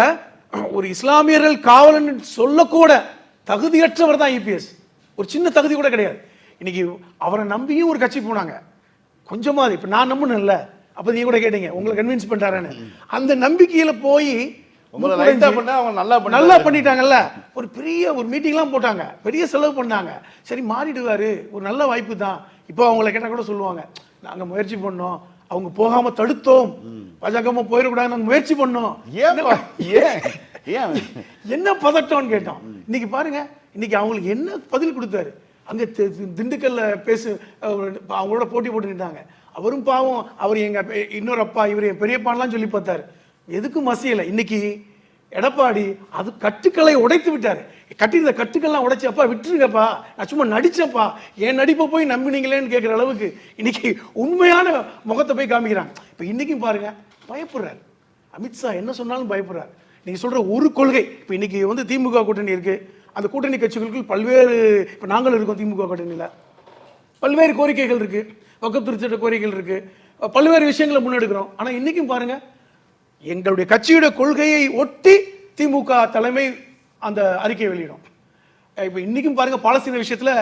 ஒரு இஸ்லாமியர்கள் காவலன் சொல்லக்கூட தகுதியற்றவர் தான் இபிஎஸ், ஒரு சின்ன தகுதி கூட கிடையாது. இன்னைக்கு அவரை நம்பியும் ஒரு கட்சி போனாங்க, கொஞ்சமாவது இப்ப நான் நம்புனேன்ல, அப்போ நீங்க கூட கேட்டீங்க உங்களை கன்வின்ஸ் பண்ணிட்டாரான்னு. அந்த நம்பிக்கையில போய் உங்களை ரைட்டா பண்ண அவங்க நல்லா பண்ணிட்டாங்கல்ல. ஒரு பெரிய ஒரு மீட்டிங்லாம் போட்டாங்க, பெரிய செலவு பண்ணாங்க. சரி மாறிடுவாரு, ஒரு நல்ல வாய்ப்பு தான். இப்போ அவங்கள கேட்டால் கூட சொல்லுவாங்க, நாங்க முயற்சி பண்ணோம், அவங்க போகாம தடுத்தோம், பாஜக போயிடக்கூடாது, நாங்க முயற்சி பண்ணோம். என்ன பதட்டம்னு கேட்டோம். இன்னைக்கு பாருங்க, இன்னைக்கு அவங்களுக்கு என்ன பதில் கொடுத்தாரு. அங்க திண்டுக்கல்ல அவங்களோட போட்டி போட்டு நின்றாங்க. அவரும் பாவம், அவர் எங்க இன்னொரு அப்பா, இவர் என் பெரியப்பான்லாம் சொல்லி பார்த்தாரு, எதுக்கும் மசியலை. இன்னைக்கு எடப்பாடி அது கட்டுக்களை உடைத்து விட்டாரு. கட்டியிருந்த கட்டுக்கள்லாம் உடைச்சு, அப்பா விட்டுருங்கப்பா, நான் சும்மா நடிச்சப்பா, என் நடிப்பை போய் நம்பினீங்களேன்னு கேட்குற அளவுக்கு இன்னைக்கு உண்மையான முகத்தை போய் காமிக்கிறாங்க. இப்போ இன்னைக்கும் பாருங்க, பயப்படுறாரு. அமித்ஷா என்ன சொன்னாலும் பயப்படுறாரு. நீங்க சொல்ற ஒரு கொள்கை, இப்போ இன்னைக்கு வந்து திமுக கூட்டணி இருக்கு, அந்த கூட்டணி கட்சிகளுக்கு பல்வேறு, இப்போ நாங்களும் இருக்கோம் திமுக கூட்டணியில், பல்வேறு கோரிக்கைகள் இருக்கு, வக்கப் திருச்சட்ட கோரிக்கைகள் இருக்கு, பல்வேறு விஷயங்களை முன்னெடுக்கிறோம். ஆனால் இன்னைக்கும் பாருங்க, எங்களுடைய கட்சியுடைய கொள்கையை ஒட்டி திமுக தலைமை அந்த அறிக்கை வெளியிடும். இப்போ இன்னைக்கும் பாருங்க, பாலஸ்தீன விஷயத்துல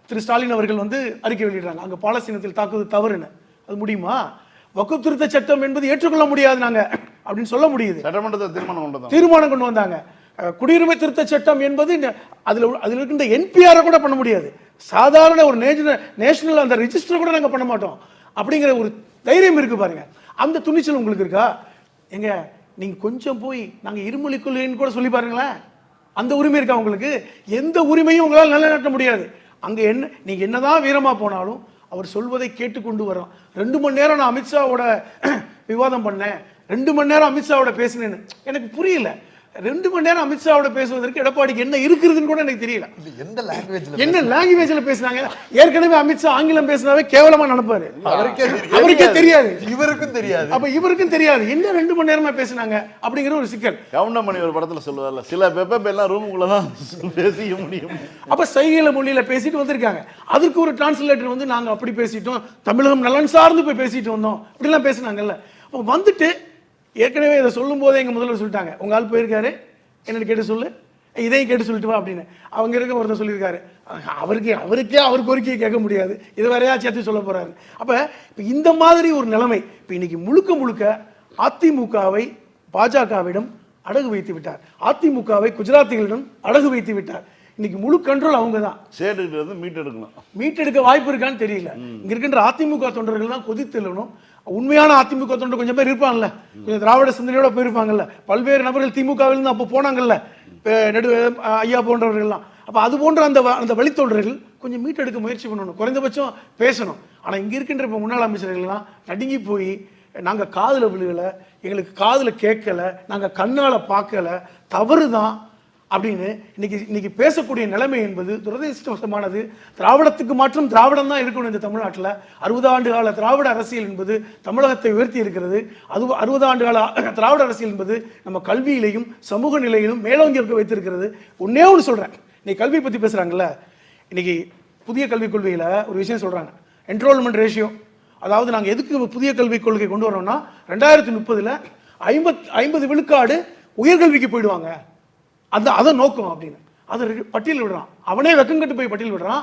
திரு ஸ்டாலின் அவர்கள் வந்து அறிக்கை வெளியிடுறாங்க, அங்க பாலஸ்தீனத்தில் தாக்குவது தவறுன்னு. அது முடியுமா? வக்ஃப் திருத்த சட்டம் என்பது ஏற்றுக்கொள்ள முடியாது நாங்க அப்படின்னு சொல்ல முடியுது. சட்டமன்றத்தில் தீர்மானம் கொண்டு வந்தாங்க. குடியுரிமை திருத்த சட்டம் என்பது அதில் இருக்கின்ற என்பிஆரை கூட பண்ண முடியாது. சாதாரண ஒரு நேஷனல் அந்த ரிஜிஸ்டர் கூட நாங்கள் பண்ண மாட்டோம் அப்படிங்கிற ஒரு தைரியம் இருக்கு பாருங்க. அந்த துணிச்சல் உங்களுக்கு இருக்கா? எங்க நீங்க கொஞ்சம் போய் நாங்க இருமொழி கொள்கைன்னு கூட சொல்லி பாருங்களேன். அந்த உரிமை இருக்கா உங்களுக்கு? எந்த உரிமையும் உங்களால் நிலைநாட்ட முடியாது. அங்க என்ன, நீங்க என்னதான் வீரமா போனாலும் அவர் சொல்வதை கேட்டுக்கொண்டு வரோம். 2 மணி நேரம் நான் அமித்ஷாவோட விவாதம் பண்ணேன், 2 மணி நேரம் அமித்ஷாவோட பேசினேன்னு எனக்கு புரியல. 2 மணி நேரம் அமித்ஷாவோட பேசுவதற்கு எடப்பாடிக்கு என்ன இருக்குதுன்னு கூட எனக்கு தெரியல. என்ன லாங்குவேஜ்ல பேசினாங்க? ஏற்கனவே அமித்ஷா ஆங்கிலம் பேசினாவே கேவலமா நினைப்பாரு, அவருக்கே தெரியாது, இவருக்கும் தெரியாது. அப்ப இவருக்கும் தெரியாது என்ன 2 மணி நேரமா பேசினாங்க அப்படிங்கிற ஒரு சிக்கல். கவுண்டமணி ஒரு படத்துல சொல்லுவார்ல, சில பெப்ப எல்லாம் ரூமுக்குள்ளதான் பேசிக்க முடியும். அப்ப சைகையில மொழியில பேசிட்டு வந்திருக்காங்க. அதுக்கு ஒரு டிரான்ஸ்லேட்டர் வந்து நாங்க அப்படி பேசிட்டோம், தமிழகம் நலன் சார்ந்து போய் பேசிட்டு வந்தோம் இப்படிலாம் பேசினாங்கல்ல. அப்ப வந்துட்டு ஏற்கனவே இதை சொல்லும் போதே எங்க முதல்வர் சொல்லிட்டாங்க, உங்க ஆள் போயிருக்காரு, என்னன்னு கேட்டு சொல்லு, இதையும் கேட்டு சொல்லிட்டு வா அப்படின்னு. அவங்க இருக்க ஒருத்தர் சொல்லியிருக்காரு, அவருக்கே அவர் கோரிக்கையை கேட்க முடியாது, இது வரையா சேர்த்து சொல்ல போறாரு. அப்ப இப்ப இந்த மாதிரி ஒரு நிலைமை இப்ப இன்னைக்கு முழுக்க அதிமுகவை பாஜகவிடம் அடகு வைத்து விட்டார், அதிமுகவை குஜராத்திகளிடம் அடகு வைத்து விட்டார். இன்னைக்கு முழு கண்ட்ரோல் அவங்க தான். மீட்டெடுக்க வாய்ப்பு இருக்கான்னு தெரியல. இங்க இருக்கின்ற அதிமுக தொண்டர்கள் தான் கொதித்தெழணும். உண்மையான அதிமுக தொண்டர் கொஞ்சம் பேர் இருப்பாங்கல்ல, கொஞ்சம் திராவிட சிந்தனையோட போயிருப்பாங்கல்ல, பல்வேறு நபர்கள் திமுகவில் இருந்து அப்போ போனாங்கல்ல, ஐயா போன்றவர்கள்லாம். அப்ப அது போன்ற அந்த வழித்தோன்றர்கள் கொஞ்சம் மீட்டெடுக்க முயற்சி பண்ணணும், குறைந்தபட்சம் பேசணும். ஆனா இங்க இருக்கின்ற இப்ப முன்னாள் அமைச்சர்கள்லாம் நடுங்கி போய், நாங்க காதுல விழுகல, எங்களுக்கு காதுல கேட்கல, நாங்க கண்ணால பார்க்கல, தவறுதான் அப்படின்னு இன்னைக்கு பேசக்கூடிய நிலைமை என்பது துரதிர்ஷ்டவசமானது. திராவிடத்துக்கு மாற்றம் திராவிடம் தான் இருக்கணும். இந்த தமிழ்நாட்டில் 60 ஆண்டு கால திராவிட அரசியல் என்பது தமிழகத்தை உயர்த்தி இருக்கிறது. அது 60 ஆண்டு கால திராவிட அரசியல் என்பது நம்ம கல்வியிலையும் சமூக நிலையிலும் மேலோங்கி இருக்க வைத்திருக்கிறது. ஒன்னே ஒன்று சொல்றேன், இன்னைக்கு கல்வி பத்தி பேசுறாங்கல்ல, இன்னைக்கு புதிய கல்விக் கொள்கையில ஒரு விஷயம் சொல்றாங்க, என்ரோல்மெண்ட் ரேஷியோ. அதாவது நாங்கள் எதுக்கு புதிய கல்விக் கொள்கை கொண்டு வரோம்னா, 2030 50 விழுக்காடு உயர்கல்விக்கு போயிடுவாங்க, அதை நோக்கம் அப்படின்னு. அதை பட்டியல் விடுறான், அவனே வெக்கங்கட்டு போய் பட்டியல் விடுறான்.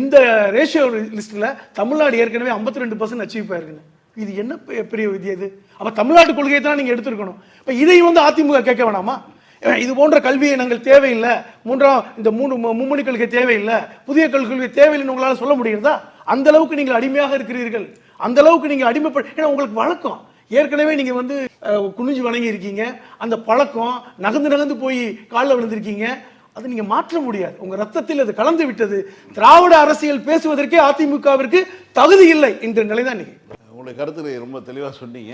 இந்த ரேஷியோ லிஸ்ட்ல தமிழ்நாடு ஏற்கனவே 52% அச்சீவ் ஆயிருக்குன்னு. இது என்ன பெரிய விதி? இது அப்ப தமிழ்நாட்டு கொள்கையை தான் நீங்க எடுத்துருக்கணும். இப்ப இதை வந்து அதிமுக கேட்க வேணாமா? இது போன்ற கல்வியை நாங்கள் தேவையில்லை, இந்த மும்மொழி கொள்கை தேவையில்லை, புதிய கொள்கை தேவையில்லைன்னு உங்களால சொல்ல முடியுறதா? அந்த அளவுக்கு நீங்கள் அடிமையாக இருக்கிறீர்கள், அந்த அளவுக்கு நீங்க ஏன்னா உங்களுக்கு வழக்கம் ஏற்கனவே நீங்க வந்து குனிஞ்சு வணங்கி இருக்கீங்க, அந்த பழக்கம் நகர்ந்து போய் காலில் விழுந்திருக்கீங்க. அது நீங்க மாற்ற முடியாது, உங்க ரத்தத்தில் அது கலந்து விட்டது. திராவிட அரசியல் பேசுவதற்கே அதிமுகவிற்கு தகுதி இல்லை என்ற நிலைதான் இன்னைக்கு. உங்களுடைய கருத்துக்களை ரொம்ப தெளிவா சொன்னீங்க.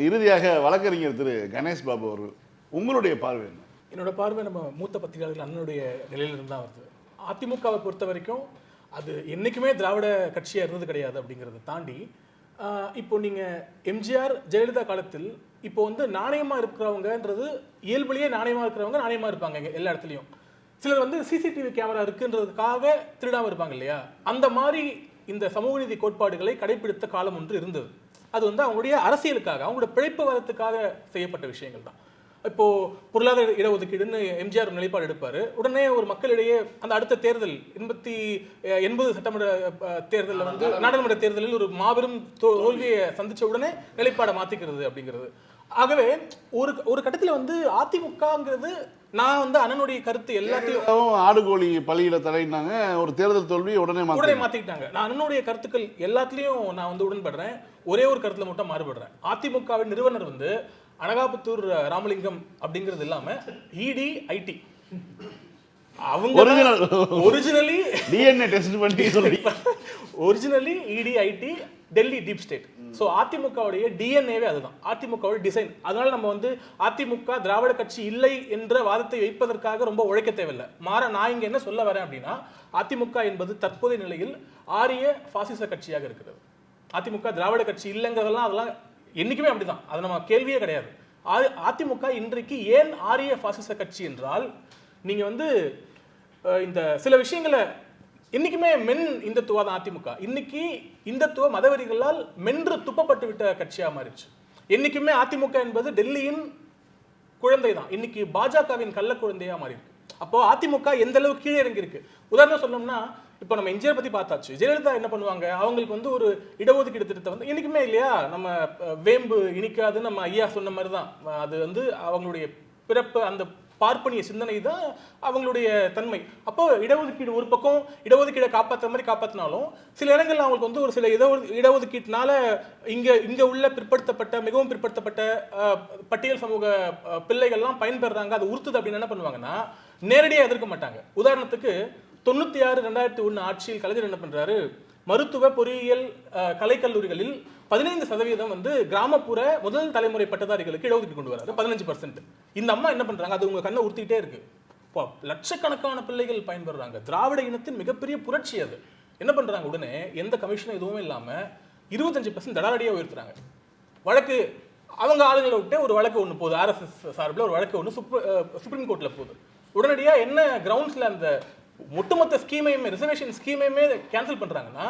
இறுதியாக வழக்கறிஞர் திரு கணேஷ் பாபு அவர்கள், உங்களுடைய பார்வை என்ன? என்னோட பார்வை நம்ம மூத்த பத்திரிகையாளர்கள் அண்ணனுடைய நிலையிலிருந்து தான் வருது. அதிமுகவை பொறுத்த வரைக்கும் அது என்னைக்குமே திராவிட கட்சியா இருந்தது கிடையாது. அப்படிங்கிறத தாண்டி இப்போ நீங்க எம்ஜிஆர் ஜெயலலிதா காலத்தில் இப்போ வந்து நாணயமா இருக்கிறவங்கன்றது இயல்புலேயே நாணயமா இருக்கிறவங்க நாணயமா இருப்பாங்க எல்லா இடத்துலையும். சிலர் வந்து சிசிடிவி கேமரா இருக்குன்றதுக்காக திருடாம இருப்பாங்க இல்லையா? அந்த மாதிரி இந்த சமூக நீதி கோட்பாடுகளை கடைபிடித்த காலம் ஒன்று இருந்தது. அது வந்து அவங்களுடைய அரசியலுக்காக, அவங்களோட பிழைப்பு வரத்துக்காக செய்யப்பட்ட விஷயங்கள் தான். இப்போ பொருளாதார இடஒதுக்கீடுன்னு எம்ஜிஆர் நிலைப்பாடு எடுப்பாரு, உடனே ஒரு மக்களிடையே அந்த அடுத்த தேர்தல் 80 சட்டமன்ற தேர்தலில் வந்து நாடாளுமன்ற தேர்தலில் ஒரு மாபெரும் தோல்வியை சந்திச்ச உடனே நிலைப்பாடை மாத்திக்கிறது அப்படிங்கிறது. ஆகவே ஒரு கட்டத்துல வந்து அதிமுகங்கிறது, நான் வந்து அண்ணனுடைய கருத்து எல்லாத்தையும் ஆடுகோழி பள்ளியில தடைனாங்க, ஒரு தேர்தல் தோல்வி உடனே மாத்திக்கிட்டாங்க. நான் அண்ணனுடைய கருத்துக்கள் எல்லாத்துலயும் நான் வந்து உடன்படுறேன். ஒரே ஒரு கருத்துல மட்டும் மாறுபடுறேன். அதிமுகவின் நிறுவனர் வந்து அனகாபுத்தூர் ராமலிங்கம் அப்படிங்கிறது இல்லாம இடி ஐடி, அவங்க ஒரிஜினலி டிஎன்ஏ டெஸ்ட் பண்ணி சொல்லி ஒரிஜினலி இடி ID Delhi deep state. So அதிமுகவுடைய டிஎன்ஏவே அதுதான், அதிமுகவுடைய டிசைன். அதனால நம்ம வந்து அதிமுக திராவிட கட்சி இல்லை என்ற வாதத்தை வைப்பதற்காக ரொம்ப உழைக்க தேவையில்லை. நான் இங்க என்ன சொல்ல வரேன் அப்படின்னா, அதிமுக என்பது தற்போதைய நிலையில் ஆரிய பாசிச கட்சியாக இருக்கிறது. அதிமுக திராவிட கட்சி இல்லைங்கிறதெல்லாம் அதெல்லாம் என்னைக்குமே அப்படிதான், அது நம்ம கேள்வியே கிடையாது. அதிமுக இன்றைக்கு ஏன் ஆரிய பாசிச கட்சி என்றால், நீங்க வந்து இந்த சில விஷயங்களை இன்னைக்குமே இந்துத்துவா தான் அதிமுக. இன்னைக்கு இந்துத்துவ மதவெறிகளால் மென்று துப்பப்பட்டு விட்ட கட்சியா மாறிடுச்சு. என்னைக்குமே அதிமுக என்பது டெல்லியின் குழந்தை தான், இன்னைக்கு பாஜகவின் கள்ள குழந்தையா மாறி இருக்கு. அப்போ அதிமுக எந்த அளவுக்கு கீழே இறங்கி இருக்கு. உதாரணம் சொன்னோம்னா, இப்போ நம்ம எம்ஜிஆர் பத்தி பார்த்தாச்சு. ஜெயலலிதா என்ன பண்ணுவாங்க, அவங்களுக்கு வந்து ஒரு இடஒதுக்கீடு திட்டத்தை வந்து என்னைக்குமே இல்லையா, நம்ம வேம்பு இனிக்காதுன்னு நம்ம ஐயா சொன்ன மாதிரி தான், அது வந்து அவங்களுடைய பிறப்பு, அந்த பார்ப்பனிய சிந்தனை தான் அவங்களுடைய தன்மை. அப்போ இடஒதுக்கீடு ஒரு பக்கம் இடஒதுக்கீடை காப்பாற்றுற மாதிரி காப்பாற்றினாலும், சில இடங்கள்ல அவங்களுக்கு வந்து ஒரு சில இடஒதுக்கீட்டினால இங்க உள்ள பிற்படுத்தப்பட்ட, மிகவும் பிற்படுத்தப்பட்ட பட்டியல் சமூக பிள்ளைகள்லாம் பயன்பெறாங்க, அது உறுத்துது அப்படின்னு என்ன பண்ணுவாங்கன்னா, நேரடியாக எதிர்க்க மாட்டாங்க. உதாரணத்துக்கு 96-2001 ஆட்சியில் கலைஞர் என்ன பண்றாரு, மருத்துவ பொறியியல் கலைக்கல்லூரிகளில் 15% வந்து கிராமப்புற முதல் தலைமுறை பட்டதாரிகளுக்கு இடஒதுக்கீடு கொண்டு வராரு, 15%. இந்த அம்மா என்ன பண்றாங்க, அது உங்க கண்ணை உறுத்திட்டே இருக்கு. லட்சக்கணக்கான பிள்ளைகள் பயன்பெறாங்க. திராவிட இனத்தின் மிகப்பெரிய புரட்சி அது. என்ன பண்றாங்க, உடனே எந்த கமிஷனும் எதுவுமே இல்லாம 25% தடாலடியா உயர்த்துறாங்க. வழக்கு அவங்க ஆளுங்களை விட்டு ஒரு வழக்கு ஒன்று போகுது, ஆர்எஸ்எஸ் சார்பில் ஒரு வழக்கு ஒன்று சுப்ரீம் கோர்ட்ல போகுது. உடனடியா என்ன கிரவுண்ட்ஸ்ல அந்த ஒட்டுமொத்த ஸ்கீமையுமே, ரிசர்வேஷன் ஸ்கீமையுமே கேன்சல் பண்றாங்கன்னா,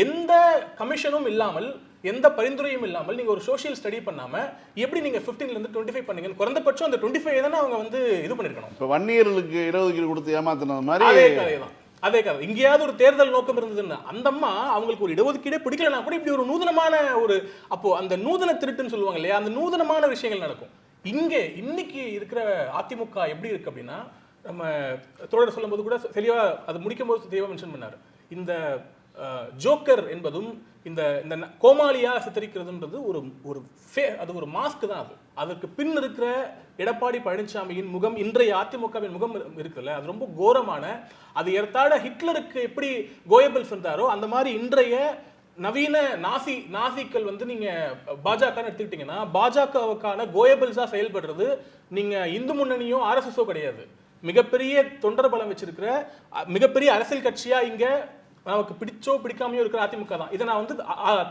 எந்த கமிஷனும் இல்லாமல், எந்த பரிந்துரையும் இல்லாமல் நீங்க ஒரு சோஷியல் ஸ்டடி பண்ணாம எப்படி நீங்க 15ல இருந்து 25 பண்ணீங்க? குறைந்தபட்சம் அந்த 25 தானே அவங்க வந்து இது பண்ணிருக்கணும். இப்போ வன்னியர்களுக்கு இடஒதுக்கீடு கொடுத்து ஏமாத்தினது மாதிரி அதே கதை. இங்கேயாவது ஒரு தேர்தல் நோக்கம் இருந்ததுன்னா, அந்த அம்மா அவங்களுக்கு ஒரு இடஒதுக்கீடே பிடிக்கலனா கூட இப்படி ஒரு நூதனமான அப்போ அந்த நூதன திருட்டுன்னு சொல்லுவாங்க இல்லையா, அந்த நூதனமான விஷயங்கள் நடக்கும். இன்னைக்கு இருக்கிற அதிமுக எப்படி இருக்கு அப்படின்னா, நம்ம தோழர் சொல்லும்போது கூட தெளிவா அது முடிக்கும் போது தெளிவா மென்ஷன் பண்ணாரு. இந்த ஜோக்கர் என்பதும் இந்த கோமாளியா சித்தரிக்கிறதுன்றது அது ஒரு மாஸ்க் தான். அதற்கு பின் இருக்கிற எடப்பாடி பழனிசாமியின் முகம், இன்றைய அதிமுகவின் முகம் இருக்குல்ல, அது ரொம்ப கோரமான, அது ஏற்றாட ஹிட்லருக்கு எப்படி கோயபல்ஸ் இருந்தாரோ அந்த மாதிரி இன்றைய நவீன நாசிக்கள் வந்து நீங்க பாஜக எடுத்துக்கிட்டீங்கன்னா, பாஜகவுக்கான கோயபல்ஸா செயல்படுறது நீங்க இந்து முன்னணியோ ஆர்எஸ்எஸோ கிடையாது. மிகப்பெரிய தொண்டர் பலம் வச்சிருக்கிற மிகப்பெரிய அரசியல் கட்சியா இங்க நமக்கு பிடிச்சோ பிடிக்காமையோ இருக்கிற அதிமுக தான். இதை நான் வந்து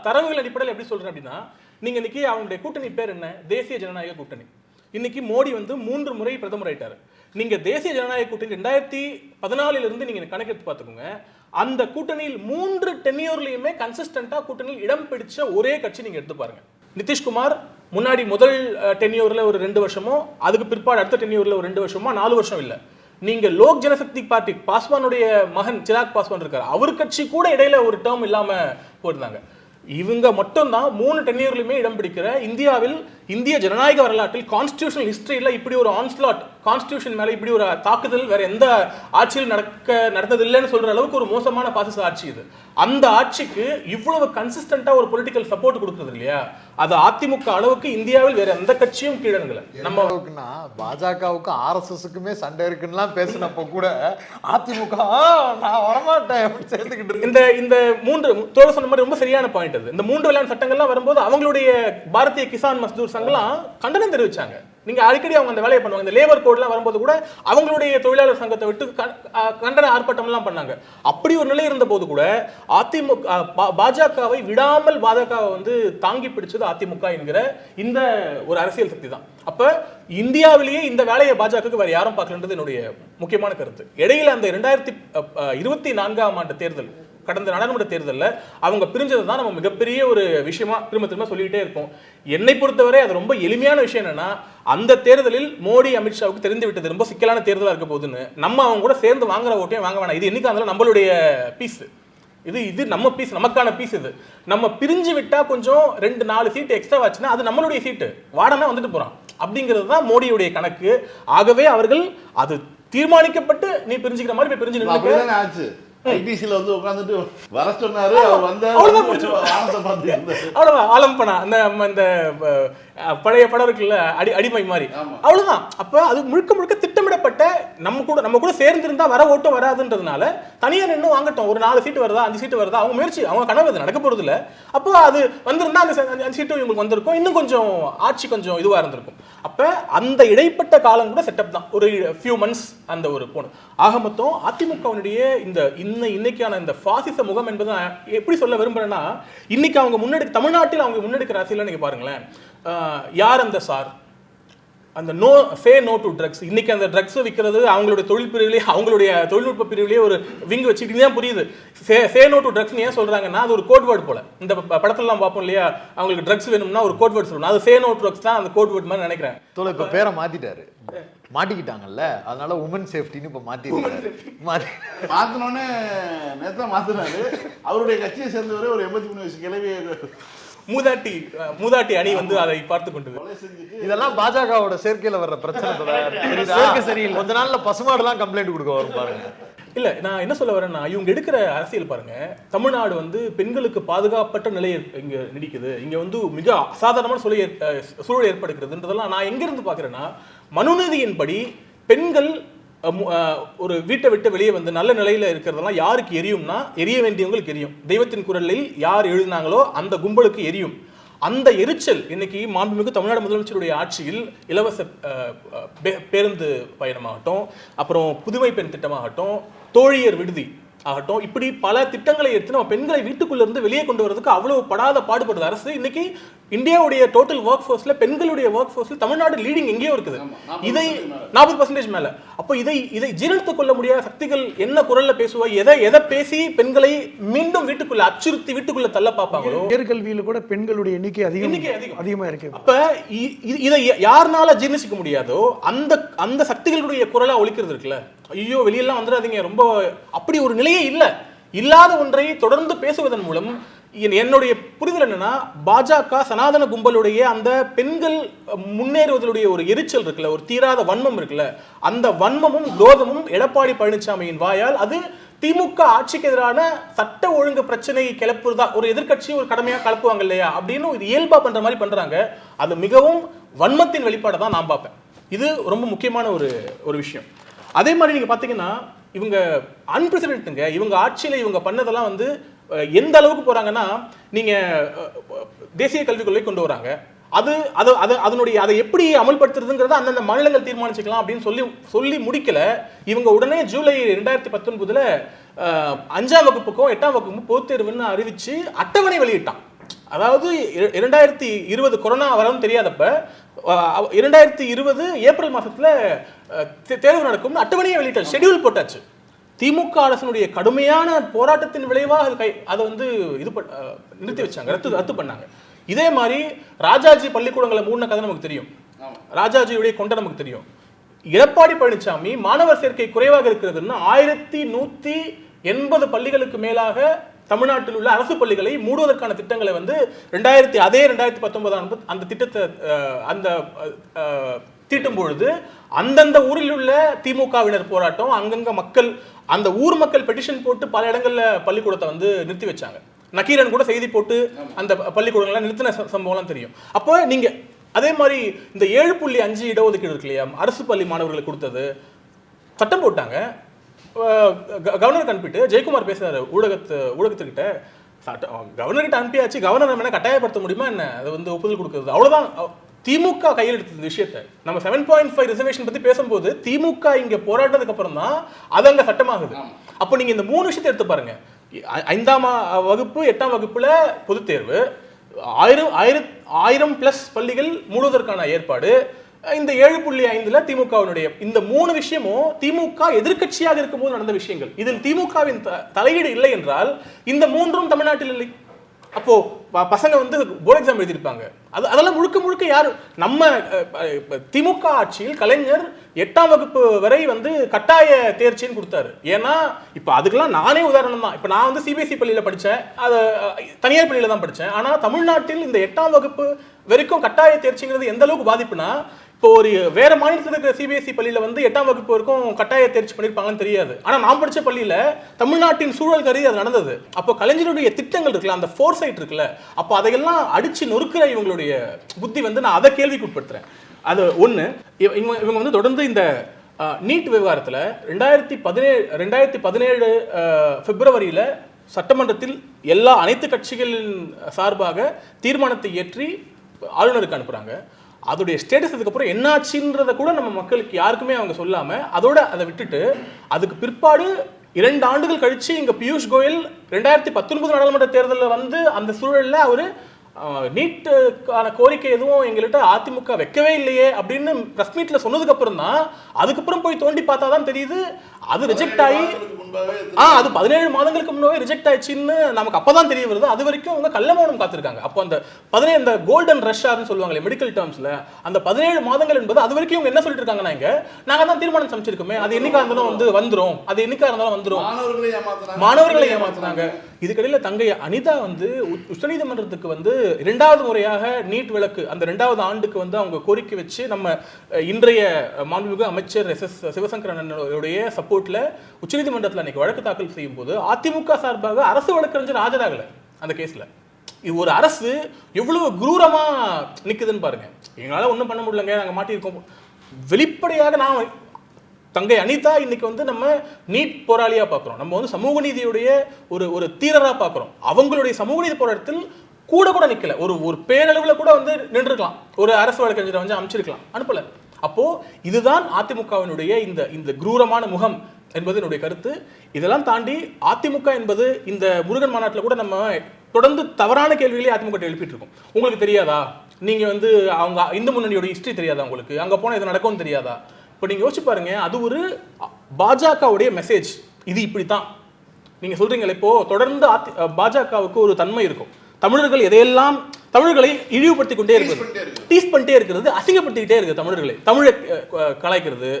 தரவுகள் அடிப்படையில் எப்படி சொல்றேன் அப்படின்னா, நீங்க இன்னைக்கு அவங்களுடைய கூட்டணி பேர் என்ன, தேசிய ஜனநாயக கூட்டணி. இன்னைக்கு மோடி வந்து 3 முறை பிரதமர் ஆயிட்டாரு. நீங்க தேசிய ஜனநாயக கூட்டணி 2014 இருந்து நீங்க கணக்கெடுத்து பார்த்துக்கோங்க. அந்த கூட்டணியில் 3 டென்யூர்லயுமே கன்சிஸ்டன்டா கூட்டணியில் இடம் பிடிச்ச ஒரே கட்சி நீங்க எடுத்து பாருங்க. நிதிஷ்குமார் முன்னாடி முதல் டென்யூர்ல ஒரு 2 வருஷமோ, அதுக்கு பிற்பாடு அடுத்த டென்யூர்ல ஒரு 2 வருஷமோ, 4 வருஷம் இல்ல. நீங்க லோக் ஜனசக்தி பார்ட்டி பாஸ்வானுடைய மகன் சிராக் பாஸ்வான் இருக்காரு, அவர் கட்சி கூட இடையில ஒரு டேர்ம் இல்லாம போயிருந்தாங்க. இவங்க மட்டும் தான் 3 டென்யூர்லயுமே இடம் பிடிக்கிற இந்திய ஜனநாயக வரலாற்றில் கான்ஸ்டிடியூஷனல் ஹிஸ்டரியில இப்படி ஒரு ஆன்ஸ்லாட், கான்ஸ்டிடியூஷன் மேல இப்படி ஒரு தாக்குதல் வேற எந்த ஆட்சியில் நடந்ததில்லைன்னு சொல்ற அளவுக்கு ஒரு மோசமான பாசிச ஆட்சி இது. அந்த ஆட்சிக்கு இவ்வளவு கன்சிஸ்டன்டா ஒரு பொலிட்டிக்கல் சப்போர்ட் கொடுக்குறது இல்லையா, அது அதிமுக அளவுக்கு இந்தியாவில் வேற எந்த கட்சியும் கீழங்கல. நம்ம அளவுக்குன்னா பாஜகவுக்கும் ஆர்எஸ்எஸ்க்குமே சண்டை இருக்குன்னா பேசினப்போ கூட அதிமுக நான் வரமாட்டேன் சேர்ந்துக்கிட்டு இந்த 3 தோழர் சொன்ன மாதிரி ரொம்ப சரியான பாயிண்ட் அது. இந்த 3 வேளாண் சட்டங்கள்லாம் வரும்போது அவங்களுடைய பாரதிய கிசான் மஸ்தூர் சங்கம்லாம் கண்டனம் தெரிவிச்சாங்க. நீங்க அடிக்கடி அவங்க அந்த வேலையை பண்ணுவாங்க. இந்த லேபர் கோட்லாம் வரும்போது கூட அவங்களுடைய தொழிலாளர் சங்கத்தை விட்டு கண்டன ஆர்ப்பாட்டம் எல்லாம் பண்ணாங்க. அப்படி ஒரு நிலை இருந்த போது கூட அதிமுக பாஜகவை விடாமல் பாஜகவை வந்து தாங்கி பிடிச்சது அதிமுக என்கிற இந்த ஒரு அரசியல் சக்தி தான். அப்ப இந்தியாவிலேயே இந்த வேலையை பாஜகவுக்கு வேற யாரும் பார்க்கலன்றது என்னுடைய முக்கியமான கருத்து. இடையில அந்த 2024 தேர்தல் கடந்த நாடாளுமன்ற தேர்தலில் அவங்க பிரிஞ்சது தான் நம்ம மிகப்பெரிய ஒரு விஷயமா திரும்ப திரும்ப சொல்லிக்கிட்டே இருக்கோம். என்னை பொறுத்தவரை அது ரொம்ப எளிமையான விஷயம் என்னன்னா, அந்த தேர்தலில் மோடி அமித்ஷாவுக்கு தெரிந்து விட்டது ரொம்ப சிக்கலான தேர்தலாக இருக்க போகுதுன்னு. நம்ம அவங்க கூட சேர்ந்து வாங்குற ஓட்டையும் வாங்க வேணாம், இது என்னைக்கு இருந்தாலும் நம்மளுடைய பீஸ், இது நம்ம பீஸ், நமக்கான பீஸ். இது நம்ம பிரிஞ்சு விட்டா கொஞ்சம் 2-4 சீட் எக்ஸ்ட்ரா ஆச்சுன்னா அது நம்மளுடைய சீட்டு, வாடனா வந்துட்டு போறான் அப்படிங்கிறது தான் மோடியுடைய கணக்கு. ஆகவே அவர்கள் அது தீர்மானிக்கப்பட்டு நீ பிரிஞ்சுக்கிற மாதிரி போய் பிரிஞ்சு அப்படிதானே ஆச்சு. ஐடிசில வந்து உட்கார்ந்துட்டு வர சொன்னாரு, அவர் வந்தாரு, வானத்தை பார்த்து இருந்தாரு. அவ்வளவுதான் ஆலம்பனா இந்த பழைய படம் இருக்குல்ல, அடிமை மாதிரி, அவ்வளவுதான். அப்ப அது முழுக்க முழுக்க திட்டமிடப்பட்ட, நம்ம கூட சேர்ந்திருந்தா வர ஓட்டம் வராதுன்றதுனால தனியார் இன்னும் வாங்கட்டும், ஒரு 4 சீட்டு வருதா 5 சீட்டு வருதா, அவங்க முயற்சி, அவங்க கனவு, அது நடக்க போறது இல்ல. அப்போ அது வந்திருந்தா அந்த 5 சீட்டு இவங்களுக்கு வந்திருக்கும், இன்னும் கொஞ்சம் ஆட்சி கொஞ்சம் இதுவா இருந்திருக்கும். அப்ப அந்த இடைப்பட்ட காலம் கூட செட்டப் தான், ஒரு ஃபியூ மந்த்ஸ் அந்த ஒரு போன. ஆக மொத்தம் அதிமுகவினுடைய இன்னைக்கான இந்த பாசிச முகம் என்பது எப்படி சொல்ல விரும்புறேன்னா, இன்னைக்கு அவங்க தமிழ்நாட்டில் அவங்க முன்னெடுக்கிற அரசியல் நீங்க பாருங்களேன். யார் அந்த சார், அந்த சே நோ டு ட்ரக்ஸ். இன்னைக்கு அந்த ட்ரக்ஸ் விற்கிறது அவங்களுடைய தொழில் பிரிவிலே, அவங்களுடைய தொழில்நுட்ப பிரிவிலே ஒரு விங் வச்சுக்கிட்டு தான் புரியுது. சே நோ டு ட்ரக்ஸ் ஏன் சொல்றாங்கன்னா, அது ஒரு கோட் வேர்டு போல. இந்த படத்துலலாம் பார்ப்போம் இல்லையா, அவங்களுக்கு ட்ரக்ஸ் வேணும்னா ஒரு கோட் வேர்டு சொல்லணும், அது சே நோ டு ட்ரக்ஸ் தான் அந்த கோட் வேர்டு மாதிரி நினைக்கிறேன். இப்ப பேரை மாத்திட்டாரு, மாட்டிக்கிட்டாங்கல்ல, அதனால உமன் சேஃப்டின்னு இப்ப மாத்தினோடனே நேரத்தை மாத்தினாரு. அவருடைய கட்சியை சேர்ந்தவரை ஒரு 83 வயசு கிளவி மூதாட்டி அணி வந்து அதை பார்த்து கொண்டு. இதெல்லாம் பாஜகவோட சேர்க்கையில வர்ற பிரச்சனை. சேர்க்கை சரியில்லை, கொஞ்ச நாள்ல பசுமாடுலாம் கம்ப்ளைண்ட் கொடுக்க வரும் பாருங்க. இல்ல, நான் என்ன சொல்ல வரேன்னா, இவங்க எடுக்கிற அரசியல் பாருங்க. தமிழ்நாடு வந்து பெண்களுக்கு பாதுகாப்பற்ற நிலை இங்க நீடிக்குது, இங்க வந்து மிக அசாதாரணமான சூழல் ஏற்படுகிறதுன்றதெல்லாம் நான் எங்க இருந்து பாக்குறேன்னா, மனுநீதியின்படி பெண்கள் ஒரு வீட்டை விட்டு வெளியே வந்து நல்ல நிலையில இருக்கிறதெல்லாம் யாருக்கு எரியும்னா, எரிய வேண்டியவங்களுக்கு எரியும். தெய்வத்தின் குரலில் யார் எழுதினாங்களோ அந்த கும்பலுக்கு எரியும். அந்த எரிச்சல் இன்னைக்கு மாண்புமிகு தமிழ்நாடு முதலமைச்சருடைய ஆட்சியில் இலவச பேருந்து பயணமாகட்டும், அப்புறம் புதுமை பெண் திட்டமாகட்டும், தோழியர் விடுதி ஆகட்டும், இப்படி பல திட்டங்களை எடுத்து நம்ம பெண்களை வீட்டுக்குள்ள இருந்து வெளியே கொண்டு வரதுக்கு அவ்வளவு படாத பாடுபடுது அரசு. இன்னைக்கு இந்தியாவுடைய டோட்டல் ஒர்க் ஃபோர்ஸ்ல பெண்களுடைய ஒர்க் ஃபோர்ஸ்ல தமிழ்நாடு லீடிங் எங்கேயோ இருக்குது, இதை 40% மேல. அப்போ இதை ஜீரணித்துக் கொள்ள முடியாத சக்திகள் என்ன குரல்ல பேசுவா, எதை பேசி பெண்களை மீண்டும் வீட்டுக்குள்ள அச்சுறுத்தி வீட்டுக்குள்ள தள்ள பார்ப்பாங்களோ. உயர்கல்வியில கூட பெண்களுடைய எண்ணிக்கை அதிகமா இருக்கு. அப்ப இதை யாருனால ஜீர்ணிச்சிக்க முடியாதோ அந்த சக்திகளுடைய குரலா ஒலிக்கிறது இருக்குல்ல, ஐயோ வெளியெல்லாம் வந்துடாதீங்க, ரொம்ப அப்படி ஒரு நிலையே இல்லாத ஒன்றை தொடர்ந்து பேசுவதன் மூலம் என்னுடைய புரிதல் என்னன்னா, பாஜக சனாதன கும்பலுடைய அந்த பெண்கள் முன்னேறுவதனுடைய ஒரு எரிச்சல் இருக்குல்ல, ஒரு தீராத வன்மம் இருக்குல்ல, அந்த வன்மமும் குரோதமும் எடப்பாடி பழனிசாமியின் வாயால் அது திமுக ஆட்சிக்கு எதிரான சட்ட ஒழுங்கு பிரச்சனையை கிளப்புறதா ஒரு எதிர்கட்சி ஒரு கடமையா கலப்புவாங்க இல்லையா அப்படின்னு இது இயல்பா பண்ற மாதிரி பண்றாங்க. அது மிகவும் வன்மத்தின் வெளிப்பாடை தான் நான் பார்ப்பேன். இது ரொம்ப முக்கியமான ஒரு விஷயம். அதே மாதிரி நீங்க பாத்தீங்கன்னா, இவங்க அன்பிரசிடென்ட்ங்க, இவங்க ஆட்சியில இவங்க பண்ணதெல்லாம் வந்து எந்த அளவுக்கு போறாங்கன்னா, நீங்க தேசிய கல்விக் கொள்கை கொண்டு வராங்க, அதை எப்படி அமல்படுத்துறதுங்கிறத அந்தந்த மாநிலங்கள் தீர்மானிச்சுக்கலாம் அப்படின்னு சொல்லி முடிக்கல. இவங்க உடனே ஜூலை 2019 5ஆம் வகுப்புக்கும் 8ஆம் வகுப்புக்கும் பொதுத் தேர்வுன்னு அறிவிச்சு அட்டவணை வெளியிட்டான். அதாவது 2020 கொரோனா வரவும் தெரியாதப்ப 2020 ஏப்ரல் மாசத்துல தேர்வு நடக்கும் அட்டவணையை வெளியிட்டாச்சு, ஷெட்யூல் போட்டாச்சு. திமுக அரசினுடைய கடுமையான போராட்டத்தின் விளைவாக அதை வந்து நிறுத்தி வச்சாங்க, ரத்து பண்ணாங்க. இதே மாதிரி ராஜாஜி பள்ளிக்கூடங்களை மூடின கதை நமக்கு தெரியும், ராஜாஜியுடைய கொண்ட நமக்கு தெரியும். எடப்பாடி பழனிசாமி மாணவர் சேர்க்கை குறைவாக இருக்கிறதுன்னு 1180 பள்ளிகளுக்கு மேலாக தமிழ்நாட்டில் உள்ள அரசு பள்ளிகளை மூடுவதற்கான திட்டங்களை வந்து 2019 அந்த திட்டத்தை தீட்டும் பொழுது அந்தந்த ஊரில் உள்ள திமுகவினர் போராட்டம், அங்கங்க மக்கள், அந்த ஊர் மக்கள் பெட்டிஷன் போட்டு பல இடங்கள்ல பள்ளிக்கூடத்தை வந்து நிறுத்தி வச்சாங்க. நக்கீரன் கூட செய்தி போட்டு அந்த பள்ளிக்கூடங்களை நிறுத்தின சம்பவம்லாம் தெரியும். அப்போ நீங்க அதே மாதிரி இந்த 7.5 இடஒதுக்கீடு இருக்கு இல்லையா, அரசு பள்ளி மாணவர்களுக்கு கொடுத்தது சட்டம் போட்டாங்க. கவர்னர் அனுப்பிட்டு ஜெயக்குமார் பேசுறாரு ஊடகத்துக்கிட்ட, கவர்னர்கிட்ட அனுப்பியாச்சு, கவர்னர் நம்ம என்ன கட்டாயப்படுத்த முடியுமா என்ன, அதை வந்து ஒப்புதல் கொடுக்குறது, அவ்வளவுதான். திமுக கையில் எடுத்த விஷயத்தை நம்ம 7.5 ரிசர்வேஷன் பத்தி பேசும்போது திமுக இங்க போராட்டத்துக்கு அப்புறம் தான் அது அங்க சட்டமாகுது. அப்போ நீங்க இந்த 3 விஷயத்தை எடுத்து பாருங்க. 5ஆம் வகுப்பு 8ஆம் வகுப்புல பொதுத் தேர்வு, 1000+ பள்ளிகள் மூடுவதற்கான ஏற்பாடு, இந்த 7.5ல திமுகவினுடைய இந்த 3 விஷயமும் திமுக எதிர்க்கட்சியாக இருக்கும்போது நடந்த விஷயங்கள். இதில் திமுகவின் தலையீடு இல்லை என்றால் இந்த 3ம் தமிழ்நாட்டில் இல்லை. அப்போ பசங்க வந்து போர்டு எக்ஸாம் எழுதியிருப்பாங்க. அதெல்லாம் முழுக்க முழுக்க யாரு நம்ம திமுக ஆட்சியில் கலைஞர் 8ஆம் வகுப்பு வரை வந்து கட்டாய தேர்ச்சின்னு கொடுத்தாரு. ஏன்னா இப்ப அதுக்கெல்லாம் நானே உதாரணம் தான். இப்ப நான் வந்து சிபிஎஸ்இ பள்ளியில படிச்சேன், அது தனியார் பள்ளியில தான் படிச்சேன். ஆனா தமிழ்நாட்டில் இந்த 8ஆம் வகுப்பு வரைக்கும் கட்டாய தேர்ச்சிங்கிறது எந்த அளவுக்கு பாதிப்புனா, இப்போ ஒரு வேற மாநிலத்தில் இருக்கிற சிபிஎஸ்இ பள்ளியில வந்து 8ஆம் வகுப்பு வரைக்கும் கட்டாய தேர்ச்சி பண்ணியிருப்பாங்கன்னு தெரியாது. ஆனா நான் படிச்ச பள்ளியில தமிழ்நாட்டின் சூழல் கருதி அது நடந்தது. அப்போ கலைஞருடைய திட்டங்கள் இருக்குல்ல, அந்த ஃபோர்சைட் இருக்குல்ல, அப்போ அதையெல்லாம் அடிச்சு நொறுக்கிற இவங்களுடைய புத்தி வந்து நான் அதை கேள்விக்கு உட்படுத்துறேன். அது ஒண்ணு. இவங்க வந்து தொடர்ந்து இந்த நீட் விவகாரத்தில் 2017 பிப்ரவரியில சட்டமன்றத்தில் அனைத்து கட்சிகளின் சார்பாக தீர்மானத்தை ஏற்றி ஆளுநருக்கு அனுப்புறாங்க. அதோடைய ஸ்டேட்டஸ் அதுக்கப்புறம் என்னாச்சுன்றத கூட நம்ம மக்களுக்கு யாருக்குமே அவங்க சொல்லாம அதோட அதை விட்டுட்டு அதுக்கு பிற்பாடு 2 ஆண்டுகள் கழிச்சு இங்க பியூஷ் கோயல் 2019 நாடாளுமன்ற தேர்தலில் வந்து அந்த சூழல்ல அவரு நீட்டுக்கான கோரிக்கை எதுவும் எங்கள்கிட்ட அதிமுக வைக்கவே இல்லையே அப்படின்னு பிரஸ் மீட்ல சொன்னதுக்கு அப்புறம் தான் அதுக்கப்புறம் போய் தோண்டி பார்த்தா தான் தெரியுது அது ரிஜெக்ட் ஆகி அது 17 மாதங்களுக்கு முன்னாவே ரிஜெக்ட் ஆயிடுச்சுன்னு நமக்கு அப்பதான் தெரிய வருது. அது வரைக்கும் அவங்க கள்ளமௌனம் காத்திருக்காங்க. அப்போ அந்த 17 கோல்டன் ரஷ்ஷார்னு சொல்லுவாங்களே மெடிக்கல் டேர்ம்ஸ்ல, அந்த 17 மாதங்கள் என்பது அது வரைக்கும் இவங்க என்ன சொல்லிட்டு இருக்காங்கன்னா, நாங்க தான் தீர்மானம் சமைச்சிருக்கோமே, அது என்னைக்கா இருந்தாலும் வந்து வந்துரும், அது என்னைக்கா இருந்தாலும் வந்துரும், மாணவர்களை ஏமாத்துனாங்க. இதுக்கடையில் தங்கை அனிதா வந்து உச்சநீதிமன்றத்துக்கு வந்து 2வது முறையாக நீட் விலக்கு அந்த 2வது ஆண்டுக்கு வந்து அவங்க கோரிக்கை வச்சு நம்ம இன்றைய மாண்புமிகு அமைச்சர் எஸ்.எஸ். சிவசங்கரனுடைய சப்போர்ட்ல உச்சநீதிமன்றத்தில் அன்னைக்கு வழக்கு தாக்கல் செய்யும் போது அதிமுக சார்பாக அரசு வழக்கறிஞர் ஆஜராகல அந்த கேஸ்ல. இது ஒரு அரசு எவ்வளவு குரூரமா நிக்குதுன்னு பாருங்க. எங்களால ஒன்றும் பண்ண முடியலங்க, நாங்க மாட்டியிருக்கோம். வெளிப்படையாக நான் தங்கை அனிதா இன்னைக்கு வந்து நம்ம நீட் போராளியா பார்க்கிறோம், நம்ம வந்து சமூக நீதியுடைய ஒரு தீரரா பார்க்கிறோம். அவங்களுடைய சமூக நீதி போராட்டத்தில் கூட நிக்கல, ஒரு பேரளவுல கூட வந்து நின்றுக்கலாம், ஒரு அரசு வழக்கறிஞரை வந்து அமைச்சிருக்கலாம், அனுப்பல. அப்போ இதுதான் அதிமுகவினுடைய இந்த குரூரமான முகம் என்பது என்னுடைய கருத்து. இதெல்லாம் தாண்டி அதிமுக என்பது இந்த முருகன் மாநாட்டில் கூட நம்ம தொடர்ந்து தவறான கேள்விகளே அதிமுக எழுப்பிட்டு இருக்கோம். உங்களுக்கு தெரியாதா, நீங்க வந்து அவங்க இந்து முன்னணியோட ஹிஸ்டரி தெரியாதா, உங்களுக்கு அங்க போனா இது நடக்கும்னு தெரியாதா? இப்போ நீங்க யோசிச்சு பாருங்க, அது ஒரு பாஜகவுடைய மெசேஜ். இது இப்படித்தான் நீங்க சொல்றீங்களே, இப்போ தொடர்ந்து பாஜகவுக்கு ஒரு தன்மை இருக்கும், தமிழர்கள் எதையெல்லாம் தமிழர்களை இழிவுபடுத்தி கொண்டே இருக்கிறது, டீஸ் பண்ணிட்டே இருக்கிறது, அசிங்கப்படுத்திக்கிட்டே இருக்குது தமிழர்களை, தமிழை கலாய்க்கிறது,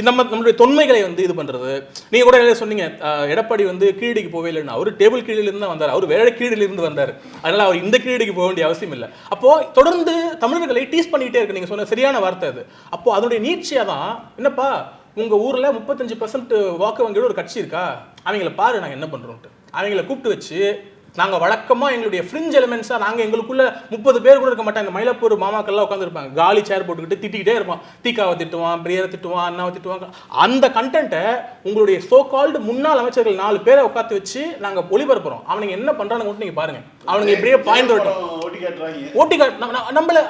நம்மளுடைய தொன்மைகளை வந்து இது பண்றது. நீங்க கூட சொன்னீங்க எடப்பாடி வந்து கீழடிக்கு போவே இல்லைன்னா, அவர் டேபிள் கீழிலிருந்து தான் வந்தார், அவர் வேற கீழிலிருந்து வந்தார், அதனால அவர் இந்த கீழடிக்கு போக வேண்டிய அவசியம் இல்லை. அப்போ தொடர்ந்து தமிழர்களை டீஸ் பண்ணிக்கிட்டே இருக்கு. நீங்க சொன்ன சரியான வார்த்தை அது. அப்போ அதனுடைய நீட்சியா தான், என்னப்பா உங்க ஊர்ல 35% வாக்கு வங்கியோட ஒரு கட்சி இருக்கா, அவங்கள பாரு நாங்க என்ன பண்றோம்ட்டு அவங்கள கூப்பிட்டு வச்சு நாங்க வழக்கமா எங்களுடைய ஃப்ரிஞ்ச் எலிமெண்ட்ஸா நாங்க எங்களுக்குள்ள 30 பேர் கூட இருக்க மாட்டாங்க, மயிலாப்பூர் மாமாக்கள்லாம் உட்காந்துருப்பாங்க, காலி சேர் போட்டுக்கிட்டு திட்டிக்கிட்டே இருப்பான், தீக்காவை திட்டுவான், பிரியரை திட்டுவான், அண்ணாவை திட்டுவாங்க. அந்த கண்டென்ட்டை உங்களுடைய சோ கால்டு முன்னாள் அமைச்சர்கள் 4 பேரை உட்காந்து வச்சு நாங்க ஒளிபரப்புறோம். அவனுங்க என்ன பண்றாங்க மட்டும் நீங்க பாருங்க. அவனுங்க இப்படியே பாயிண்ட் ஓட்டி நம்மள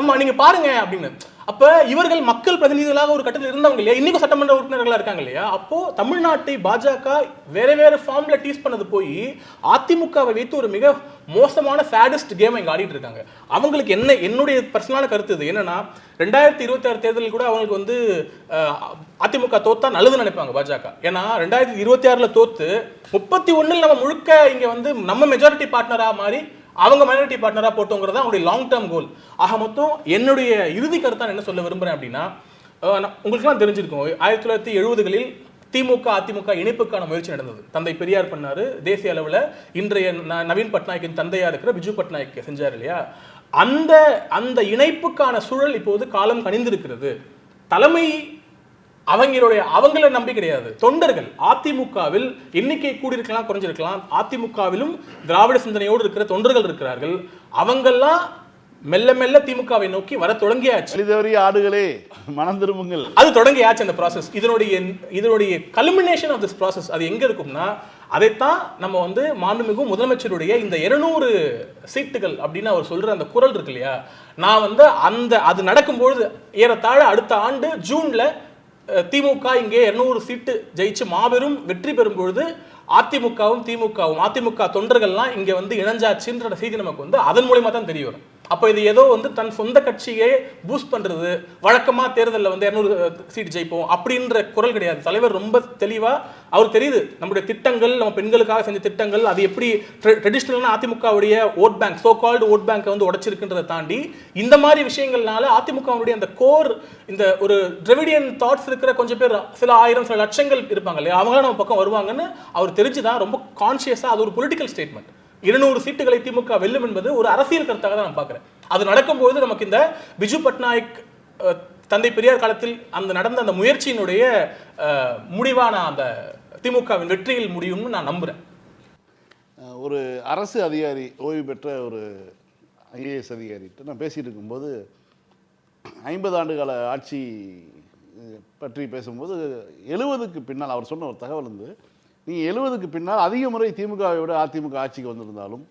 ஆமா நீங்க பாருங்க அப்படின்னு. அப்ப இவர்கள் மக்கள் பிரதிநிதிகளாக ஒரு கட்டத்தில் இருந்தவங்க இல்லையா, இன்னைக்கும் சட்டமன்ற உறுப்பினர்களா இருக்காங்க இல்லையா. அப்போ தமிழ்நாட்டை பாஜக வேற ஃபார்ம்ல டீஸ் பண்ணது போய் அதிமுகவை வைத்து ஒரு மிக மோசமான சாடிஸ்ட் கேம் இங்க ஆடிட்டு இருக்காங்க. அவங்களுக்கு என்னுடைய பர்சனலான கருத்து இது என்னன்னா, 2026 தேர்தலில் கூட அவங்களுக்கு வந்து அதிமுக தோத்தா நல்லதுன்னு நினைப்பாங்க பாஜக. ஏன்னா 2026ல தோத்து 31 நம்ம முழுக்க இங்க வந்து நம்ம மெஜாரிட்டி பார்ட்னரா மாறி அவங்க மைனாரிட்டி பார்ட்னரா போட்டோங்கிறது அவங்களுடைய லாங் டேர்ம் கோல். ஆக மொத்தம் என்னுடைய இறுதி கருத்தான் என்ன சொல்ல விரும்புறேன் அப்படின்னா, உங்களுக்குலாம் தெரிஞ்சிருக்கும் 1970களில் திமுக அதிமுக இணைப்புக்கான முயற்சி நடந்தது. தந்தை பெரியார் பண்ணாரு, தேசிய அளவில் இன்றைய நவீன் பட்நாயக்கின் தந்தையா இருக்கிற பிஜு பட்நாயக் செஞ்சார் இல்லையா. அந்த இணைப்புக்கான சூழல் இப்போது காலம் கனிந்திருக்கிறது. தலைமை அவங்கள நம்பி கிடையாது, தொண்டர்கள். அதிமுகவில் எண்ணிக்கை கூடியிருக்கலாம், குறைஞ்சிருக்கலாம், அதிமுகவிலும் திராவிட சிந்தனையோடு இருக்கிற தொண்டர்கள் இருக்கிறார்கள். அவங்கெல்லாம் மெல்ல மெல்ல திமுகவை நோக்கி வர தொடங்கியாச்சு. ஆடுகளே மனம் திரும்புங்கள், அது தொடங்கியாச்சு அந்த ப்ராசஸ். இதனுடைய கல்மினேஷன் ஆஃப் திஸ் ப்ராசஸ் அது எங்க இருக்கும்னா, அதைத்தான் நம்ம வந்து மாண்புமிகு முதலமைச்சருடைய இந்த 200 சீட்டுகள் அப்படின்னு அவர் சொல்ற அந்த குரல் இருக்கு இல்லையா. நான் வந்து அது நடக்கும்பொழுது ஏறத்தாழ அடுத்த ஆண்டு ஜூன்ல திமுக இங்கே 200 சீட்டு ஜெயிச்சு மாபெரும் வெற்றி பெறும் பொழுது அதிமுகவும் திமுகவும் அதிமுக தொண்டர்கள்லாம் இங்க வந்து இணைஞ்சாச்சுன்ற செய்தி நமக்கு வந்து அதன் மூலமா தான் தெரிய வரும். அப்போ இது ஏதோ வந்து தன் சொந்த கட்சியை பூஸ்ட் பண்றது, வழக்கமா தேர்தலில் வந்து 200 சீட் ஜெயிப்போம் அப்படின்ற குரல் கிடையாது. தலைவர் ரொம்ப தெளிவா அவர் தெரியுது நம்முடைய திட்டங்கள், நம்ம பெண்களுக்காக செஞ்ச திட்டங்கள், அது எப்படி ட்ரெடிஷ்னலான அதிமுகவுடைய vote bank, so called vote பேங்கை வந்து உடைச்சிருக்குன்றதை தாண்டி இந்த மாதிரி விஷயங்கள்னால அதிமுகவுடைய அந்த கோர், இந்த ஒரு திராவிடியன் தாட்ஸ் இருக்கிற கொஞ்சம் பேர், சில ஆயிரம் சில லட்சங்கள் இருப்பாங்க இல்லையா, அவங்க நம்ம பக்கம் வருவாங்கன்னு அவர் தெரிஞ்சுதான் ரொம்ப கான்சியஸா, அது ஒரு பொலிட்டிக்கல் ஸ்டேட்மெண்ட். 200 சீட்டுகளை திமுக வெல்லும் என்பது ஒரு அரசியல் கருத்தாக தான் நான் பார்க்கிறேன். அது நடக்கும்போது நமக்கு இந்த பிஜு பட்நாயக், தந்தை பெரியார் காலத்தில் அந்த நடந்த அந்த முயற்சியினுடைய முடிவான அந்த திமுகவின் வெற்றியில் முடியும்னு நான் நம்புறேன். ஒரு அரசு அதிகாரி, ஓய்வு பெற்ற ஒரு ஐஏஎஸ் அதிகாரிகிட்ட நான் பேசிட்டு இருக்கும்போது 50 ஆண்டுகால ஆட்சி பற்றி பேசும்போது 70க்கு பின்னால் அவர் சொன்ன ஒரு தகவல் வந்து, நீங்கள் 70க்கு பின்னால் அதிக முறை திமுகவை விட அதிமுக ஆட்சிக்கு வந்திருந்தாலும்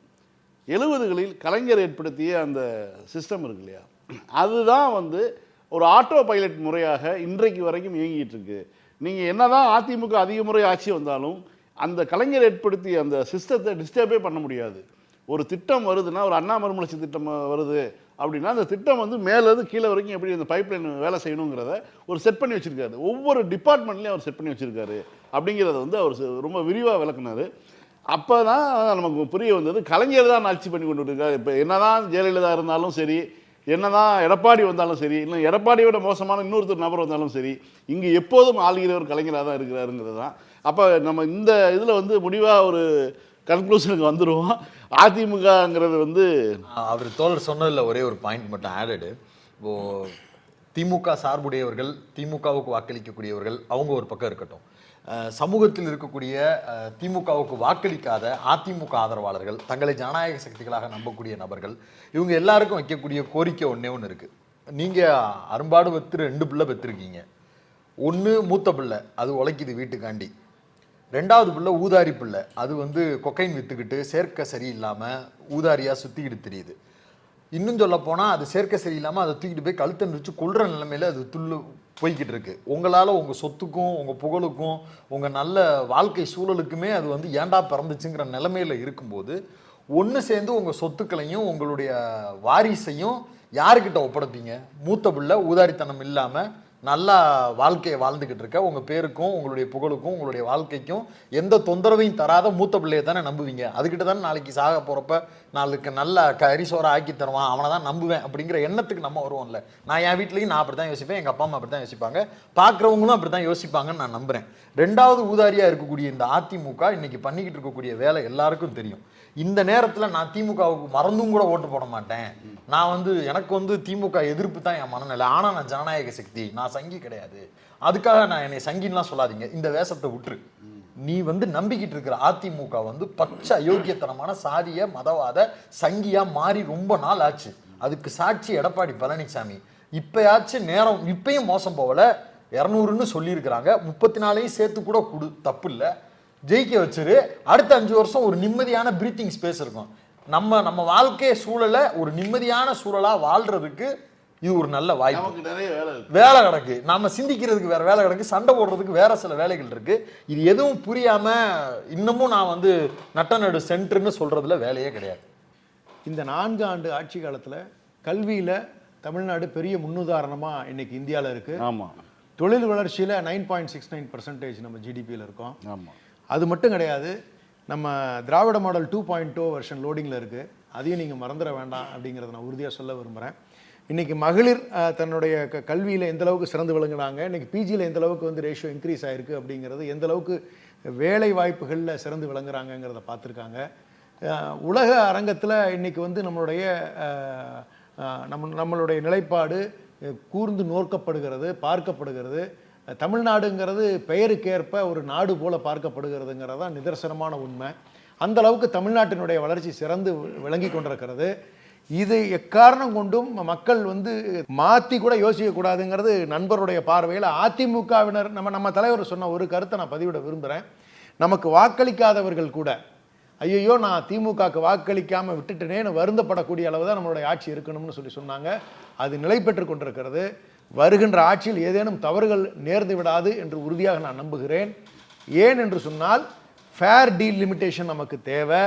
70களில் கலைஞர் ஏற்படுத்திய அந்த சிஸ்டம் இருக்கு இல்லையா, அதுதான் வந்து ஒரு ஆட்டோ பைலட் முறையாக இன்றைக்கு வரைக்கும் இயங்கிட்டு இருக்கு. நீங்கள் என்னதான் அதிமுக அதிக முறை ஆட்சி வந்தாலும் அந்த கலைஞர் ஏற்படுத்திய அந்த சிஸ்டத்தை டிஸ்டர்பே பண்ண முடியாது. ஒரு திட்டம் வருதுன்னா, ஒரு அண்ணா மறுமலர்ச்சி திட்டம் வருது அப்படின்னா, அந்த திட்டம் வந்து மேலேருந்து கீழே வரைக்கும் எப்படி அந்த பைப்லைன் வேலை செய்யணுங்கிறத ஒரு செட் பண்ணி வச்சுருக்காரு. ஒவ்வொரு டிபார்ட்மெண்ட்லேயும் அவர் செட் பண்ணி வச்சுருக்காரு. அப்படிங்கிறத வந்து அவர் ரொம்ப விரிவாக விளக்குனார். அப்போ தான் நமக்கு புரிய வந்தது, கலைஞர் தான் ஆட்சி பண்ணி கொண்டு இருக்காரு. இப்போ என்னதான் ஜெயலலிதா இருந்தாலும் சரி, என்னதான் எடப்பாடி வந்தாலும் சரி, இல்லை எடப்பாடியை விட மோசமான இன்னொருத்தர் நபர் வந்தாலும் சரி, இங்கே எப்போதும் ஆளுகிறவர் கலைஞராக தான் இருக்கிறாருங்கிறது தான். அப்போ நம்ம இந்த இதில் வந்து முடிவாக ஒரு கன்க்ளூஷனுக்கு வந்துடுவோம். அதிமுகங்கிறது வந்து அவர் தோழர் சொன்னதில் ஒரே ஒரு பாயிண்ட் மட்டும் ஆடடு. இப்போது திமுக சார்புடையவர்கள், திமுகவுக்கு வாக்களிக்கக்கூடியவர்கள் அவங்க ஒரு பக்கம் இருக்கட்டும், சமூகத்தில் இருக்கக்கூடிய திமுகவுக்கு வாக்களிக்காத அதிமுக ஆதரவாளர்கள், தங்களை ஜனநாயக சக்திகளாக நம்பக்கூடிய நபர்கள், இவங்க எல்லாருக்கும் வைக்கக்கூடிய கோரிக்கை ஒன்றே ஒன்று இருக்குது. நீங்கள் அரும்பாடு பெற்று 2 பிள்ளை பெற்றிருக்கீங்க. ஒன்று மூத்த பிள்ளை, அது உழைக்குது வீட்டுக்காண்டி. 2வது பிள்ளை ஊதாரி பிள்ளை, அது வந்து கொக்கைன் விற்றுக்கிட்டு சேர்க்க சரியில்லாமல் ஊதாரியாக சுற்றிக்கிட்டு தெரியுது. இன்னும் சொல்ல போனால் அது சேர்க்க சரியில்லாமல் அதை தூக்கிட்டு போய் கழுத்தை நிறுத்தி கொள்கிற நிலைமையில் அது போய்கிட்டு இருக்கு. உங்களால் உங்கள் சொத்துக்கும் உங்கள் புகழுக்கும் உங்கள் நல்ல வாழ்க்கை சூழலுக்குமே அது வந்து ஏண்டா பிறந்துச்சுங்கிற நிலைமையில் இருக்கும்போது, ஒன்று சேர்ந்து உங்கள் சொத்துக்களையும் உங்களுடைய வாரிசையும் யாருக்கிட்ட ஒப்படைப்பீங்க? மூத்த பிள்ளை ஊதாரித்தனம் இல்லாமல் நல்லா வாழ்க்கையை வாழ்ந்துக்கிட்டு இருக்க, உங்கள் பேருக்கும் உங்களுடைய புகழுக்கும் உங்களுடைய வாழ்க்கைக்கும் எந்த தொந்தரவையும் தராத மூத்த பிள்ளையை தானே நம்புவீங்க. அதுக்கிட்ட தானே நாளைக்கு சாக போகிறப்ப நாளுக்கு நல்ல கரிசோரை ஆக்கி தருவான், அவனை தான் நம்புவேன் அப்படிங்கிற எண்ணத்துக்கு நம்ம வருவோம்ல. நான் என் வீட்லேயும் நான் அப்படி தான் யோசிப்பேன், எங்கள் அப்பா அம்மா அப்படி தான் யோசிப்பாங்க, பார்க்குறவங்களும் அப்படி தான் யோசிப்பாங்கன்னு நான் நம்புகிறேன். 2வது ஊதாரியாக இருக்கக்கூடிய இந்த அதிமுக இன்னைக்கு பண்ணிக்கிட்டு இருக்கக்கூடிய வேலை எல்லாருக்கும் தெரியும். இந்த நேரத்தில் நான் திமுகவுக்கு மறந்தும் கூட ஓட்டு போட மாட்டேன். நான் வந்து எனக்கு வந்து திமுக எதிர்ப்பு தான் என் மனநிலை. ஆனால் நான் ஜனநாயக சக்தி, நான் சங்கி கிடையாது. அதுக்காக நான் என்னை சங்கின்லாம் சொல்லாதீங்க. இந்த வேஷத்தை விட்டுரு. நீ வந்து நம்பிக்கிட்டு இருக்கிற அதிமுக வந்து பச்சை அயோக்கியத்தனமான சாதிய மதவாத சங்கியா மாறி ரொம்ப நாள் ஆச்சு. அதுக்கு சாட்சி எடப்பாடி பழனிசாமி. இப்பயாச்சும் நேரம், இப்பயும் மோசம் போகல. 200ன்னு சொல்லியிருக்கிறாங்க, 34ஐயும் சேர்த்து கூட கொடு, தப்பு இல்லை, ஜெயிக்க வச்சிரு. அடுத்த 5 வருஷம் ஒரு நிம்மதியான பிரீத்திங் ஸ்பேஸ் இருக்கும். நம்ம வாழ்க்கை சூழலை ஒரு நிம்மதியான சூழலா வாழ்றதுக்கு இது ஒரு நல்ல வாய்ப்பு. நிறைய வேலை கிடக்கு, நாம சிந்திக்கிறதுக்கு வேற வேலை கிடக்கு, சண்டை போடுறதுக்கு வேற சில வேலைகள் இருக்கு. இது எதுவும் புரியாம இன்னமும் நான் வந்து நட்டநடு சென்டர்னு சொல்றதுல வேலையே கிடையாது. இந்த 4 ஆண்டு ஆட்சி காலத்தில் கல்வியில் தமிழ்நாடு பெரிய முன்னுதாரணமாக இன்னைக்கு இந்தியாவில் இருக்குது. ஆமாம். தொழில் வளர்ச்சியில் 9.69% நம்ம ஜிடிபியில் இருக்கோம். ஆமாம். அது மட்டும் கிடையாது, நம்ம திராவிட மாடல் 2.0 வெர்ஷன் லோடிங்கில் இருக்குது. அதையும் நீங்கள் மறந்துட வேண்டாம் அப்படிங்கிறத நான் உறுதியாக சொல்ல விரும்புகிறேன். இன்றைக்கி மகளிர் தன்னுடைய கல்வியில் எந்த அளவுக்கு சிறந்து விளங்குனாங்க, இன்றைக்கி பிஜியில் எந்த அளவுக்கு வந்து ரேஷியோ இன்க்ரீஸ் ஆகிருக்கு அப்படிங்கிறது, எந்த அளவுக்கு வேலை வாய்ப்புகளில் சிறந்து விளங்குறாங்கங்கிறத பார்த்துருக்காங்க. உலக அரங்கத்தில் இன்றைக்கி வந்து நம்மளுடைய நிலைப்பாடு கூர்ந்து நோக்கப்படுகிறது, பார்க்கப்படுகிறது. தமிழ்நாடுங்கிறது பெயருக்கேற்ப ஒரு நாடு போல பார்க்கப்படுகிறதுங்கிறது தான் நிதர்சனமான உண்மை. அந்த அளவுக்கு தமிழ்நாட்டினுடைய வளர்ச்சி சிறந்து விளங்கி கொண்டிருக்கிறது. இது எக்காரணம் கொண்டும் மக்கள் வந்து மாற்றி கூட யோசிக்கக்கூடாதுங்கிறது நண்பருடைய பார்வையில் அதிமுகவினர். நம்ம தலைவர் சொன்ன ஒரு கருத்தை நான் பதிவிட விரும்புகிறேன். நமக்கு வாக்களிக்காதவர்கள் கூட ஐயோ நான் திமுகவுக்கு வாக்களிக்காமல் விட்டுட்டேனேன்னு வருந்தப்படக்கூடிய அளவு தான் நம்மளுடைய ஆட்சி இருக்கணும்னு சொன்னாங்க. அது நிலை பெற்று கொண்டிருக்கிறது. வருகின்ற ஆட்சியில் ஏதேனும் தவறுகள் நேர்ந்து விடாது என்று உறுதியாக நான் நம்புகிறேன். ஏன் என்று சொன்னால் ஃபேர் டீல் லிமிட்டேஷன் நமக்கு தேவை.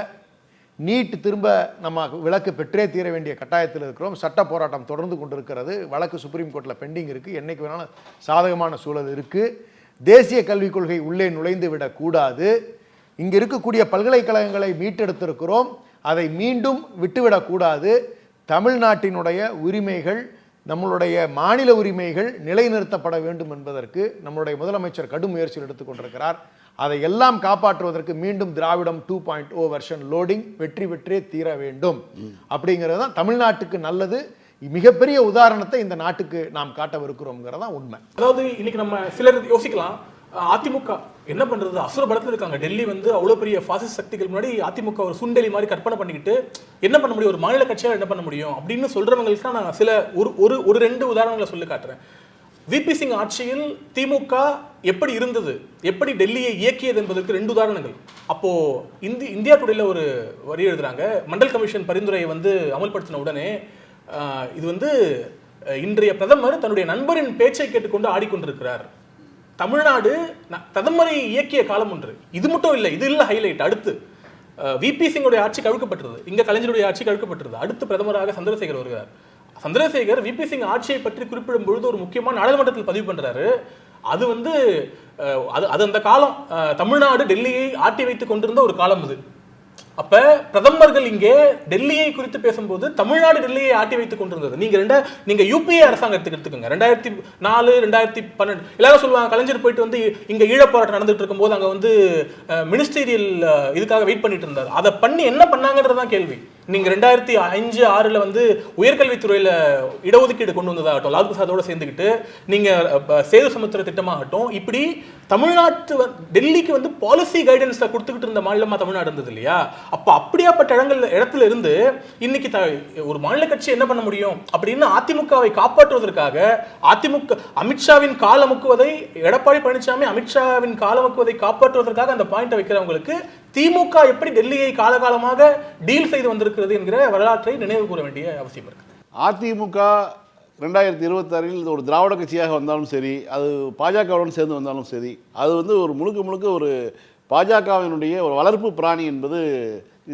நீட் திரும்ப நம்ம விலக்கு பெற்றே தீர வேண்டிய கட்டாயத்தில் இருக்கிறோம். சட்ட போராட்டம் தொடர்ந்து கொண்டிருக்கிறது. வழக்கு சுப்ரீம் கோர்ட்டில் பெண்டிங் இருக்குது. என்னைக்கு வேணாலும் சாதகமான சூழல் இருக்குது. தேசிய கல்விக் கொள்கை உள்ளே நுழைந்து விடக்கூடாது. இங்கே இருக்கக்கூடிய பல்கலைக்கழகங்களை மீட்டெடுத்திருக்கிறோம், அதை மீண்டும் விட்டுவிடக்கூடாது. தமிழ்நாட்டினுடைய உரிமைகள், நம்மளுடைய மாநில உரிமைகள் நிலைநிறுத்தப்பட வேண்டும் என்பதற்கு நம்மளுடைய முதலமைச்சர் கடும் முயற்சியில் எடுத்துக்கொண்டிருக்கிறார். அதை எல்லாம் காப்பாற்றுவதற்கு மீண்டும் திராவிடம் 2.0 வெர்ஷன் லோடிங் வெற்றி பெற்றே தீர வேண்டும். அப்படிங்கிறது தான் தமிழ்நாட்டுக்கு நல்லது. மிகப்பெரிய உதாரணத்தை இந்த நாட்டுக்கு நாம் காட்டவிருக்கிறோம்ங்கிறது தான் உண்மை. அதாவது இன்னைக்கு நம்ம சிலர் யோசிக்கலாம், அதிமுக என்ன பண்றது, அசுர பலத்தில் இருக்காங்க. டெல்லி வந்து அவ்வளோ பெரிய பாசிஸ்ட் சக்திகள் முன்னாடி அதிமுக ஒரு சுண்டெலி மாதிரி கற்பனை பண்ணிக்கிட்டு என்ன பண்ண முடியும், ஒரு மாநில கட்சியால் என்ன பண்ண முடியும் அப்படின்னு சொல்றவங்களுக்கு தான் நான் சில ஒரு ரெண்டு உதாரணங்களை சொல்லி காட்டுறேன். விபி சிங் ஆட்சியில் திமுக எப்படி இருந்தது, எப்படி டெல்லியை இயக்கியது என்பதற்கு ரெண்டு உதாரணங்கள். அப்போ இந்தியா டுடேல ஒரு வரி எழுதுறாங்க, மண்டல் கமிஷன் பரிந்துரையை வந்து அமல்படுத்தின உடனே இது வந்து இன்றைய பிரதமர் தன்னுடைய நண்பரின் பேச்சை கேட்டுக்கொண்டு ஆடிக்கொண்டிருக்கிறார். தமிழ்நாடு பிரதமரை இயக்கிய காலம் ஒன்று. இது மட்டும் இல்லை, இது இல்லை ஹைலைட். அடுத்து விபி சிங்குடைய ஆட்சி கவிழ்க்கப்பட்டது, இங்க கலைஞருடைய ஆட்சி கவிழ்க்கப்பட்டது. அடுத்து பிரதமராக சந்திரசேகர் வருகிறார். சந்திரசேகர் விபி சிங் ஆட்சியை பற்றி குறிப்பிடும் பொழுது ஒரு முக்கியமான நாடாளுமன்றத்தில் பதிவு பண்றாரு. அது வந்து அது அந்த காலம் தமிழ்நாடு டெல்லியை ஆட்டி வைத்துக் கொண்டிருந்த ஒரு காலம் அது. அப்ப பிரதமர்கள் இங்கே டெல்லியை குறித்து பேசும்போது தமிழ்நாடு டெல்லியை ஆட்டி வைத்துக் கொண்டிருந்தது. நீங்க யூபிஏ அரசாங்கத்துக்கு எடுத்துக்கோங்க. 2004 2012 எல்லாரும் சொல்லுவாங்க, கலைஞர் போயிட்டு வந்து இங்க ஈழப் போராட்டம் நடந்துட்டு இருக்கும் போது அங்க வந்து மினிஸ்டீரியல் இதுக்காக வெயிட் பண்ணிட்டு இருந்தார். அதை பண்ணி என்ன பண்ணாங்கன்றதான் கேள்வி. நீங்க 2005 6 வந்து உயர்கல்வித்துறையில இடஒதுக்கீடு கொண்டு வந்ததாகட்டும், லால் பிரசாதோட சேர்ந்துக்கிட்டு நீங்க சேது சமுத்திர திட்டமாகட்டும், இப்படி தமிழ்நாட்டு டெல்லிக்கு வந்து பாலிசி கைடன்ஸ் கொடுத்துக்கிட்டு இருந்த மாநிலமா தமிழ்நாடு இருந்தது இல்லையா? அப்ப அப்படியாப்பட்ட இடத்துல இருந்து இன்னைக்கு ஒரு மாநில கட்சி என்ன பண்ண முடியும் அப்படின்னு அதிமுகவை காப்பாற்றுவதற்காக அதிமுக அமித்ஷாவின் காலமுக்குவதை, எடப்பாடி பழனிசாமி அமித்ஷாவின் காலமுக்குவதை காப்பாற்றுவதற்காக அந்த பாயிண்ட் வைக்கிறவங்களுக்கு திமுக எப்படி டெல்லியை காலகாலமாக டீல் செய்து வந்திருக்கிறது என்கிற வரலாற்றை நினைவு கூற வேண்டிய அவசியம் இருக்கு. அதிமுக 2026 ஒரு திராவிட கட்சியாக வந்தாலும் சரி, அது பாஜகவுடன் சேர்ந்து வந்தாலும் சரி, அது வந்து ஒரு முழுக்க ஒரு பாஜகவினுடைய ஒரு வளர்ப்பு பிராணி என்பது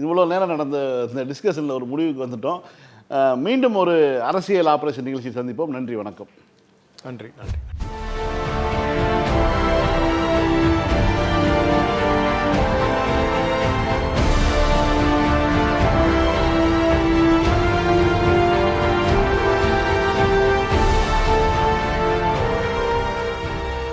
இவ்வளோ நேரம் நடந்த இந்த டிஸ்கஷனில் ஒரு முடிவுக்கு வந்துட்டோம். மீண்டும் ஒரு அரசியல் ஆபரேஷன் நிகழ்ச்சி சந்திப்போம். நன்றி, வணக்கம். நன்றி.